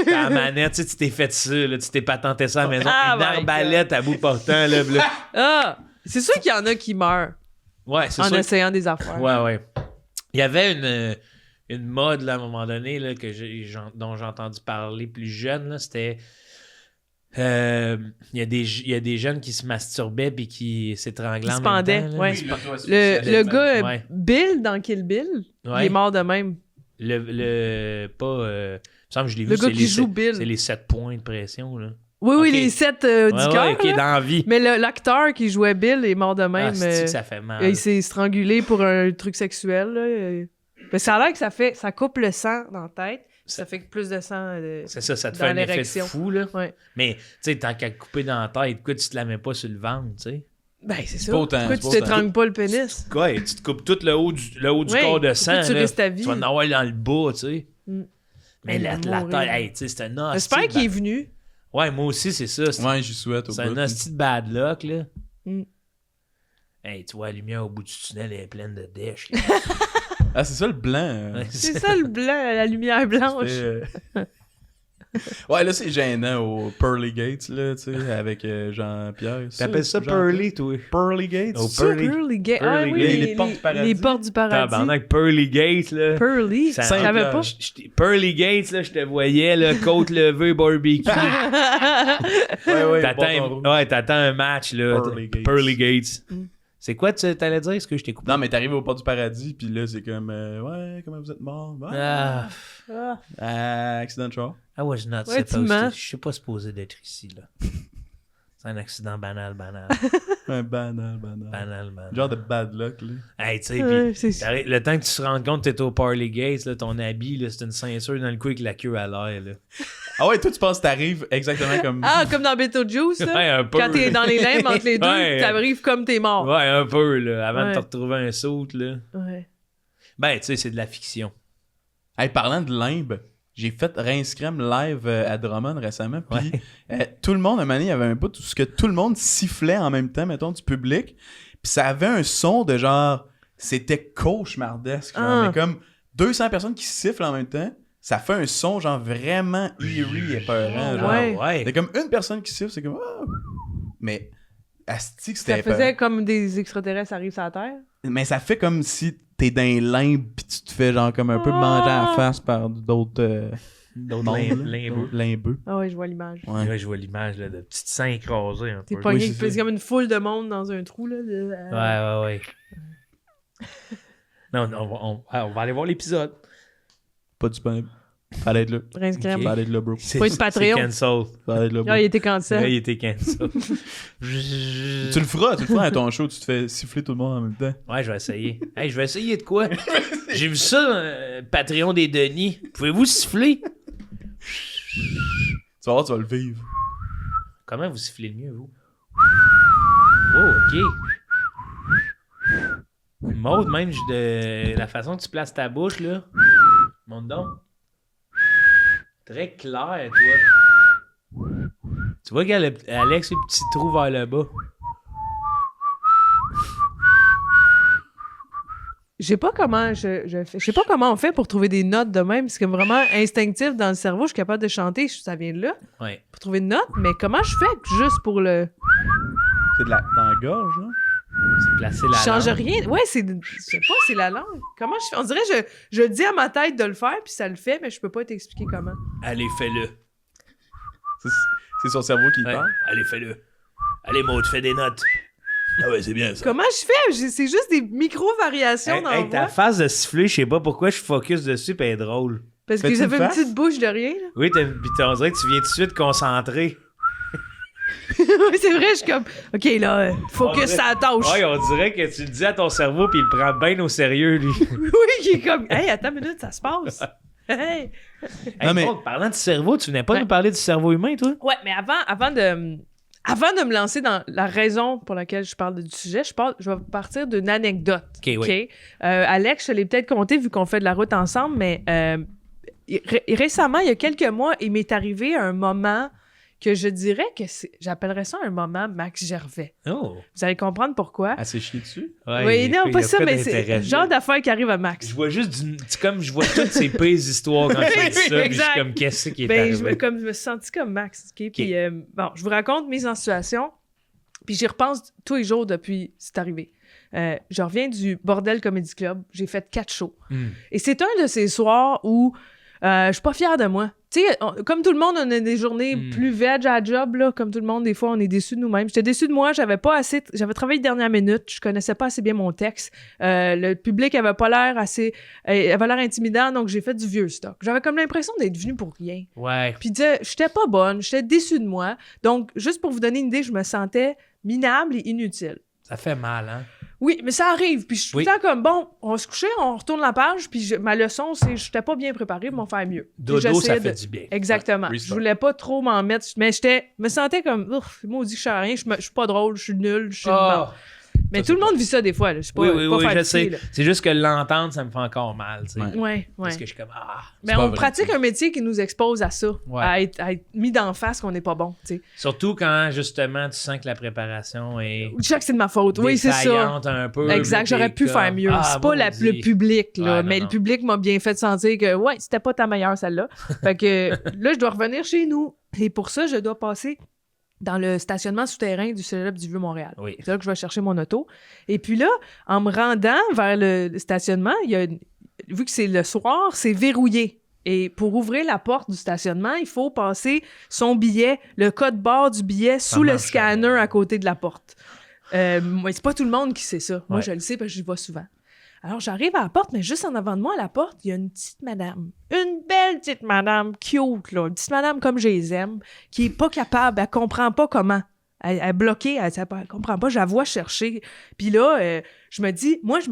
Ta manette, tu sais, tu t'es fait ça, là, tu t'es patenté ça à la maison. Ah, Une my arbalète à bout portant, là. Ah! C'est sûr qu'il y en a qui meurent Ouais, c'est en sûr. essayant des affaires. Ouais, ouais. Il y avait une mode, là, à un moment donné, là, dont j'ai entendu parler plus jeune, là, c'était Il y a des jeunes qui se masturbaient puis qui s'étranglaient Qui se en même pendaient, temps, là. ouais. Oui, là, toi, Le gars, Ouais. Bill, dans Kill Bill, il Ouais. est mort de même. Il me semble que je l'ai Le vu, gars c'est qui les joue sept- Bill. c'est les 7 points de pression, là. Oui, Ok. les 7 Ouais, du ouais, cœur. qui est là. dans la vie. Mais l'acteur qui jouait Bill est mort de même. Ah, c'est-tu que ça fait mal. Il s'est strangulé pour un truc sexuel. Là. Mais ça a l'air que ça coupe le sang dans la tête. Ça fait plus de sang. C'est ça te dans fait un effet de l'érection. fou, là. Ouais. Mais, tu sais, tant qu'à te couper dans la tête, pourquoi tu te la mets pas sur le ventre, tu sais? Ben, c'est ça. pas autant, Pourquoi c'est tu pas autant. t'étrangles pas le pénis? Ouais, tu te coupes tout le haut du Ouais, corps de pourquoi sang, tu là. restes à vie? Tu vas en avoir dans le bas, tu sais. Mm. Mais Il la va mourir. tête, hey, tu sais, c'est un hostie. J'espère qu'il est de venu. bad- Ouais, moi aussi, c'est ça. C'est Ouais, j'y souhaite au c'est un bout. hostie de bad luck, là. Mm. Hey, tu vois, la lumière au bout du tunnel elle est pleine de dèches. là. Ah, c'est ça le blanc. Ouais, C'est ça le blanc, la lumière blanche. Ouais, là, c'est gênant au Pearly Gates, là, tu sais, avec Jean-Pierre. T'appelles ça Jean-Pierre? Pearly, toi? Pearly Gates? Oh, ça? Pearly. Pearly Gates. Ah Pearly oui, Gates. Les portes du paradis. Les portes du paradis. Tabarnak, Pearly Gates, là. Pearly. Ça- Je savais pas. Pearly Gates, là, je te voyais, là, côte levée, barbecue. Ouais, T'attends un match, là. Pearly Gates. Gates. C'est quoi tu t'allais dire? Est-ce que je t'ai coupé? Non, mais t'arrives au port du paradis, puis là, c'est comme, ouais, comment vous êtes mort? Ouais. Accident de char. I was not Ouais, tu supposed mens. to. Je suis pas supposé d'être ici, là. C'est un accident banal. Un banal. banal. Genre de bad luck, là. Hey, tu sais, Ouais, puis c'est- le temps que tu te rends compte que t'es au Pearly Gates, là, ton habit, là, c'est une ceinture dans le cou avec la queue à l'air, là. Ah ouais, toi, tu penses que t'arrives exactement comme... Ah, comme dans Beetlejuice, là. Ouais, un peu. Quand t'es dans les limbes entre les deux, Ouais. t'arrives comme t'es mort. Ouais, un peu, là, avant de Ouais. te retrouver un saut, là. Ouais. Ben, tu sais, c'est de la fiction. Hey, parlant de limbe, j'ai fait Rince Crème live à Drummond récemment, puis tout le monde, à un moment donné, il y avait un bout où ce que tout le monde sifflait en même temps, mettons, du public, puis ça avait un son de genre... C'était cauchemardesque, genre, Ah. mais comme 200 personnes qui sifflent en même temps, ça fait un son genre vraiment eerie et peurant. Genre. Ouais. Ouais. C'est comme une personne qui siffle, c'est comme... Ah! Mais asti que Ça c'était faisait comme des extraterrestres arrivent sur la Terre. Mais ça fait comme si t'es dans les limbes pis tu te fais genre comme un peu manger à la face par d'autres mondes, là. limbeux. D'autres limbeux. Ah ouais, je vois l'image. Ouais. Là, je vois l'image là, de petites seins écrasés un T'es peu. pogné, Oui, c'est c'est comme une foule de monde dans un trou, là. Ouais. Non, on va aller voir l'épisode. Pas disponible. Fallait être là. Rince crème. Ok. Fallait être là, bro. C'est Pas de Patreon. C'est cancel. Fallait être là, bro. Ah, il était cancel. Là, il était cancel. Tu le feras à ton show, tu te fais siffler tout le monde en même temps. Ouais, je vais essayer. Hey, je vais essayer de quoi? J'ai vu ça, Patreon des Denis. Pouvez-vous siffler? Tu vas voir, tu vas le vivre. Comment vous sifflez le mieux, vous? Oh, ok. Maud, même de la façon que tu places ta bouche, là. Monte donc. Très clair, toi. Tu vois qu'Alex a le petit trou vers le bas. Je sais pas comment je sais pas comment on fait pour trouver des notes de même. C'est comme vraiment instinctif dans le cerveau. Je suis capable de chanter, ça vient de là. Ouais. Pour trouver une note, mais comment je fais juste pour le. C'est dans la gorge, là. C'est placer Je la change langue. rien. Ouais, je sais pas, c'est la langue. Comment je fais? On dirait que je dis à ma tête de le faire, puis ça le fait, mais je peux pas t'expliquer comment. Allez, fais-le. C'est son cerveau qui Ouais. parle. Allez, fais-le. Allez, Maud, fais des notes. Ah ouais, c'est bien ça. Comment je fais? C'est juste des micro-variations Hey, dans hey, la ta voix. phase de siffler, je sais pas pourquoi je focus dessus, pis elle est drôle. Parce que Fais-tu j'avais une une face? petite bouche de rien. là. Oui, pis on dirait que tu viens tout de suite concentrer. Oui, c'est vrai, je suis comme. OK, là, focus On sur la tâche. Ouais, on dirait que tu le dis à ton cerveau, puis il le prend bien au sérieux, lui. Oui, il est comme. Hey, attends une minute, ça se passe. Hey. Hey, mais- Maud, parlant du cerveau, tu venais pas Ouais. nous parler du cerveau humain, toi? Ouais, mais avant de me lancer dans la raison pour laquelle je parle du sujet, je vais partir d'une anecdote. Ok, oui. Alex, je l'ai peut-être compté vu qu'on fait de la route ensemble, mais récemment, il y a quelques mois, il m'est arrivé un moment que je dirais que j'appellerais ça un moment Max Gervais. Oh. Vous allez comprendre pourquoi. Elle s'est chiée dessus. Ouais, Oui, il y a non, quoi- pas il y a ça, quoi mais c'est d'intéressant? le genre d'affaire qui arrive à Max. Je vois juste c'est comme je vois toutes ces pires histoires quand tu dis ça, puis je Exact. suis comme, qu'est-ce qui est Ben, je arrivé? me suis sentie comme Max. OK? Puis, bon, je vous raconte mise en situation. Puis j'y repense tous les jours depuis c'est arrivé. Je reviens du Bordel Comedy Club. J'ai fait 4 shows. Hmm. Et c'est un de ces soirs où je suis pas fière de moi. tu sais, comme tout le monde, on a des journées plus veg à la job, là. Comme tout le monde, des fois, on est déçus de nous-mêmes. J'étais déçue de moi, j'avais travaillé de dernière minute, je connaissais pas assez bien mon texte. Le public avait pas l'air avait l'air intimidant, donc j'ai fait du vieux stock. J'avais comme l'impression d'être venue pour rien. Ouais. Puis j'étais pas bonne, j'étais déçue de moi. Donc, juste pour vous donner une idée, je me sentais minable et inutile. Ça fait mal, hein? Oui, mais ça arrive. Puis je suis tout le temps comme, bon, on va se coucher, on retourne la page, puis ma leçon, c'est je n'étais pas bien préparée pour m'en faire mieux. Dodo, ça fait du bien. Exactement. Ouais, je voulais pas trop m'en mettre, mais me sentais comme, ouf, maudit que je sais rien, je suis pas drôle, je suis nul, je suis mort. Mais tout le monde vit ça des fois, là. C'est pas, oui, pas je sais. là. C'est juste que l'entendre, ça me fait encore mal, tu sais. Ouais. Parce que je suis comme, Mais on pratique un métier qui nous expose à ça, Ouais. à être mis d'en face qu'on n'est pas bon, tu sais. Surtout quand, justement, tu sens que la préparation est Je sais que c'est de ma faute. Oui, c'est ça. défaillante un peu. Exact, j'aurais pu faire mieux. C'est pas le public, là. Ouais, mais non. le public m'a bien fait sentir que, ouais, c'était pas ta meilleure, celle-là. Fait que là, je dois revenir chez nous. Et pour ça, je dois passer dans le stationnement souterrain du Cégep du Vieux-Montréal. Oui. C'est là que je vais chercher mon auto. Et puis là, en me rendant vers le stationnement, vu que c'est le soir, c'est verrouillé. Et pour ouvrir la porte du stationnement, il faut passer son billet, le code barre du billet, sous le scanner à côté de la porte. Moi, c'est pas tout le monde qui sait ça. Moi, Ouais. je le sais parce que j'y vais souvent. Alors, j'arrive à la porte, mais juste en avant de moi, à la porte, il y a une petite madame. Une belle petite madame, cute, là. Une petite madame comme je les aime, qui est pas capable, elle comprend pas comment. Elle est bloquée, elle comprend pas, je la vois chercher. Puis là, je me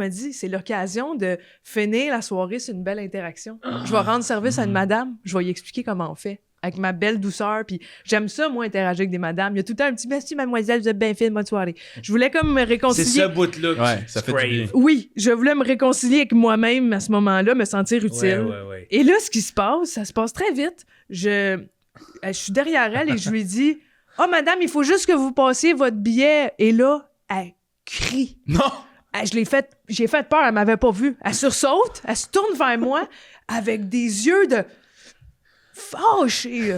dis, c'est l'occasion de finir la soirée sur une belle interaction. Je vais rendre service à une madame, je vais lui expliquer comment on fait. Avec ma belle douceur, puis j'aime ça, moi, interagir avec des madames. Il y a tout le temps un petit « Merci, mademoiselle, vous êtes bien fine, bonne soirée ». Je voulais comme me C'est réconcilier. ce bout-là que Ouais, tu ça fait craves. du bien. Oui, je voulais me réconcilier avec moi-même à ce moment-là, me sentir utile. Ouais. Et là, ce qui se passe, ça se passe très vite. Je suis derrière elle et je lui dis « Oh, madame, il faut juste que vous passiez votre billet. » Et là, elle crie. Non! J'ai fait peur, elle m'avait pas vu. Elle sursaute, elle se tourne vers moi avec des yeux de fâché.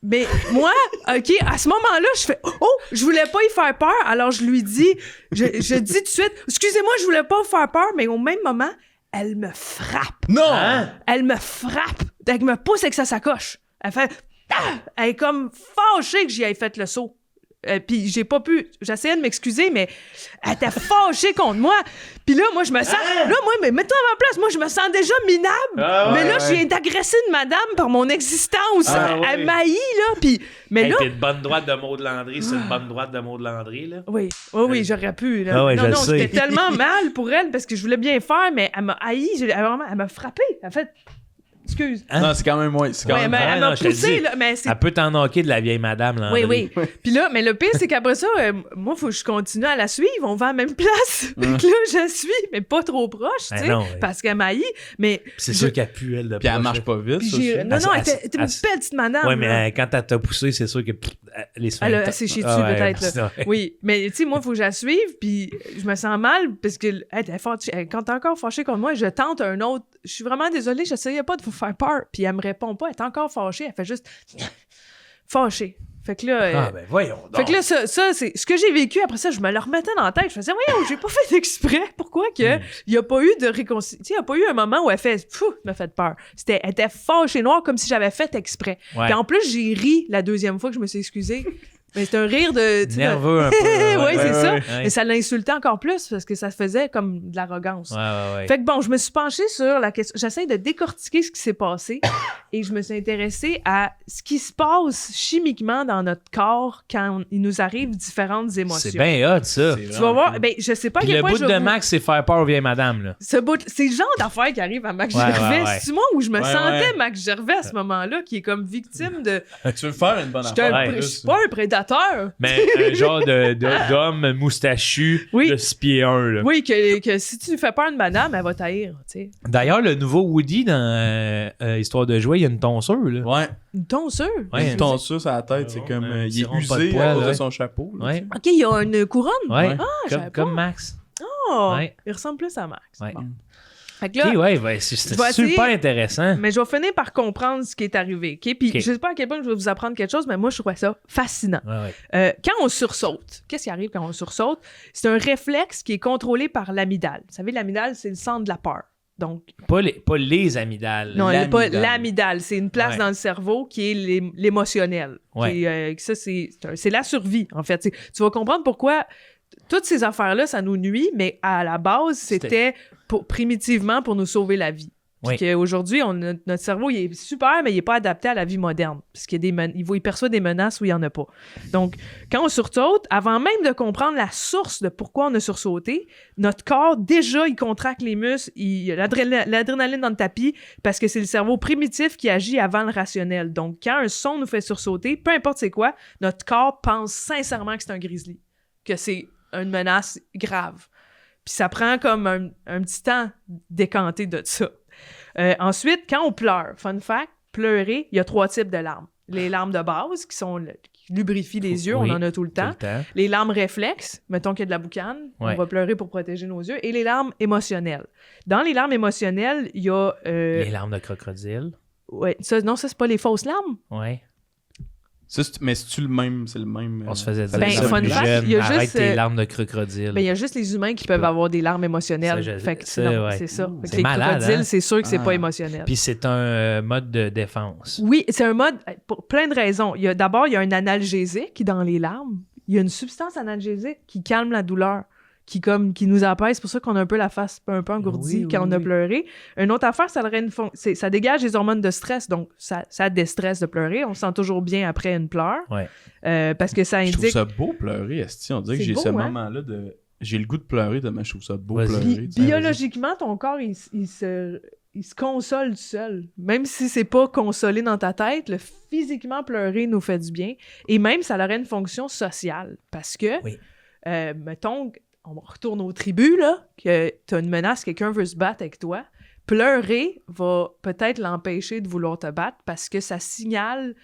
Mais moi, OK, à ce moment-là, je fais « Oh, je voulais pas y faire peur. » Alors, je lui dis, je dis tout de suite « Excusez-moi, je voulais pas vous faire peur. » Mais au même moment, elle me frappe. Non! Hein? Elle me frappe. Elle me pousse avec sa sacoche. Elle fait « Ah! » Elle est comme fâchée que j'y aille fait le saut. Puis j'ai pas pu... J'essayais de m'excuser, mais elle était fâchée contre moi. Puis là, moi, je me sens... Là, moi, mais mets-toi à ma place. Moi, je me sens déjà minable. Mais là, je viens d'agresser une madame par mon existence. Elle m'haït, là. Puis... Mais là... Puis une bonne droite de Maud Landry, c'est une bonne droite de Maud Landry, là. Oui, j'aurais pu. Là. je le non, sais. c'était tellement mal pour elle parce que je voulais bien faire, mais elle m'a haï. Elle m'a frappé. Elle a fait... Excuse. Hein? Non, c'est quand même moins. C'est quand Ouais, même... mais elle m'a non, je te le poussé, dis. là. Mais c'est Elle peut t'en knocker de la vieille madame, là. oui. Puis là, mais le pire, c'est qu'après ça, moi, il faut que je continue à la suivre. On va à la même place. Fait que là, je la suis, mais pas trop proche, tu sais, non, ouais. parce qu'elle m'haït. Mais C'est sûr qu'elle pue, elle, de Puis elle proche, marche là. pas vite, puis ça, j'ai... aussi. Non, elle était une elle- belle petite madame. Ouais, mais là. quand elle t'a poussé, c'est sûr que les soins. Elle s'est chiée dessus, peut-être. Là. Oui, mais tu sais, moi, il faut que je la suive, puis je me sens mal parce que elle est fâchée. Quand t'es encore fâchée contre moi, je tente un autre. Je suis vraiment désolée, j'essayais pas de vous faire peur. Puis elle me répond pas, elle est encore fâchée, elle fait juste fâchée. Fait que là, Ben voyons donc. fait que là, ça c'est ce que j'ai vécu. Après ça, je me le remettais dans la tête. Je faisais, voyons, j'ai pas fait exprès. Pourquoi que il y a pas eu de réconciliation? Il y a pas eu un moment où elle fait, m'a fait peur. Elle était fâchée noire comme si j'avais fait exprès. Ouais. Puis en plus, j'ai ri la deuxième fois que je me suis excusée. Mais c'est un rire de... tu sais, Nerveux un peu. ouais, c'est ça. Ouais. Mais ça l'insultait encore plus parce que ça faisait comme de l'arrogance. Ouais. Fait que bon, je me suis penchée sur la question. J'essaie de décortiquer ce qui s'est passé et je me suis intéressée à ce qui se passe chimiquement dans notre corps quand il nous arrive différentes émotions. C'est bien hot, ça. Tu vas voir, ben, je sais pas à Puis quel le point bout je de vais vous- Max, c'est faire peur aux vieilles madames, là. c'est le genre d'affaire qui arrive à Max Ouais, Gervais. ouais. C'est moi où je me Ouais, sentais ouais. Max Gervais à ce moment-là, qui est comme victime de. Tu veux faire une bonne J'étais affaire? un Ouais. je suis pas un prédateur. Mais un genre d'homme moustachu Oui. de 6 pieds 1, là. Oui, que si tu fais peur à une madame, elle va t'haïr, tu sais. D'ailleurs, le nouveau Woody dans Histoire de jouer, il y a une tonceuse, là. Ouais. Une tonceuse. Ouais, Une tonceuse à la tête, c'est comme. un Il petit est rond pas de usé poil, à cause de ouais. son chapeau. là, Ouais. tu sais. OK, il y a une couronne. Ouais. j'avais Comme pas. Max. Oh, Ouais. il ressemble plus à Max. Ouais. Bon. Fait que là, Ok, ouais, c'est je vais essayer- super intéressant. mais je vais finir par comprendre ce qui est arrivé. OK? Puis Ok. je sais pas à quel point je vais vous apprendre quelque chose, mais moi, je trouvais ça fascinant. Ouais. Quand on sursaute, qu'est-ce qui arrive quand on sursaute? C'est un réflexe qui est contrôlé par l'amygdale. Vous savez, l'amygdale, c'est le centre de la peur. Donc, Pas les amygdales. non, L'amygdale. pas l'amygdale. C'est une place Ouais. dans le cerveau qui est l'émotionnel. Ouais. Qui est, ça, c'est la survie, en fait. Tu vas comprendre pourquoi toutes ces affaires-là, ça nous nuit, mais à la base, c'était primitivement pour nous sauver la vie. Puis Oui. qu'aujourd'hui, notre cerveau, il est super, mais il n'est pas adapté à la vie moderne. Parce qu'il y a il perçoit des menaces où il n'y en a pas. Donc, quand on sursaute, avant même de comprendre la source de pourquoi on a sursauté, notre corps, déjà, il contracte les muscles, il y a l'adrénaline dans le tapis, parce que c'est le cerveau primitif qui agit avant le rationnel. Donc, quand un son nous fait sursauter, peu importe c'est quoi, notre corps pense sincèrement que c'est un grizzly, que c'est une menace grave. Puis ça prend comme un petit temps décanté de ça. Ensuite, quand on pleure, fun fact, pleurer, il y a 3 types de larmes. Les larmes de base, qui lubrifient les yeux, Oui, on en a tout le temps. Les larmes réflexes, mettons qu'il y a de la boucane, Ouais. on va pleurer pour protéger nos yeux. Et les larmes émotionnelles. Dans les larmes émotionnelles, il y a... Les larmes de crocodile. Ouais, ça, c'est pas les fausses larmes. Ouais. Ça, mais c'est le même. On se faisait dire Ben, ça fun plus fact, jeune. il y a Arrête juste, tes larmes de crocodile. Ben, il y a juste les humains qui peuvent avoir des larmes émotionnelles. Ça, Fait que ça, sinon, ouais. c'est ça. Fait que C'est les malade, crocodiles, hein? c'est sûr que c'est Ah. pas émotionnel. Puis c'est un mode de défense. Oui, c'est un mode pour plein de raisons. D'abord, il y a un analgésique dans les larmes. Il y a une substance analgésique qui calme la douleur, qui nous apaise. C'est pour ça qu'on a un peu la face un peu engourdie Oui, quand oui, on a oui. pleuré. Une autre affaire, ça dégage les hormones de stress. Donc, ça déstresse de pleurer. On se sent toujours bien après une pleure. Ouais. Parce que ça Je trouve indique... ça beau pleurer, esti. On dirait que C'est j'ai beau, ce hein? moment-là de... J'ai le goût de pleurer, mais je trouve ça beau Vas-y. pleurer. tu sais. Biologiquement, ton corps, il se console tout seul. Même si c'est pas consolé dans ta tête, physiquement pleurer nous fait du bien. Et même, ça aurait une fonction sociale. Parce que, Oui. mettons, on retourne aux tribus, là, que t'as une menace, quelqu'un veut se battre avec toi. Pleurer va peut-être l'empêcher de vouloir te battre parce que ça signale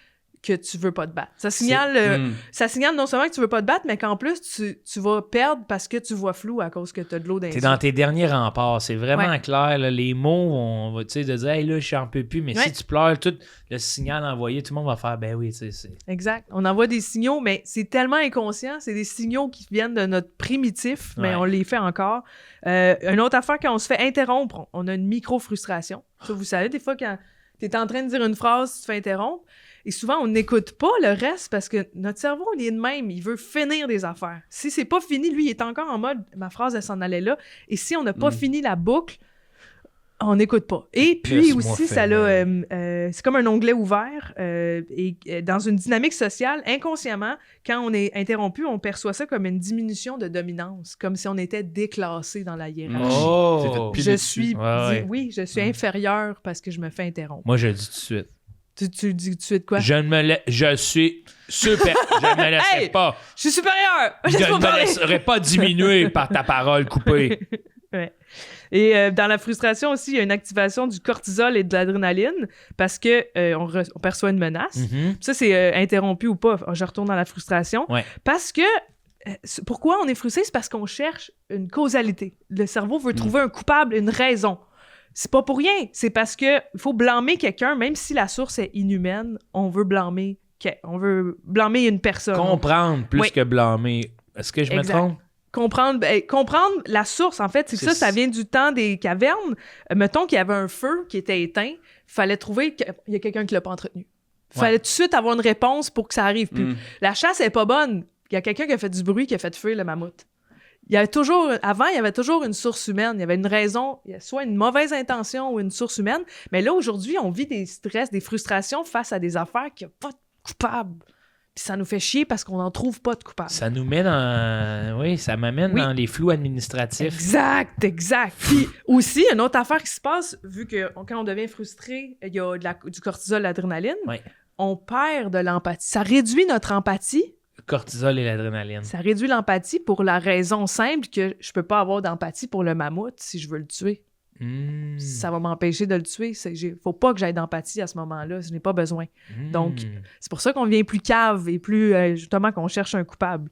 que tu veux pas te battre. Ça signale, ça signale non seulement que tu veux pas te battre, mais qu'en plus, tu vas perdre parce que tu vois flou à cause que tu as de l'eau dans les T'es yeux. dans tes derniers remparts. C'est vraiment Ouais. clair. Là, les mots, on va, tu sais, de dire, hey, là, je n'en peux plus. Mais Ouais. si tu pleures, tout le signal envoyé, tout le monde va faire, ben oui, tu sais, c'est. Exact. On envoie des signaux, mais c'est tellement inconscient. C'est des signaux qui viennent de notre primitif, mais Ouais. on les fait encore. Une autre affaire, quand on se fait interrompre, on a une micro-frustration. Ça, vous savez, des fois, quand tu es en train de dire une phrase, tu te fais interrompre. Et souvent, on n'écoute pas le reste parce que notre cerveau, il est de même. Il veut finir des affaires. Si c'est pas fini, lui, il est encore en mode « ma phrase, elle s'en allait là ». Et si on n'a pas fini la boucle, on n'écoute pas. Et puis Laisse-moi aussi, ça a, c'est comme un onglet ouvert. Et dans une dynamique sociale, inconsciemment, quand on est interrompu, on perçoit ça comme une diminution de dominance, comme si on était déclassé dans la hiérarchie. Oh! T'es fait piler Je dessus. suis, Ouais. oui, je suis inférieur parce que je me fais interrompre. Moi, je le dis tout de suite. Tu dis tout de suite quoi? Je suis super. Je ne me laisserai Hey! pas. Je suis supérieur! Je Laisse-moi ne me parler! laisserai pas diminuer par ta parole coupée. Ouais. Et dans la frustration aussi, il y a une activation du cortisol et de l'adrénaline parce que on perçoit une menace. Mhm. Ça, c'est interrompu ou pas. Je retourne dans la frustration. Ouais. Parce que pourquoi on est frustré? C'est parce qu'on cherche une causalité. Le cerveau veut trouver un coupable, une raison. C'est pas pour rien. C'est parce que il faut blâmer quelqu'un, même si la source est inhumaine, on veut blâmer une personne. Comprendre plus Oui. que blâmer. Est-ce que je me Exact. trompe? Comprendre la source, en fait, c'est ça, ça vient du temps des cavernes. Mettons qu'il y avait un feu qui était éteint, fallait trouver qu'il y a quelqu'un qui l'a pas entretenu. Fallait tout de suite avoir une réponse pour que ça arrive plus. La chasse est pas bonne. Il y a quelqu'un qui a fait du bruit, qui a fait fuir le mammouth. Avant, il y avait toujours une source humaine. Il y avait une raison, soit une mauvaise intention ou une source humaine. Mais là, aujourd'hui, on vit des stress, des frustrations face à des affaires qui n'ont pas de coupable. Puis ça nous fait chier parce qu'on n'en trouve pas de coupable. Ça nous met dans. Oui, ça m'amène Oui. dans les flous administratifs. Exact. Puis aussi, une autre affaire qui se passe, vu que quand on devient frustré, il y a du cortisol, l'adrénaline, Ouais. on perd de l'empathie. Ça réduit notre empathie. Le cortisol et l'adrénaline. Ça réduit l'empathie pour la raison simple que je peux pas avoir d'empathie pour le mammouth si je veux le tuer. Ça va m'empêcher de le tuer. Faut pas que j'aie d'empathie à ce moment-là. Je n'ai pas besoin. Donc, c'est pour ça qu'on devient plus cave et plus, justement, qu'on cherche un coupable.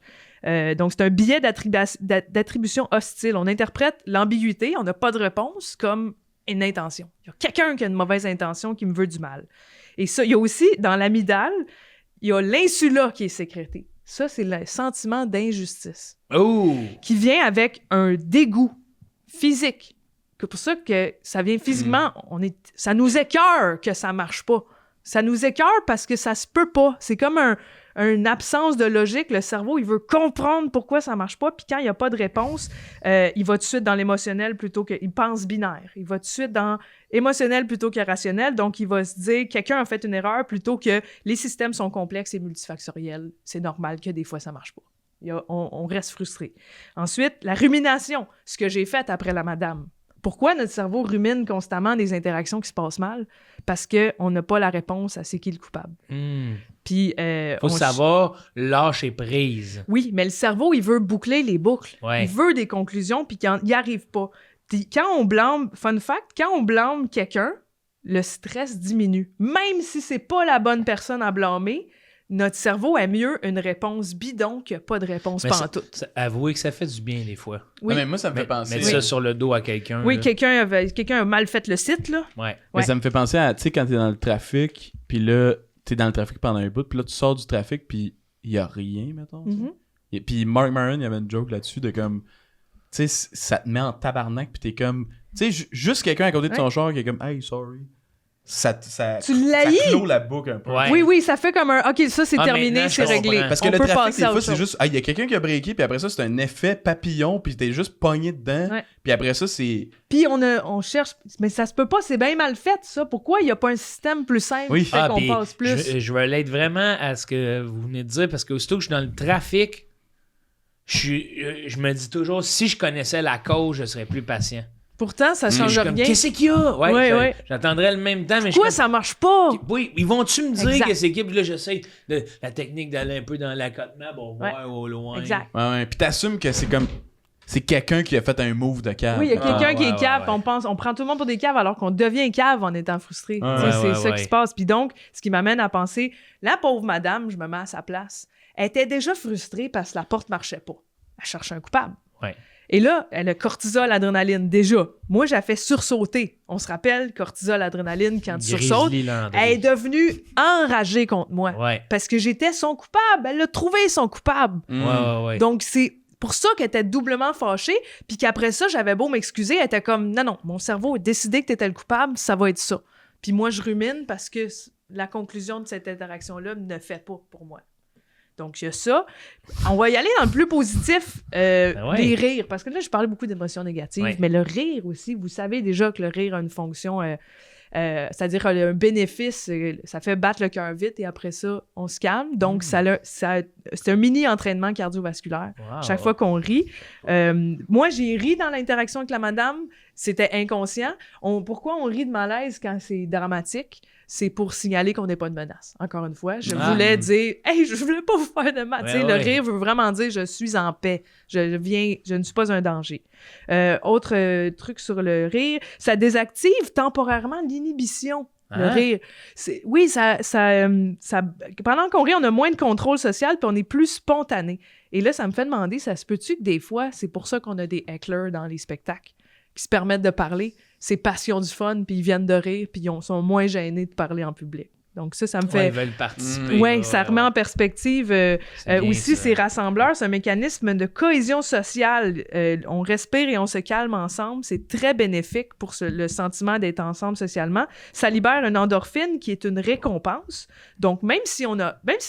Donc, c'est un biais d'attribution hostile. On interprète l'ambiguïté, on n'a pas de réponse, comme une intention. Il y a quelqu'un qui a une mauvaise intention qui me veut du mal. Et ça, il y a aussi, dans l'amygdale, il y a l'insula qui est sécrété. Ça, c'est le sentiment d'injustice Oh! qui vient avec un dégoût physique C'est pour ça que ça vient physiquement, ça nous écœure que ça marche pas. Ça nous écœure parce que ça se peut pas. C'est comme une absence de logique. Le cerveau, il veut comprendre pourquoi ça marche pas, puis quand il n'y a pas de réponse, il va tout de suite dans l'émotionnel plutôt que... Il pense binaire. Il va tout de suite dans émotionnel plutôt que rationnel, donc il va se dire quelqu'un a fait une erreur plutôt que les systèmes sont complexes et multifactoriels. C'est normal que des fois, ça marche pas. On reste frustré. Ensuite, la rumination, ce que j'ai fait après la madame. Pourquoi notre cerveau rumine constamment des interactions qui se passent mal? Parce qu'on n'a pas la réponse à c'est qui le coupable. Puis, faut savoir lâcher prise. Oui, mais le cerveau, il veut boucler les boucles. Ouais. Il veut des conclusions, puis il n'y arrive pas. Puis quand on blâme, fun fact, quand on blâme quelqu'un, le stress diminue. Même si c'est pas la bonne personne à blâmer, notre cerveau a mieux une réponse bidon que pas de réponse pantoute. Avouez que ça fait du bien des fois. Oui. Non, mais moi, ça me fait penser... Mettre ça sur le dos à quelqu'un. Oui, là. quelqu'un a mal fait le site, là. Ouais. Mais ça me fait penser à, tu sais, quand t'es dans le trafic, puis là, t'es dans le trafic pendant un bout, puis là, tu sors du trafic, puis il y a rien, mettons. Et puis Mark Maron, il y avait une joke là-dessus de comme... Tu sais, ça te met en tabarnak, puis t'es comme... Tu sais, juste quelqu'un à côté de ton char qui est comme « Hey, sorry ». Ça clôt la boucle un peu. Ouais. Oui, ça fait comme un « OK, ça, c'est terminé, c'est réglé. » Parce que le trafic, des fois, c'est juste... Il y a quelqu'un qui a breaké, puis après ça, c'est un effet papillon, puis t'es juste pogné dedans. Ouais. Puis après ça, c'est... Puis on cherche... Mais ça se peut pas, c'est bien mal fait, ça. Pourquoi il n'y a pas un système plus simple qui fait qu'on passe plus? Je relate vraiment à ce que vous venez de dire, parce que aussitôt que je suis dans le trafic, je me dis toujours, si je connaissais la cause, je serais plus patient. Pourtant, ça change rien. Qu'est-ce qu'il y a? J'attendrais le même temps. Mais pourquoi ça marche pas? Oui, ils vont-tu me dire que c'est qui? Puis là, j'essaie la technique d'aller un peu dans l'accotement pour voir au loin. Exact. Ouais. Puis t'assumes que c'est comme... C'est quelqu'un qui a fait un move de cave. Oui, il y a quelqu'un qui est cave. On prend tout le monde pour des caves alors qu'on devient cave en étant frustré. C'est ça qui se passe. Puis donc, ce qui m'amène à penser, la pauvre madame, je me mets à sa place, elle était déjà frustrée parce que la porte marchait pas. Elle cherchait un coupable. Ouais. Et là, elle a cortisol, adrénaline, déjà. Moi, j'ai fait sursauter. On se rappelle, cortisol, adrénaline, quand tu sursautes, elle est devenue enragée contre moi. Ouais. Parce que j'étais son coupable. Elle a trouvé son coupable. Ouais. Donc, c'est pour ça qu'elle était doublement fâchée, puis qu'après ça, j'avais beau m'excuser, elle était comme, non, mon cerveau a décidé que t'étais le coupable, ça va être ça. Puis moi, je rumine parce que la conclusion de cette interaction-là ne fait pas pour moi. Donc, il y a ça. On va y aller dans le plus positif, des rires. Parce que là, je parlais beaucoup d'émotions négatives, mais le rire aussi, vous savez déjà que le rire a une fonction, c'est-à-dire un bénéfice, ça fait battre le cœur vite et après ça, on se calme. Donc, c'est un mini-entraînement cardiovasculaire. Chaque fois qu'on rit. Moi, j'ai ri dans l'interaction avec la madame. C'était inconscient. Pourquoi on rit de malaise quand c'est dramatique? C'est pour signaler qu'on n'est pas une menace. Encore une fois, je voulais dire « Hey, je voulais pas vous faire de mal. » Le rire veut vraiment dire « Je suis en paix. Je ne suis pas un danger. » Autre truc sur le rire, ça désactive temporairement l'inhibition. Le rire. Oui, ça, pendant qu'on rit, on a moins de contrôle social puis on est plus spontané. Et là, ça me fait demander, ça se peut-tu que des fois, c'est pour ça qu'on a des hecklers dans les spectacles qui se permettent de parler. C'est passion du fun, puis ils viennent de rire, puis ils sont moins gênés de parler en public. Donc ça me fait... ils veulent participer. Oui, ça remet en perspective. Aussi, c'est rassembleur, c'est un mécanisme de cohésion sociale. On respire et on se calme ensemble. C'est très bénéfique pour le sentiment d'être ensemble socialement. Ça libère une endorphine qui est une récompense. Donc, même si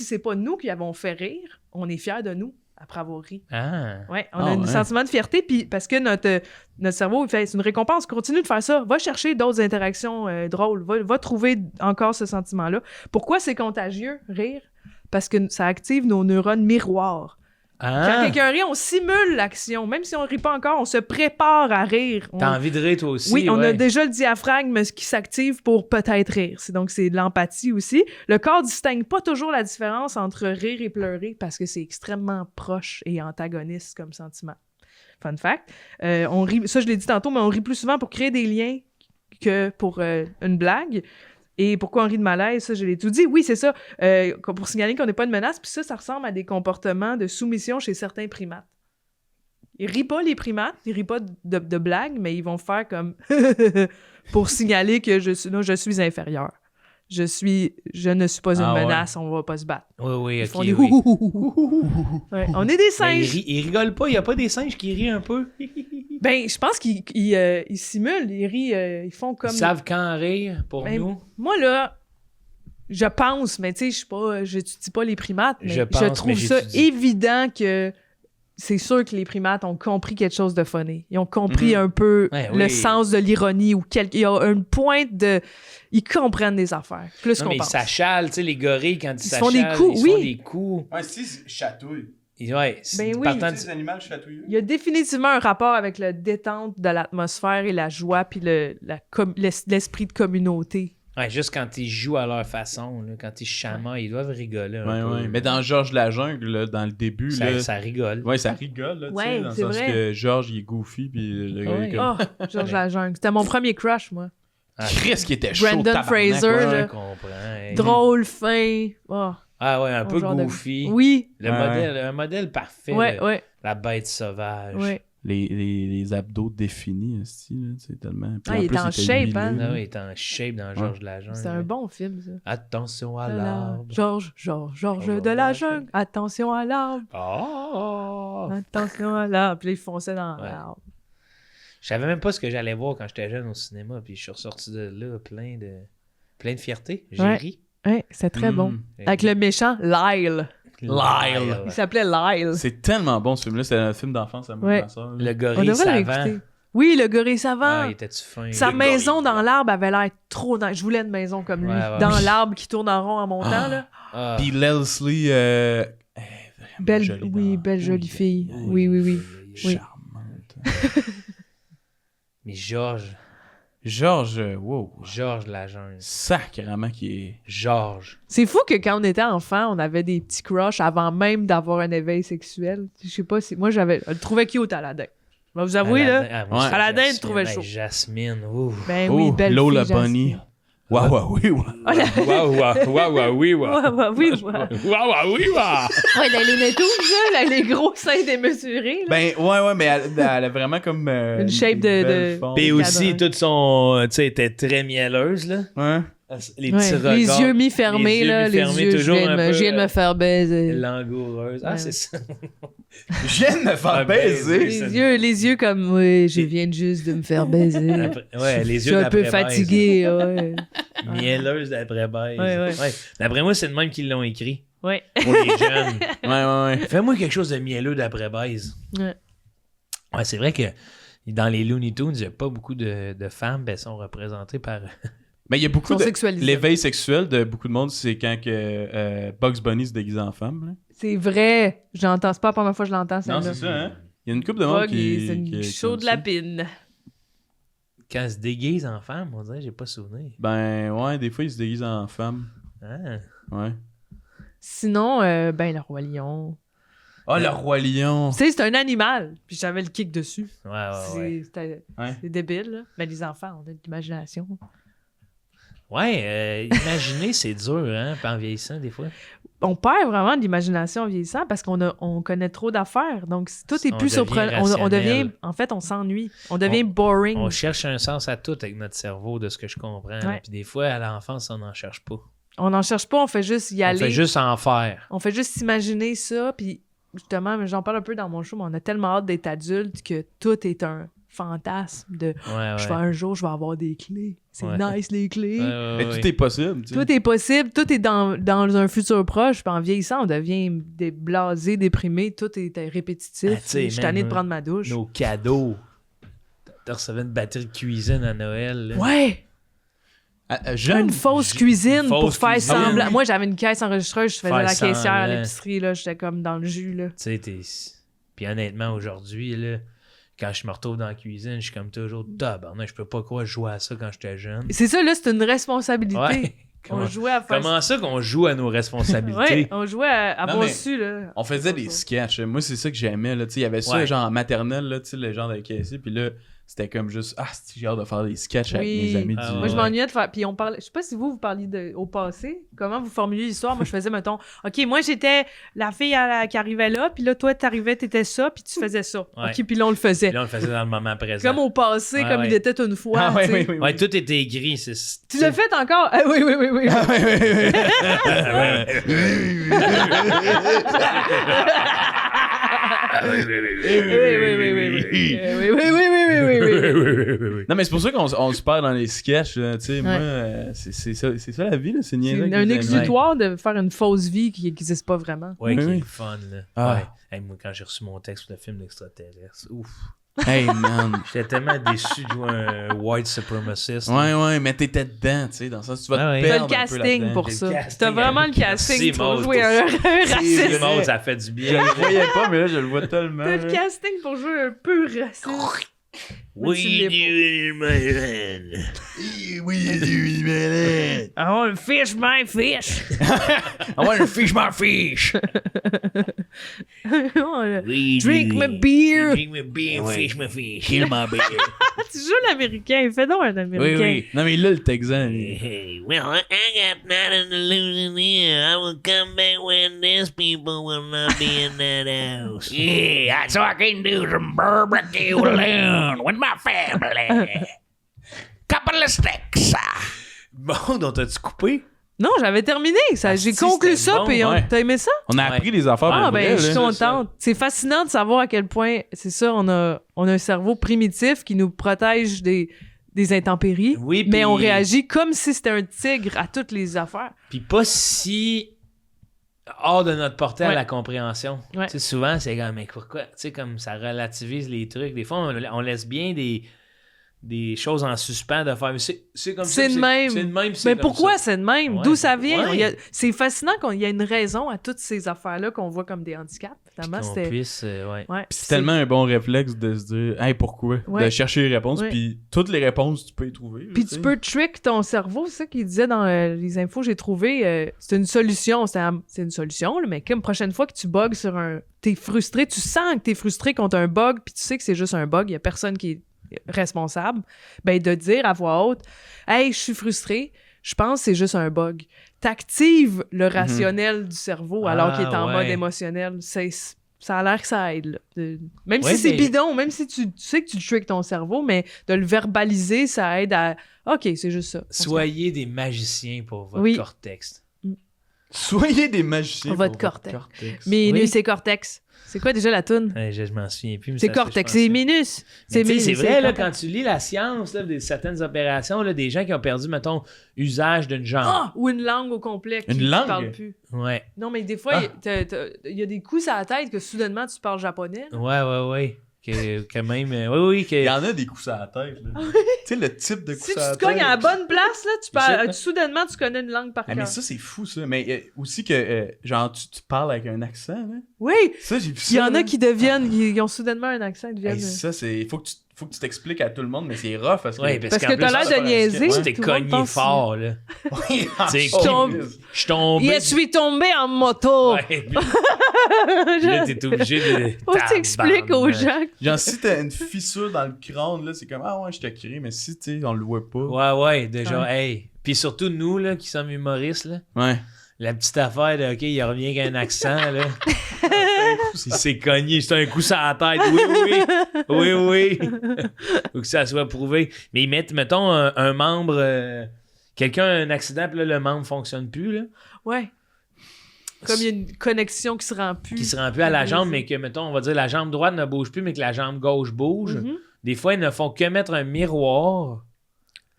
c'est pas nous qui avons fait rire, on est fiers de nous après avoir ri. Ouais, on a un sentiment de fierté, puis parce que notre cerveau, il fait, c'est une récompense, continue de faire ça, va chercher d'autres interactions drôles, va trouver encore ce sentiment-là. Pourquoi c'est contagieux, rire? Parce que ça active nos neurones miroirs. Quand quelqu'un rit, on simule l'action. Même si on rit pas encore, on se prépare à rire. T'as envie de rire toi aussi? Oui, on a déjà le diaphragme qui s'active pour peut-être rire. Donc, c'est de l'empathie aussi. Le corps distingue pas toujours la différence entre rire et pleurer parce que c'est extrêmement proche et antagoniste comme sentiment. Fun fact. On rit, ça, je l'ai dit tantôt, mais on rit plus souvent pour créer des liens que pour une blague. Et pourquoi on rit de malaise, ça, je l'ai tout dit. Oui, c'est ça, pour signaler qu'on n'est pas une menace. Puis ça ressemble à des comportements de soumission chez certains primates. Ils rient pas, les primates, ils rient pas de blagues, mais ils vont faire comme pour signaler que je suis inférieur. Je ne suis pas une menace, on va pas se battre. Oui, OK, oui. On est des singes. Ils rigolent pas, il y a pas des singes qui rient un peu. Ben, je pense qu'ils simulent, ils rient, ils font comme... Ils savent quand rire pour Ben, nous. Moi, là, je pense, mais tu sais, j'étudie pas les primates, mais Je pense, je trouve mais ça j'étudie. évident que c'est sûr que les primates ont compris quelque chose de funny. Ils ont compris un peu Ouais, le oui. sens de l'ironie ou il y a une pointe de... Ils comprennent des affaires, plus Non, qu'on mais ils pense. s'achalent, tu sais, les gorilles, quand ils Ils se font des s'achalent, coups, ils se oui. font des coups. Ouais, si, chatouille. Ouais, Ben oui. partant Les animaux chatouilleux. Il y a définitivement un rapport avec la détente de l'atmosphère et la joie puis l'esprit de communauté. Ouais, juste quand ils jouent à leur façon, là, quand ils chamaillent, ils doivent rigoler un Ouais, peu. ouais. Mais dans Georges la jungle, là, dans le début, là... Ça rigole. Ouais, ça rigole, là, tu Ouais, sais, dans le c'est sens vrai. que Georges, il est goofy, puis le gars, il est comme... Oh, Georges la jungle. C'était mon premier crush, moi. Chris qui était chaud, Brandon tabarnak, Fraser, ouais. là. Je comprends. Hey. Drôle, fin. Oh, Ah ouais, un peu genre de- goofy. Oui. Le Ouais. modèle, un modèle parfait. Ouais, là. ouais, La bête sauvage. ouais. Les abdos définis, aussi, là, c'est tellement... Puis Ah, il en est plus, en était shape, huilé, hein. Ah là. oui, il est en shape dans Georges de la jungle. C'est un bon film, ça. Attention à l'arbre. Georges de la jungle. Attention à l'arbre. Oh! Attention à l'arbre. Puis là, il fonçait dans Ouais. l'arbre. Je savais même pas ce que j'allais voir quand j'étais jeune au cinéma, puis je suis ressorti de là plein de fierté. J'ai Ouais. ri. Ouais, c'est très bon. Avec le méchant, Lyle. Lyle. Il s'appelait Lyle. C'est tellement bon, ce film-là. C'est un film d'enfance à Ouais. ma soeur. Le On gorille devrait savant. l'écouter. Oui, le gorille savant. Ah, il était-tu fin? Sa Le maison gorille. dans l'arbre avait l'air trop nice. Je voulais une maison comme lui. Ouais, ouais, dans ouais. l'arbre qui tourne en rond en montant, là. Ah. Puis Leslie... Belle, jolie oui, dans- belle jolie Oui, fille. oui, Oui, oui, oui. Oui. Charmante. Mais Georges Georges de la jungle. sacrément qui est... Georges. C'est fou que quand on était enfant, on avait des petits crushs avant même d'avoir un éveil sexuel. Je sais pas si... Moi, je le trouvais cute, Aladdin. Je vais vous avouer, là. moi, Ouais. Aladdin, Jasmine, je trouvais hey, chaud. Jasmine, ouh. Ben oui, belle Lola fille, Bunny. Jasmine. Waouh, waouh, oui, waouh. Waouh, waouh, waouh, oui, Ouais, waouh. ouais, oui, ouais. Waouh, waouh, oui, waouh. Ouais, dans les Nettoons, là, les gros seins démesurés, là. Ben, ouais, mais elle a vraiment comme... Une shape des de- belles de- formes. Puis Cadre. aussi, toute son. Tu sais, était très mielleuse, là. Ouais. Les Ouais, petits regards. les yeux mi-fermés, les yeux là. mi-fermés, Les yeux, toujours un peu, je viens de me faire baiser. Langoureuse. Ah, Ouais. c'est ça. Je viens de me faire Ah, baiser. Les yeux comme, oui, je viens juste de me faire baiser. Ouais, les Je yeux suis un peu d'après-baise. fatigué, ouais. Mielleuse d'après-baise. Ouais, ouais. D'après moi, c'est le même qui l'ont écrit. Ouais. Pour les jeunes. Ouais. Fais-moi quelque chose de mielleux d'après-baise. Ouais. Ouais, c'est vrai que dans les Looney Tunes, il n'y a pas beaucoup de femmes, ben, sont représentées par. Mais il y a beaucoup Ils sont de... sexualisés. L'éveil sexuel de beaucoup de monde, c'est quand que Bugs Bunny se déguise en femme. Là. C'est vrai. J'entends, c'est pas la première fois que je l'entends, Non, celle-là. c'est ça, hein? Il y a une couple de monde qui... C'est une chaud de la pine. Quand elle se déguise en femme, on dirait, j'ai pas souvenir. Ben, ouais, des fois, il se déguise en femme. Ah. Ouais. Sinon, ben, le Roi Lion. Ah, le Roi Lion! Tu sais, c'est un animal. Puis j'avais le kick dessus. Ouais. C'est débile, là. Mais les enfants, on a de l'imagination. Ouais, imaginer, c'est dur, hein, en vieillissant, des fois. On perd vraiment de l'imagination en vieillissant parce on connaît trop d'affaires. Donc, tout est On plus devient surprenant. On devient... rationnel. En fait, on s'ennuie. On devient boring. On cherche un sens à tout avec notre cerveau, de ce que je comprends. Ouais. Puis des fois, à l'enfance, on n'en cherche pas. On n'en cherche pas, on fait juste y aller. On fait juste en faire. On fait juste s'imaginer ça. Puis, justement, mais j'en parle un peu dans mon show, mais on a tellement hâte d'être adulte que tout est un fantasme de un jour, je vais avoir des clés. C'est nice, les clés. Mais tout est possible. Tu sais. Tout est possible, tout est dans un futur proche. Puis en vieillissant, on devient blasé, déprimé, tout est répétitif. Je suis tanné de prendre ma douche. Nos cadeaux. T'as reçu une batterie de cuisine à Noël. Là. Ouais! Une fausse cuisine pour faire cuisine. semblant. Ah oui. Moi, j'avais une caisse enregistreuse, je faisais Faire la caissière à semblant. l'épicerie, là. J'étais comme dans le jus, là. Tu sais, puis honnêtement, aujourd'hui, là, quand je me retrouve dans la cuisine, je suis comme toujours je peux pas croire jouer à ça quand j'étais jeune. C'est ça, là, c'est une responsabilité. Ouais. On jouait à faire Comment ça qu'on joue à nos responsabilités? Ouais, on jouait à Non, avoir mais su, là. On faisait des sketchs. Moi, c'est ça que j'aimais. Là. Tu sais, il y avait ça, Ouais. genre en maternelle, là, tu sais, le genre de caissier. Puis là, c'était comme juste, j'ai hâte de faire des sketchs avec Oui. mes amis. Ah, Moi, je m'ennuyais de faire. Puis on parlait. Je sais pas si vous parliez au passé. Comment vous formuliez l'histoire? Moi, je faisais, mettons, OK, moi, j'étais la fille qui arrivait là. Puis là, toi, t'arrivais, t'étais ça. Puis tu faisais ça. Ouais. OK, puis là, on le faisait. Puis là, on le faisait dans le moment présent. Comme au passé, Ouais, comme ouais. il était une fois. Ah, ouais, tu sais. oui. Ouais, tout était gris. Tu l'as fait encore? Ah, oui, oui, oui, oui. Ah, ouais, ouais, ouais. Oui. Non, mais c'est pour ça qu'on se perd dans les sketchs. Tu sais, moi, c'est ça la vie, là. C'est niaiseux. C'est un exutoire de faire une fausse vie qui n'existe pas vraiment. Ouais, Oui, qui est oui. le fun, là. Ah. Ouais. Hey, moi, quand j'ai reçu mon texte pour le film d'extraterrestre, ouf. Hey, man. J'étais tellement déçu de jouer un white supremacist. Ouais, mais t'étais dedans, tu sais, dans le sens tu vas Ah ouais. te T'as perdre le un peu casting là-dedans. pour J'ai ça. le casting T'as vraiment le avec- casting Merci, pour Maud, jouer un raciste. C'est bon, ça fait du Je bien. le voyais pas, mais là, je le vois tellement. T'as là. le casting pour jouer un peu raciste. What tu you l'es doing in my land? I want to fish my fish. I want to fish my fish. Drink my beer. Drink my beer, fish my fish. Kill my beer. Tu joues l'américain. Fais donc un Oui, américain. oui. Non, mais là, le Texan. Hey, well, I got nothing to lose in here. I will come back when these people will not be in that house. Yeah, so I can do some barbecue alone with my family. Couple of sticks. Bon, donc t'as-tu coupé? Non, j'avais terminé. Ça, j'ai si, conclu c'était ça. bon, Puis ouais. t'as aimé ça? On a appris des affaires. Ah, pour ben, vrai, je suis là. contente. C'est fascinant de savoir à quel point, c'est ça, on a un cerveau primitif qui nous protège des intempéries, Oui, mais puis- on réagit comme si c'était un tigre à toutes les affaires. Puis pas si hors de notre portée à Ouais. la compréhension. Ouais. Tu sais, souvent, c'est comme, mais pourquoi? Tu sais, comme ça relativise les trucs. Des fois, on laisse bien des choses en suspens de faire. Mais c'est comme ça. C'est de même. C'est de même. Mais pourquoi c'est de même? Ouais. D'où ça vient? Ouais. C'est fascinant qu'il y a une raison à toutes ces affaires-là qu'on voit comme des handicaps. Finalement, Qu'on c'était... puisse, ouais. Ouais. Puis c'est tellement un bon réflexe de se dire, hey, pourquoi? Ouais. De chercher les réponses, Ouais. puis toutes les réponses, tu peux y trouver. Puis tu peux trick ton cerveau, c'est ça qu'il disait dans les infos que j'ai trouvées. C'est une solution, c'est une solution, là, mais comme prochaine fois que tu bugs sur un... T'es frustré, tu sens que t'es frustré contre un bug, puis tu sais que c'est juste un bug, il y a personne qui est responsable, ben de dire à voix haute « Hey, je suis frustré, je pense que c'est juste un bug. » T'actives le rationnel du cerveau alors qu'il est en ouais. mode émotionnel. Ça a l'air que ça aide. Là. Même Ouais, si c'est mais- bidon, même si tu sais que tu tricks ton cerveau, mais de le verbaliser, ça aide à « OK, c'est juste ça. » Soyez des magiciens pour votre Oui. cortex. Soyez des magiciens. Votre pour cortex. cortex. Minus Oui. et Cortex. C'est quoi déjà la toune? Ouais, je m'en souviens plus. mais C'est ça, je Cortex, pensais. c'est Minus. Mais tu sais, Minus, c'est vrai, là, Cortex. quand tu lis la science, là, certaines opérations, là, des gens qui ont perdu, mettons, usage d'une jambe. Ah! Ou une langue au complet qui Une ne langue? parle plus. Ouais. Non, mais des fois, Ah. il y a des coups à la tête que soudainement tu parles japonais. là. Ouais. Que même. Oui, Il y que. en a des coups à la tête. là. tu sais, le type de coups Si à la tu tête. te cognes à la bonne place, là, tu parles, ça. soudainement tu connais une langue par Ah, cœur. mais ça, c'est fou, ça. Mais aussi que, genre, tu parles avec un accent, là. Oui! Ça, j'ai vu ça. Il y en là. a qui deviennent, ils ont soudainement un accent, ils deviennent. Hey, ça, c'est. Faut que tu t'expliques à tout le monde, mais c'est rough parce que. Ouais, Parce qu'en que t'as plus, l'air ça, de niaiser. Tu t'es tout le monde cogné pense- fort, là. Oui, C'est oh, tombe- Chris. Je suis tombé. Je suis tombé en moto! Ouais, puis là, t'es obligé de. Faut que t'expliques aux gens. Genre, si t'as une fissure dans le crâne, là, c'est comme, ah ouais, je te crie, mais si, tu sais, on le voit pas. Ouais, déjà, hey. Puis surtout nous, là, qui sommes humoristes, là. Ouais. La petite affaire de, OK, il revient qu'un accent, là. Il s'est cogné, c'est un coup sur la tête. Oui. Faut que ça soit prouvé. Mais ils mettent, mettons, un membre... quelqu'un a un accident, puis là, le membre fonctionne plus, là. Ouais. Comme il y a une connexion qui se rend plus. Qui se rend plus à la jambe, mais que, mettons, on va dire, la jambe droite ne bouge plus, mais que la jambe gauche bouge. Mhm. Des fois, ils ne font que mettre un miroir...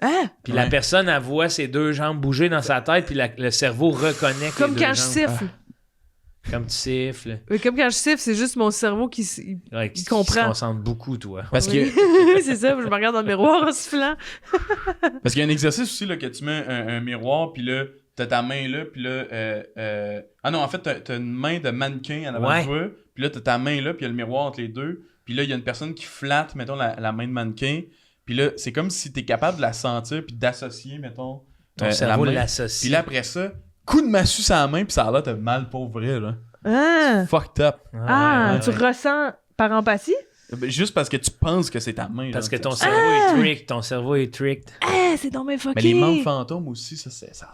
Hein? Puis Ouais. la personne, elle voit ses deux jambes bouger dans sa tête, puis le cerveau reconnecte Comme les deux quand je jambes. siffle. Comme tu siffles. Oui, comme quand je siffle, c'est juste mon cerveau qui Ouais, il comprend. Tu te concentres beaucoup, toi. Parce que. Oui, c'est ça, je me regarde dans le miroir en sifflant. Parce qu'il y a un exercice aussi, là, que tu mets un miroir, puis là, t'as ta main là, puis là. Ah non, en fait, t'as une main de mannequin en avant Ouais. de toi, puis là, t'as ta main là, puis il y a le miroir entre les deux, puis là, il y a une personne qui flatte, mettons, la main de mannequin, puis là, c'est comme si t'es capable de la sentir, puis d'associer, mettons. Ton cerveau la main. l'associe. Puis là, après ça, coup de massue sur la main, puis ça a l'air de mal pour vrai, là. Ah, Fucked up. tu ressens par empathie? Juste parce que tu penses que c'est ta main. Parce là, que ton tu- cerveau est tricked. Ton cerveau est tricked. Ah, c'est dans mes fucké. Mais les membres fantômes aussi, ça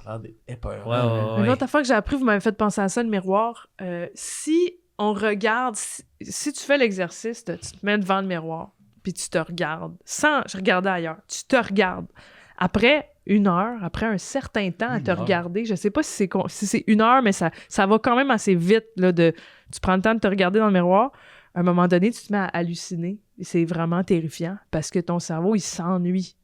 a l'air d'être épeurant. Une autre affaire que j'ai appris, vous m'avez fait penser à ça, le miroir. Si on regarde, si tu fais l'exercice, tu te mets devant le miroir, puis tu te regardes, sans regarder ailleurs, tu te regardes. Après une heure, après un certain temps à te regarder, je sais pas si c'est une heure, mais ça va quand même assez vite, là, tu prends le temps de te regarder dans le miroir. à un moment donné, tu te mets à halluciner. Et c'est vraiment terrifiant parce que ton cerveau, il s'ennuie.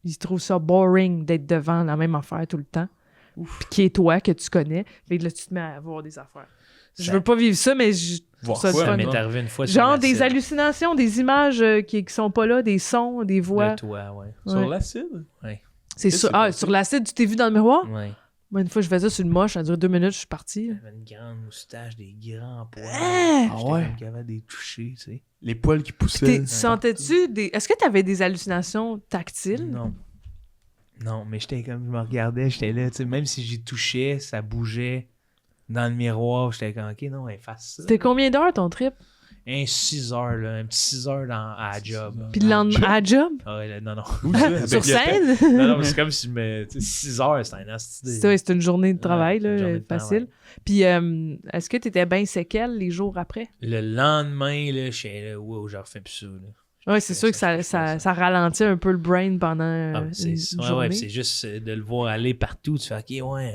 Il trouve ça boring d'être devant la même affaire tout le temps. Puis qui est toi, que tu connais. Fait que là, tu te mets à voir des affaires. Je veux pas vivre ça, mais Voir ça, quoi, c'est Ça fun. m'est arrivé une fois sur Genre l'acide. des hallucinations, des images qui sont pas là, des sons, des voix. De toi, ouais. Sur Ouais. l'acide? C'est Qu'est-ce sur, qui s'est passé? sur l'acide, tu t'es vu dans le miroir? Ouais. Moi, une fois, je faisais ça sur le moche, ça a duré 2 minutes, je suis partie. J'avais une grande moustache, des grands poils. Ah! Ah J'étais ouais? comme capable de les toucher, tu sais. Les poils qui Tu poussaient. sentais-tu des. Est-ce que tu avais des hallucinations tactiles? Non. Non, mais j'étais comme, je me regardais, j'étais là, tu sais, même si j'y touchais, ça bougeait dans le miroir, j'étais comme, ok, non, efface ça. C'était combien d'heures ton trip? Un 6 heures, là, un petit 6 heures à la job. Puis le lendemain, à la job? Ah ouais, là, non, non. Où ça? Sur scène? Non, non, mais c'est comme si je me. Tu sais, 6 heures, c'est un asti. C'est une journée de travail, c'est une là, journée de facile. Puis, est-ce que tu étais bien séquelle les jours après? Le lendemain, là, je suis là, wow, j'en refais plus ça, là. Oui, c'est sûr que ça ralentit un peu le brain pendant Ah, une ouais, journée. ouais, puis c'est juste de le voir aller partout. Tu fais, ok, ouais.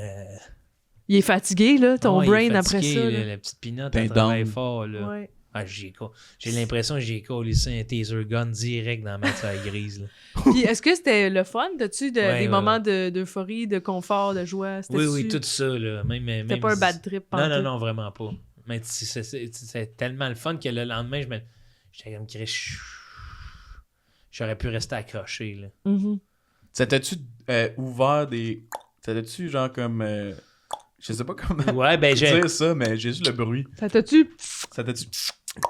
Il est fatigué, là, ton ouais, il est brain après fatigué, ça. là, là. la petite pinotte, Ben elle travaille down. fort, là. Ouais. Ah, j'ai l'impression que j'ai collé ça un taser gun direct dans la matière grise, là. Puis, est-ce que c'était le fun? T'as-tu Ouais, des ouais, moments d'euphorie, de confort, de joie? Oui, tout ça, là. C'était pas un bad trip Non, pantoute? non, vraiment pas. Mais c'est tellement le fun que le lendemain, j'étais comme j'aurais pu rester accroché, là. Mhm. Ça t'a-tu ouvert des. Ça t'a-tu genre comme. Je sais pas comment Ouais, ben j'ai. dire ça, mais j'ai juste le bruit. Ça t'a-tu... Ça t'a-tu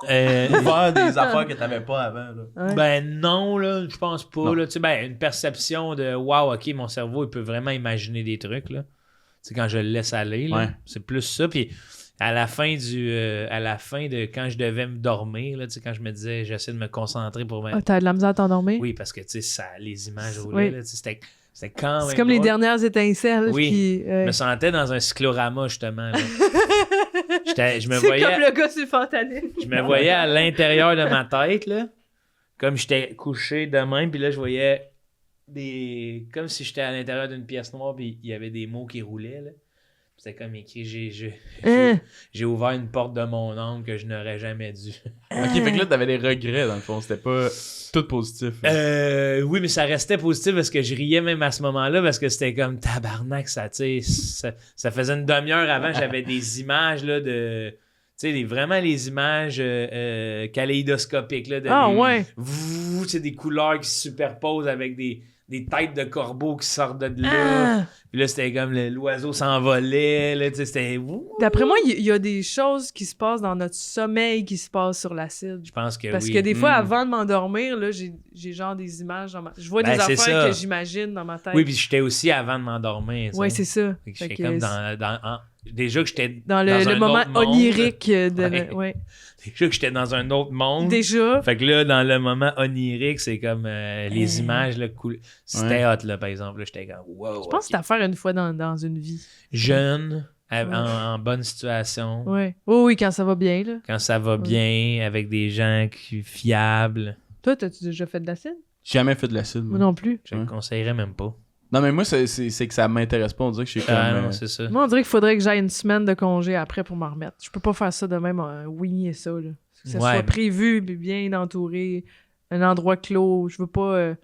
euh, ouvert des affaires que t'avais pas avant, là? Ouais. Ben non, là, je pense pas. Non. Là, tu sais, ben, une perception de wow, ok, mon cerveau, il peut vraiment imaginer des trucs, là. C'est quand je le laisse aller, là. Ouais. C'est plus ça. Puis à la fin de quand je devais me dormir, là, tu sais, quand je me disais, j'essaie de me concentrer pour me. Ah, t'as de la misère à t'endormir? Oui, parce que, tu sais, les images roulaient, Oui. là, tu sais, c'était quand même. C'est comme les drôle. dernières étincelles Oui. qui... Je me sentais dans un cyclorama, justement. Là. Je me C'est voyais. comme le gars sur le fentanyl. Je me voyais à l'intérieur de ma tête, là. Comme j'étais couché de même, puis là, je voyais des. Comme si j'étais à l'intérieur d'une pièce noire, puis il y avait des mots qui roulaient, là. C'était comme écrit j'ai ouvert une porte de mon âme que je n'aurais jamais dû. Ok, fait que là, t'avais des regrets, dans le fond. C'était pas tout positif. Oui, mais ça restait positif parce que je riais même à ce moment-là parce que c'était comme tabarnak, ça, tu sais, ça faisait une demi-heure avant, j'avais des images, là, de. Tu sais, vraiment les images kaléidoscopiques, là. Ouais. Tu sais, des couleurs qui se superposent avec des têtes de corbeaux qui sortent de là. Ah! Puis là, c'était comme l'oiseau s'envolait, là, tu sais, c'était. D'après moi, il y a des choses qui se passent dans notre sommeil qui se passent sur l'acide. Je pense que Parce oui. que des fois, avant de m'endormir, là, j'ai genre des images dans ma... Je vois Ben, des c'est affaires ça. que j'imagine dans ma tête. Oui, puis j'étais aussi avant de m'endormir. Ouais, c'est ça. Fait que Fait j'étais que comme c'est- déjà que j'étais dans le un moment autre monde. onirique de... Ouais. Ouais. Déjà que j'étais dans un autre monde. Déjà. Fait que là, dans le moment onirique, c'est comme les images, là, cool. C'était hot, là, par exemple. Là, j'étais comme, wow. Je pense que c'est à faire une fois dans une vie. Jeune, Ouais. en bonne situation, Ouais. Oh, oui, quand ça va bien, là. quand ça va Ouais. bien, avec des gens fiables. Toi, t'as-tu déjà fait de l'acide? J'ai jamais fait de l'acide, Moi moi. non plus. Je le conseillerais même pas. Non, mais moi, c'est que ça m'intéresse pas. On dirait que je suis comme. Ah non, c'est ça. Moi, on dirait qu'il faudrait que j'aille une semaine de congé après pour m'en remettre. Je peux pas faire ça de même, wigner ça, là. Que ça Ouais, soit mais- prévu, puis bien entouré, un endroit clos. Je veux pas...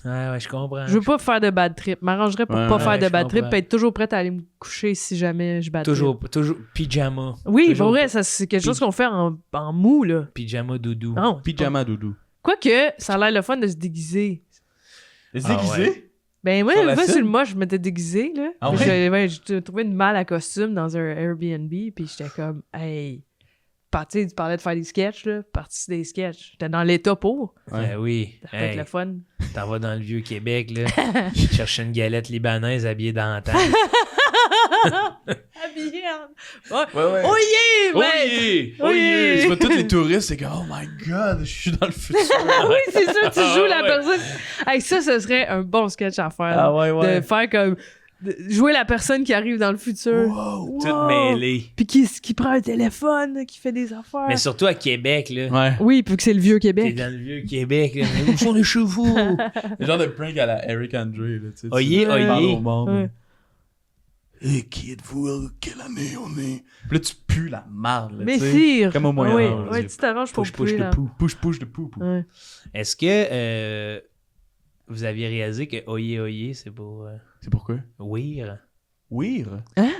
Ouais, je comprends. Je veux pas faire de bad trip. M'arrangerais pour Ouais, pas ouais, faire de je bad trip comprends. et être toujours prête à aller me coucher si jamais je bad trip. Toujours pyjama. Oui, Toujours pour vrai, ça, c'est quelque chose qu'on fait en mou, là. Pyjama doudou. Non. Pyjama doudou. Quoique, ça a l'air le fun de se déguiser. Les Ah, déguisés? Ben moi, Sur une la fois scène? sur le mois, je m'étais déguisée, là. Ah ouais? J'ai trouvé une malle à costume dans un Airbnb, puis j'étais comme, hey... Tu parlais de faire des sketchs, là. Partie des sketchs. J'étais dans l'état pour. Ben oui. Ça peut être Hey, le fun. t'en vas dans le vieux Québec, là. Chercher une galette libanaise habillée dans la table. Habillé en... Ouais. Ouais. Oh yeah, man! Oui! Oh yeah! Tu vois tous les touristes, c'est comme, oh my god, je suis dans le futur. Oui, c'est ça, tu Ah joues la ouais. personne. Hey, ça, ce serait un bon sketch à faire. ouais, De faire comme... de jouer la personne qui arrive dans le futur. Wow. Tout Wow. mêlé. Puis qui prend un téléphone, qui fait des affaires. Mais surtout à Québec, là. Ouais. Oui, puis que c'est le vieux T'es Québec. dans le vieux Québec, là. Mais où sont les chevaux? Le genre de prank à la Eric Andre, là, tu sais. Oyez, tu parles oyez. au monde. Ouais. Hey, qui êtes-vous? Quelle année on est? Puis là, tu pues la marde, là, Mais tu sais. sire! Comme au Moyen-Âge. Oui, tu t'arranges pour Push puer, de là. pou. Push de pou. Ouais. Est-ce que vous aviez réalisé que Oye, c'est pour C'est pourquoi? Weir? Weir? Hein?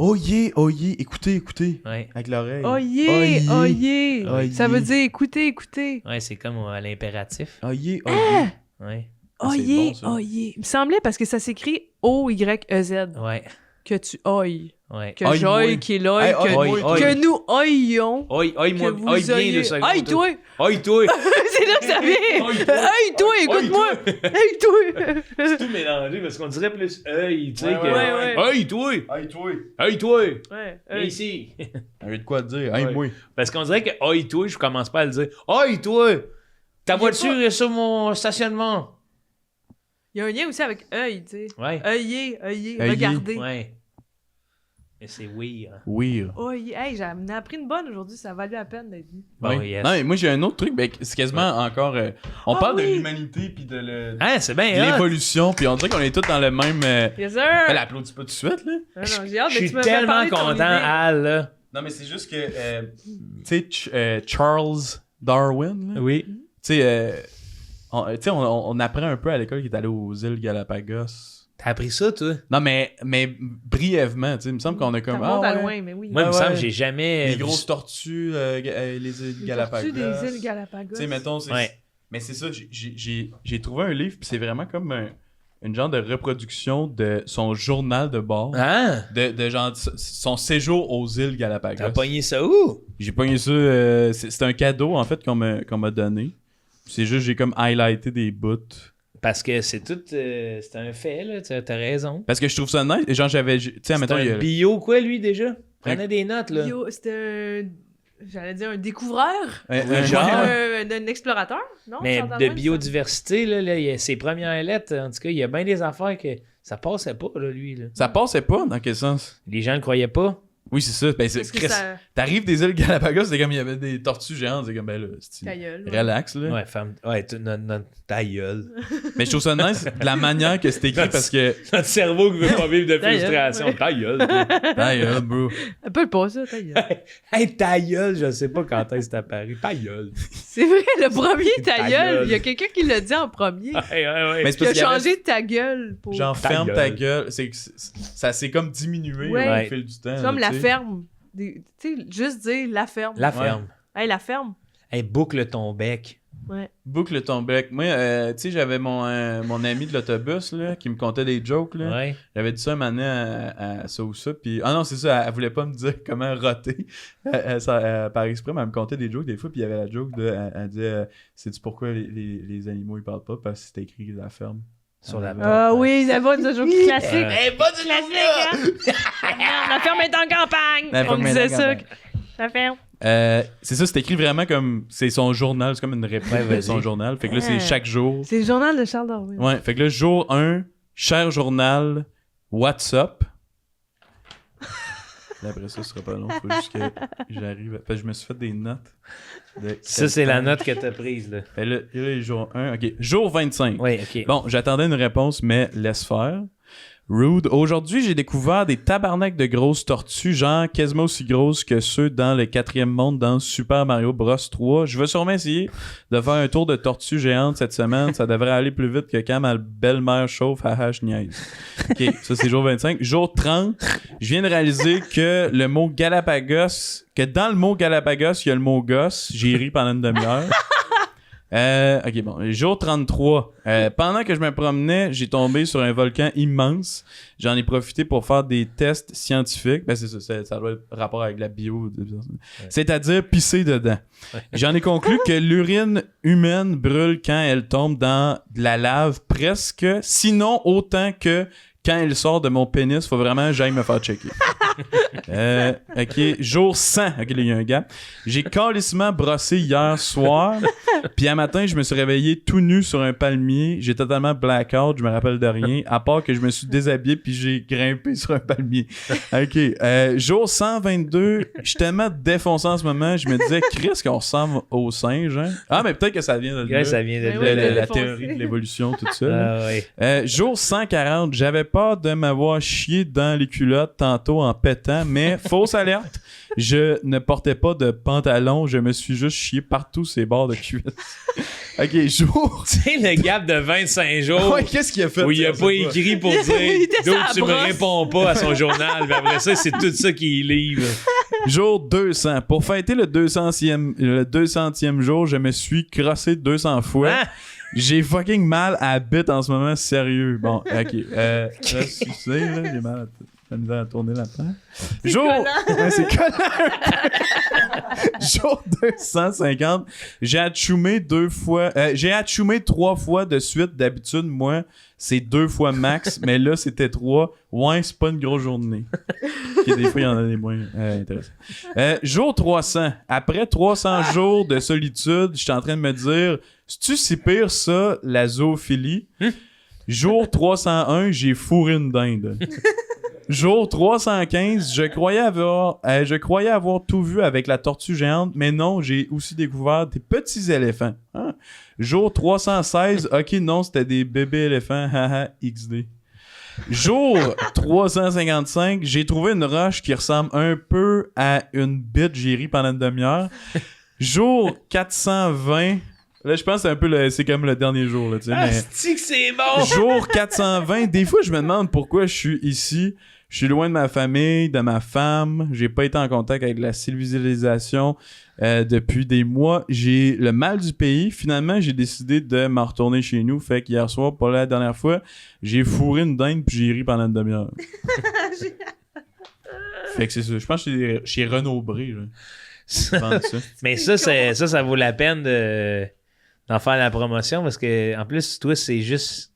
Oh yeah, écoutez. Ouais. Avec l'oreille. Oyez! Oyez. Ça veut dire écoutez. Ouais, c'est comme à l'impératif. Oyez. Ouais. Ah, c'est Oyez, bon, ça. oyez. Il me semblait parce que ça s'écrit O-Y-E-Z. Ouais. Que tu oilles. Ouais. Que Oye, moi. j'oille, qu'il oille, Hey, que, oye, oye. que nous oyions. Oi, Que moi, vous oi bien oyez. le second. Aïe, toi! Oi, toi! C'est là que ça vient! Oye, toi. Aïe, toi, écoute-moi! Aïe, toi! C'est tout mélangé parce qu'on dirait plus œil, tu sais. Ouais, que... ouais. Oi, toi! Hey, toi. Oi, toi! Ouais, Viens ici! J'ai de quoi te dire. Hey, Ouais. moi. Parce qu'on dirait que oi, toi, je commence pas à le dire. Oi, toi! Ta voiture est sur mon stationnement! Il y a un lien aussi avec œil, tu sais. Ouais. Oyez, Oyez. regardez. Ouais. Mais c'est oui. Weir. Oyez. Hey, j'en ai appris une bonne aujourd'hui, ça a valu la peine d'être dit. Bon, Oui. yes. Non, mais moi, j'ai un autre truc. Ben, c'est quasiment encore... on Ah, parle de oui. l'humanité puis de Hein, c'est bien, de hot. l'évolution, puis on dirait qu'on est tous dans le même... Yes, sir! Elle applaudit pas tout de suite, là. Non, non, j'ai hâte Je que suis tu me tellement parler de ton content, idée. Al, là. Non, mais c'est juste que... tu sais, Charles Darwin, là. Oui. Tu sais, on apprend un peu à l'école qu'il est allé aux îles Galapagos. T'as appris ça, toi? Non, mais brièvement, tu sais, il me semble qu'on a Ça comme... remonte à ouais, loin, mais oui. Moi, il me Ouais, semble ouais. que j'ai jamais... Les vu grosses ça. tortues, les îles Les Galapagos. tortues des îles Galapagos. Tu sais, mettons, c'est... Ouais. Mais c'est ça, j'ai trouvé un livre, puis c'est vraiment comme une genre de reproduction de son journal de bord. Hein? De genre son séjour aux îles Galapagos. T'as pogné ça où? J'ai pogné ça, c'est un cadeau en fait qu'on m'a donné. C'est juste, j'ai comme highlighté des bouts. Parce que c'est tout... c'est un fait, là. T'as raison. Parce que je trouve ça nice. Et genre, tu sais, C'est mettons, il y un a... bio, quoi, lui, déjà? Prenez des notes, là. C'était j'allais dire un découvreur? un genre. Un explorateur? Non? Mais Charles de Darwin, biodiversité, là, il y a ses premières lettres, en tout cas, il y a bien des affaires que ça passait pas, là, lui. Là. Ça passait pas, dans quel sens? Les gens le croyaient pas. Oui, c'est ça. Ben, c'est Parce que Chris, ça... t'arrives des îles Galapagos, c'est comme il y avait des tortues géantes. C'est comme, ben là, Ta gueule. ouais. relax, là. Ouais, femme. Ouais, ta gueule. Mais je trouve ça nice de la manière que c'est écrit parce que. Notre cerveau qui veut pas vivre de Ta gueule, frustration. ouais. Ta gueule. toi. Hey, bro. Appelle pas ça, ta gueule. Hey, ta gueule, je sais pas quand est-ce que c'est apparu. Ta gueule. C'est vrai, le premier ta Ta gueule. gueule. Il y a quelqu'un qui l'a dit en premier. Ouais. Mais c'est Qui a parce qu'il y avait- changé ta gueule pour... Genre, Ta ferme gueule. ta gueule. Ça s'est comme diminué Ouais. au fil du temps. C'est comme là, la tu sais. ferme. Tu sais, juste dire la ferme. La ferme. Hey, la ferme. Hey, boucle ton bec. Ouais. Boucle ton bec. Moi, tu sais, j'avais mon ami de l'autobus là, qui me contait des jokes. Là. Ouais. J'avais dit ça un moment donné à ça ou ça. Puis... Ah non, c'est ça, elle voulait pas me dire comment roter. Par exprès, mais elle me contait des jokes des fois. Puis il y avait la joke de. Elle disait sais-tu pourquoi les animaux ils parlent pas? Parce que c'était écrit la ferme. Sur la Ah oui, ça va, c'est un joke classique. Ouais. pas du Classique, hein? La ferme est en campagne. La On ferme est disait en ça. campagne. La ferme. C'est ça, c'est écrit vraiment comme. C'est son journal, c'est comme une réplique Ouais, de vas-y. son journal. Fait que là, c'est Ouais. chaque jour. C'est le journal de Charles Darwin. Ouais, fait que là, jour 1, cher journal, what's up? Là, après ça, ce sera pas long. Faut juste que j'arrive. Parce que je me suis fait des notes. Ça, c'est la note que t'as prise, là. Fait là, jour 1. OK. Jour 25. Oui, ok. Bon, j'attendais une réponse, mais laisse faire. Rude. Aujourd'hui, j'ai découvert des tabarnaks de grosses tortues, genre quasiment aussi grosses que ceux dans le 4e monde dans Super Mario Bros 3. Je vais sûrement essayer de faire un tour de tortues géantes cette semaine. Ça devrait aller plus vite que quand ma belle-mère chauffe, haha, je niaise. OK, ça c'est jour 25. Jour 30, je viens de réaliser que le mot Galapagos, que dans le mot Galapagos, il y a le mot gosse. J'ai ri pendant une demi-heure. Ok, bon. Jour 33. Pendant que je me promenais, j'ai tombé sur un volcan immense. J'en ai profité pour faire des tests scientifiques. Ben, c'est ça, ça doit être rapport avec la bio. C'est-à-dire pisser dedans. J'en ai conclu que l'urine humaine brûle quand elle tombe dans de la lave presque, sinon autant que quand elle sort de mon pénis. Faut vraiment que j'aille me faire checker. Ok, jour 100. Ok, là, il y a un gars. J'ai calissement brossé hier soir. Puis un matin, je me suis réveillé tout nu sur un palmier. J'ai totalement blackout. Je me rappelle de rien. À part que je me suis déshabillé puis j'ai grimpé sur un palmier. Ok, jour 122. Je suis tellement défoncé en ce moment. Je me disais, Chris, qu'on ressemble au singe. Hein? Ah, mais peut-être que ça vient de Ouais, ça vient de Mais là. oui, la défoncé. théorie de l'évolution, tout ça. là. Ah, ouais. Jour 140, j'avais peur peur de m'avoir chié dans les culottes tantôt en pétant, mais fausse alerte, je ne portais pas de pantalon, je me suis juste chié partout ces bords de cuisse. Ok, jour. Tu sais, le gap de 25 jours Ouais, qu'est-ce qu'il a fait? où il a ça, pas ça? écrit pour Il dire était d'où sur la tu me brosse. réponds pas à son journal. Puis après ça, c'est tout ça qu'il livre. Jour 200. Pour fêter le 200e jour, je me suis crossé 200 fois. Hein? J'ai fucking mal à la bite en ce moment, sérieux. Bon, ok. Là, excusez, là, j'ai mal à la misère à tourner là-dedans. Jour... Ouais, c'est collant. Jour 250, j'ai atchoumé 2 fois... j'ai atchoumé 3 fois de suite. D'habitude, moi, c'est 2 fois max, mais là, c'était 3. Ouais, c'est pas une grosse journée. Okay, des fois, il y en a des moins intéressants. Jour 300. Après 300 jours de solitude, je suis en train de me dire, c'est-tu si pire ça, la zoophilie? Jour 301, j'ai fourré une dinde. Jour 315, je croyais avoir tout vu avec la tortue géante, mais non, j'ai aussi découvert des petits éléphants. Hein? Jour 316, ok, non, c'était des bébés éléphants, haha, XD. Jour 355, j'ai trouvé une roche qui ressemble un peu à une bite, j'ai ri pendant une demi-heure. Jour 420, là, je pense que c'est comme le dernier jour, là, tu sais, mais... Asti que c'est bon! Jour 420, des fois, je me demande pourquoi je suis ici. Je suis loin de ma famille, de ma femme. J'ai pas été en contact avec la civilisation depuis des mois. J'ai le mal du pays. Finalement, j'ai décidé de m'en retourner chez nous. Fait qu'hier soir, pour la dernière fois, j'ai fourré une dinde puis j'ai ri pendant une demi-heure. Fait que c'est ça. Je pense que c'est chez Renaud Bré. Là. Mais ça vaut la peine d'en faire la promotion parce que en plus, toi, c'est juste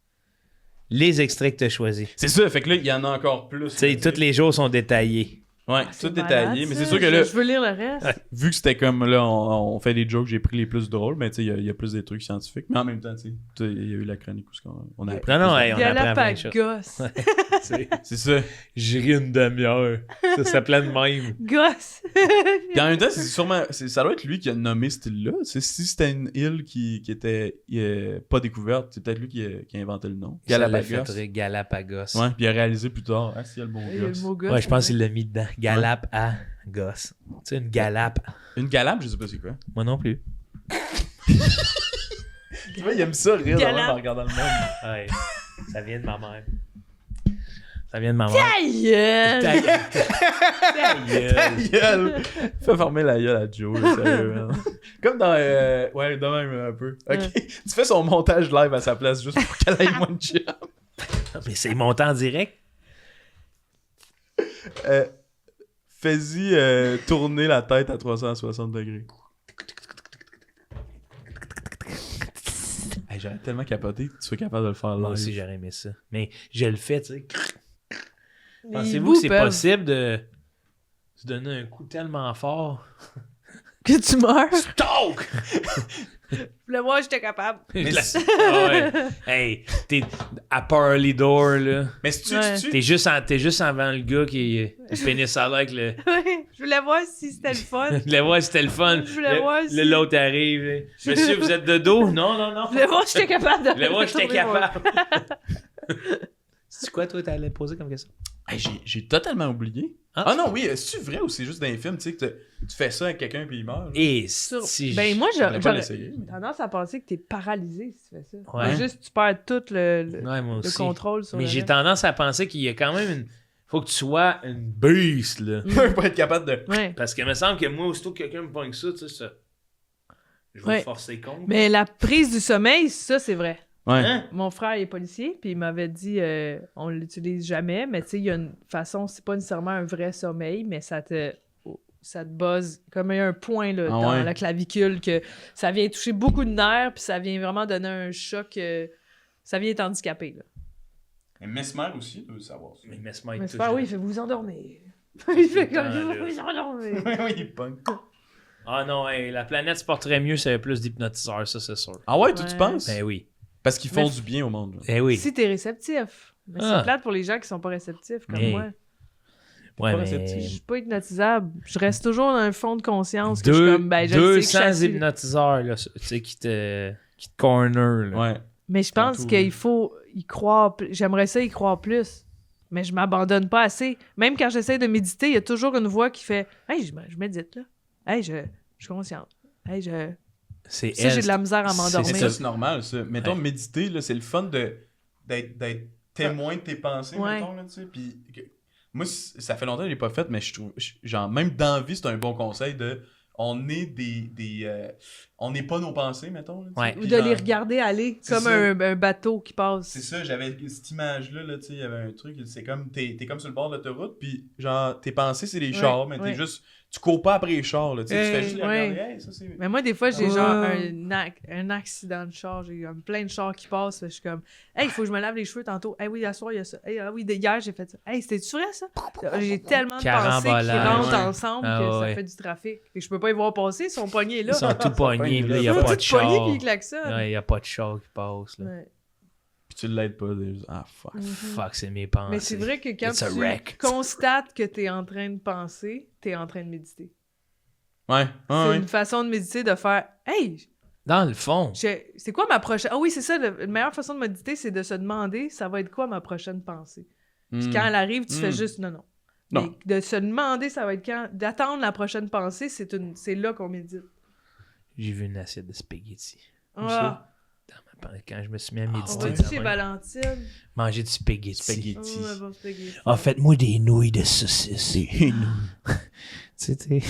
les extraits que tu as choisis. C'est ça. Fait que là, il y en a encore plus. Tu sais, tous les jours sont détaillés. Ouais, C'est tout malade, détaillé. Mais ça. c'est sûr que là, Je veux lire le reste. vu que c'était comme là, on fait des jokes, j'ai pris les plus drôles, mais tu sais, il y a plus des trucs scientifiques. Mais en même temps, tu sais, il y a eu la chronique où on a appris. Non, hey, on apprend plein de choses. Galapagos. C'est ça. J'ai ri une demi-heure. Ça s'appelait de même. Gosse. Puis en même temps, ça doit être lui qui a nommé cette île-là. Si c'était une île qui était pas découverte, c'est peut-être lui qui a inventé le nom. Galapagos. Galapagos. Ouais, puis il a réalisé plus tard. Ah, si, il y a le bon Il y a le gosse. mot gosse. Ouais, je pense qu'il l'a mis dedans. Galapagos. Tu sais, une galape. Une galape, je sais pas c'est quoi. Moi non plus. Tu vois, il aime ça rire de même en regardant le monde. Ouais. Ça vient de ma mère. Ça vient de ma mère. Ta gueule! Ta gueule. Ta gueule! Fais fermer la gueule à Joe, là, sérieux, man. Comme dans... ouais, de même un peu. Ok. Tu fais son montage live à sa place juste pour qu'elle aille moins de job. Mais c'est monté en direct. Fais-y tourner la tête à 360 degrés. Hey, j'aurais tellement capoté que tu sois capable de le faire live. Moi aussi, j'aurais aimé ça. Mais je le fais, tu sais. Les Pensez-vous bouts que c'est peuvent- possible de se donner un coup tellement fort? Que tu meurs? Talk! Le moi, j'étais capable. Ah ouais. Hey, t'es à Parley Door, là. Mais si tu... Ouais. T'es juste avant le gars qui finit ça là avec le... Ouais, je voulais voir si c'était le fun. Je voulais voir si c'était le fun. Je voulais voir si- L'autre arrive. Là. Monsieur, vous êtes de dos? Non, non, non. Je voulais voir si j'étais capable de. Je voulais voir si j'étais tourner mon- capable. C'est quoi, toi, t'allais poser comme question? Hey, j'ai totalement oublié. Ah non, oui, c'est-tu vrai ou c'est juste dans les films, tu sais, que tu fais ça avec quelqu'un puis il meurt? Là? Et Sur- si... Ben, moi, voulais pas j'aurais l'essayer. tendance à penser que t'es paralysé si tu fais ça. Ouais. C'est juste tu perds tout le Ouais, moi le aussi. contrôle sur Mais le j'ai reste. tendance à penser qu'il y a quand même une... Faut que tu sois une beast, là. Pour être capable de... Ouais. Parce qu'il me semble que moi, aussitôt que quelqu'un me pogne ça, tu sais, ça... Je vais Ouais. me forcer contre. Mais la prise du sommeil, ça, c'est vrai. Ouais. Hein? Mon frère est policier, puis il m'avait dit on l'utilise jamais, mais tu sais, il y a une façon, c'est pas nécessairement un vrai sommeil, mais ça te buzz, comme il y a un point là, dans ouais. la clavicule, que ça vient toucher beaucoup de nerfs, puis ça vient vraiment donner un choc, ça vient t'handicaper. Là. Mais Mesmer aussi, tu veux savoir ça. Mais Mesmer, Mais il c'est touche pas, là. oui, il fait vous endormir. Il fait comme temps, là. vous endormir. oui, il punk. Ah non, hey, la planète se porterait mieux si elle avait plus d'hypnotiseurs, ça, c'est sûr. Ah ouais, toi, tu Ouais. penses? Ben oui. Parce qu'ils font Mais- du bien au monde. Là. Eh oui. Si t'es réceptif. Mais Ah. c'est plate pour les gens qui sont pas réceptifs, comme Mais- moi. Ouais, pas mais... réceptif. Je suis pas hypnotisable. Je reste toujours dans un fond de conscience que je suis comme, ben, je le sais que je suis 200 assis. hypnotiseurs, là, tu sais, qui te corner, là. Ouais. Mais je pense Tantôt, qu'il faut y croire. J'aimerais ça y croire plus. mais je m'abandonne pas assez. Même quand j'essaie de méditer, il y a toujours une voix qui fait « Hey, je médite, là. Hey, je suis consciente. Hey, C'est ça, j'ai de la misère à m'endormir. Mais ça, c'est normal, ça. Mettons, méditer, là, c'est le fun d'être témoin de tes pensées, mettons, là, tu sais. Puis, moi, ça fait longtemps que je l'ai pas fait, mais je trouve, genre, même dans la vie, c'est un bon conseil de... On est on n'est pas nos pensées, mettons. Là, ou de les regarder aller, comme un bateau qui passe. C'est ça, j'avais cette image-là, là, tu sais, il y avait un truc, c'est comme, t'es comme sur le bord de l'autoroute, puis genre, tes pensées, c'est des chars, mais t'es juste... Tu cours pas après les chars, là, tu sais, tu fais juste les regarder, hey, ça c'est... Mais moi, des fois, j'ai genre un accident de char, j'ai comme plein de chars qui passent, là, je suis comme, hey, il faut que je me lave les cheveux tantôt, hey, oui, la soir, il y a ça, hey, ah oui, hier, j'ai fait ça, hey, c'était-tu vrai, ça? J'ai tellement de pensées qui rentrent ensemble que ça fait du trafic, et je peux pas y voir passer, ils sont pognés là. Ils sont tout pognés, là, il y a pas de char. Puis ils klaxonnent. Il y a pas de char qui passe, là. Puis tu l'aides pas, fuck. Fuck, c'est mes pensées. Mais c'est vrai que quand tu constates que t'es en train de penser, t'es en train de méditer. Ouais. C'est une façon de méditer, de faire « Hey! » Dans le fond. C'est quoi ma prochaine... Ah oui, c'est ça, la meilleure façon de méditer, c'est de se demander ça va être quoi ma prochaine pensée. Puis quand elle arrive, tu fais juste non. Mais de se demander ça va être quand... D'attendre la prochaine pensée, c'est là qu'on médite. J'ai vu une assiette de spaghetti. Ah! Quand je me suis mis à méditer. On va-tu chez Valentine? Manger du spaghetti. Bon spaghetti. Faites-moi des nouilles de saucisse. Des nouilles. Tu sais.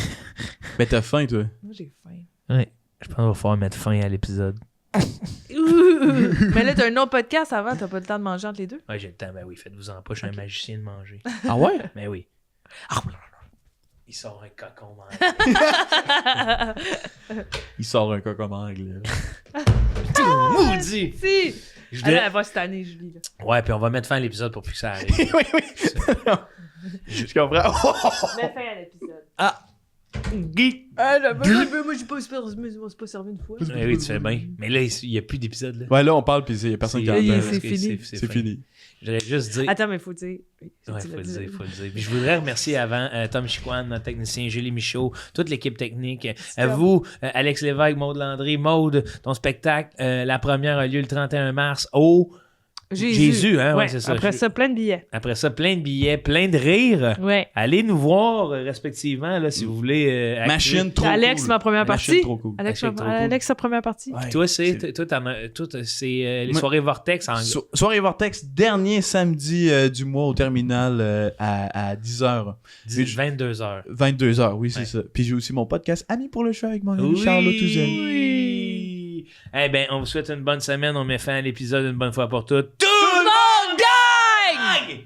Mais t'as faim, toi? Moi, j'ai faim. Ouais. Je pense qu'il va falloir mettre fin à l'épisode. Mais là, t'as un autre podcast avant, t'as pas le temps de manger entre les deux? Ouais, j'ai le temps. Ben oui, faites-vous-en pas. Je suis un magicien de manger. Ah ouais? Ben oui. Il sort un cocon Il sort un cocon anglais. Maudit! Si! Elle va cette année, Julie. Là. Ouais, puis on va mettre fin à l'épisode pour plus que ça arrive. oui. Je comprends. Mets fin à l'épisode. Ah! Geek! Moi, j'ai pas servi une fois. Oui, tu fais bien. Mais là, il n'y a plus d'épisode. Là. Ouais, là, on parle, puis il n'y a personne qui entend. C'est fini. C'est fini. J'allais juste dire... Attends, mais faut dire... Ouais, faut le dire. Puis je voudrais remercier avant Tom Chicoine, notre technicien, Julie Michaud, toute l'équipe technique. Vous, Alex Lévesque, Maude Landry. Maude, ton spectacle, la première a lieu le 31 mars au... Jésus, hein? Ouais, c'est ça. Après ça, plein de billets. Après ça, plein de billets, plein de rires. Ouais. Allez nous voir respectivement, là, si vous voulez. Machine trop Alex, cool. ma première partie. Trop cool. Alex, sa première partie. Ouais. Toi, c'est les soirées Vortex en Soirée Vortex, dernier samedi du mois au terminal à 10h. 22h. 22h, oui, c'est ça. Puis j'ai aussi mon podcast Amis pour le choix avec mon ami Charles Touzel. Oui! Eh bien, on vous souhaite une bonne semaine. On met fin à l'épisode une bonne fois pour toutes. Tout le monde gagne!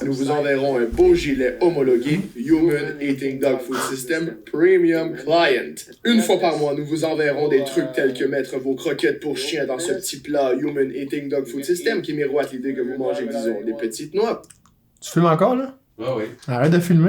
Nous vous enverrons un beau gilet homologué Human Eating Dog Food System Premium Client. Une fois par mois, nous vous enverrons des trucs tels que mettre vos croquettes pour chien dans ce petit plat Human Eating Dog Food System qui miroite l'idée que vous mangez, disons, des petites noix. Tu filmes encore, là? Ouais, oui. Arrête de filmer.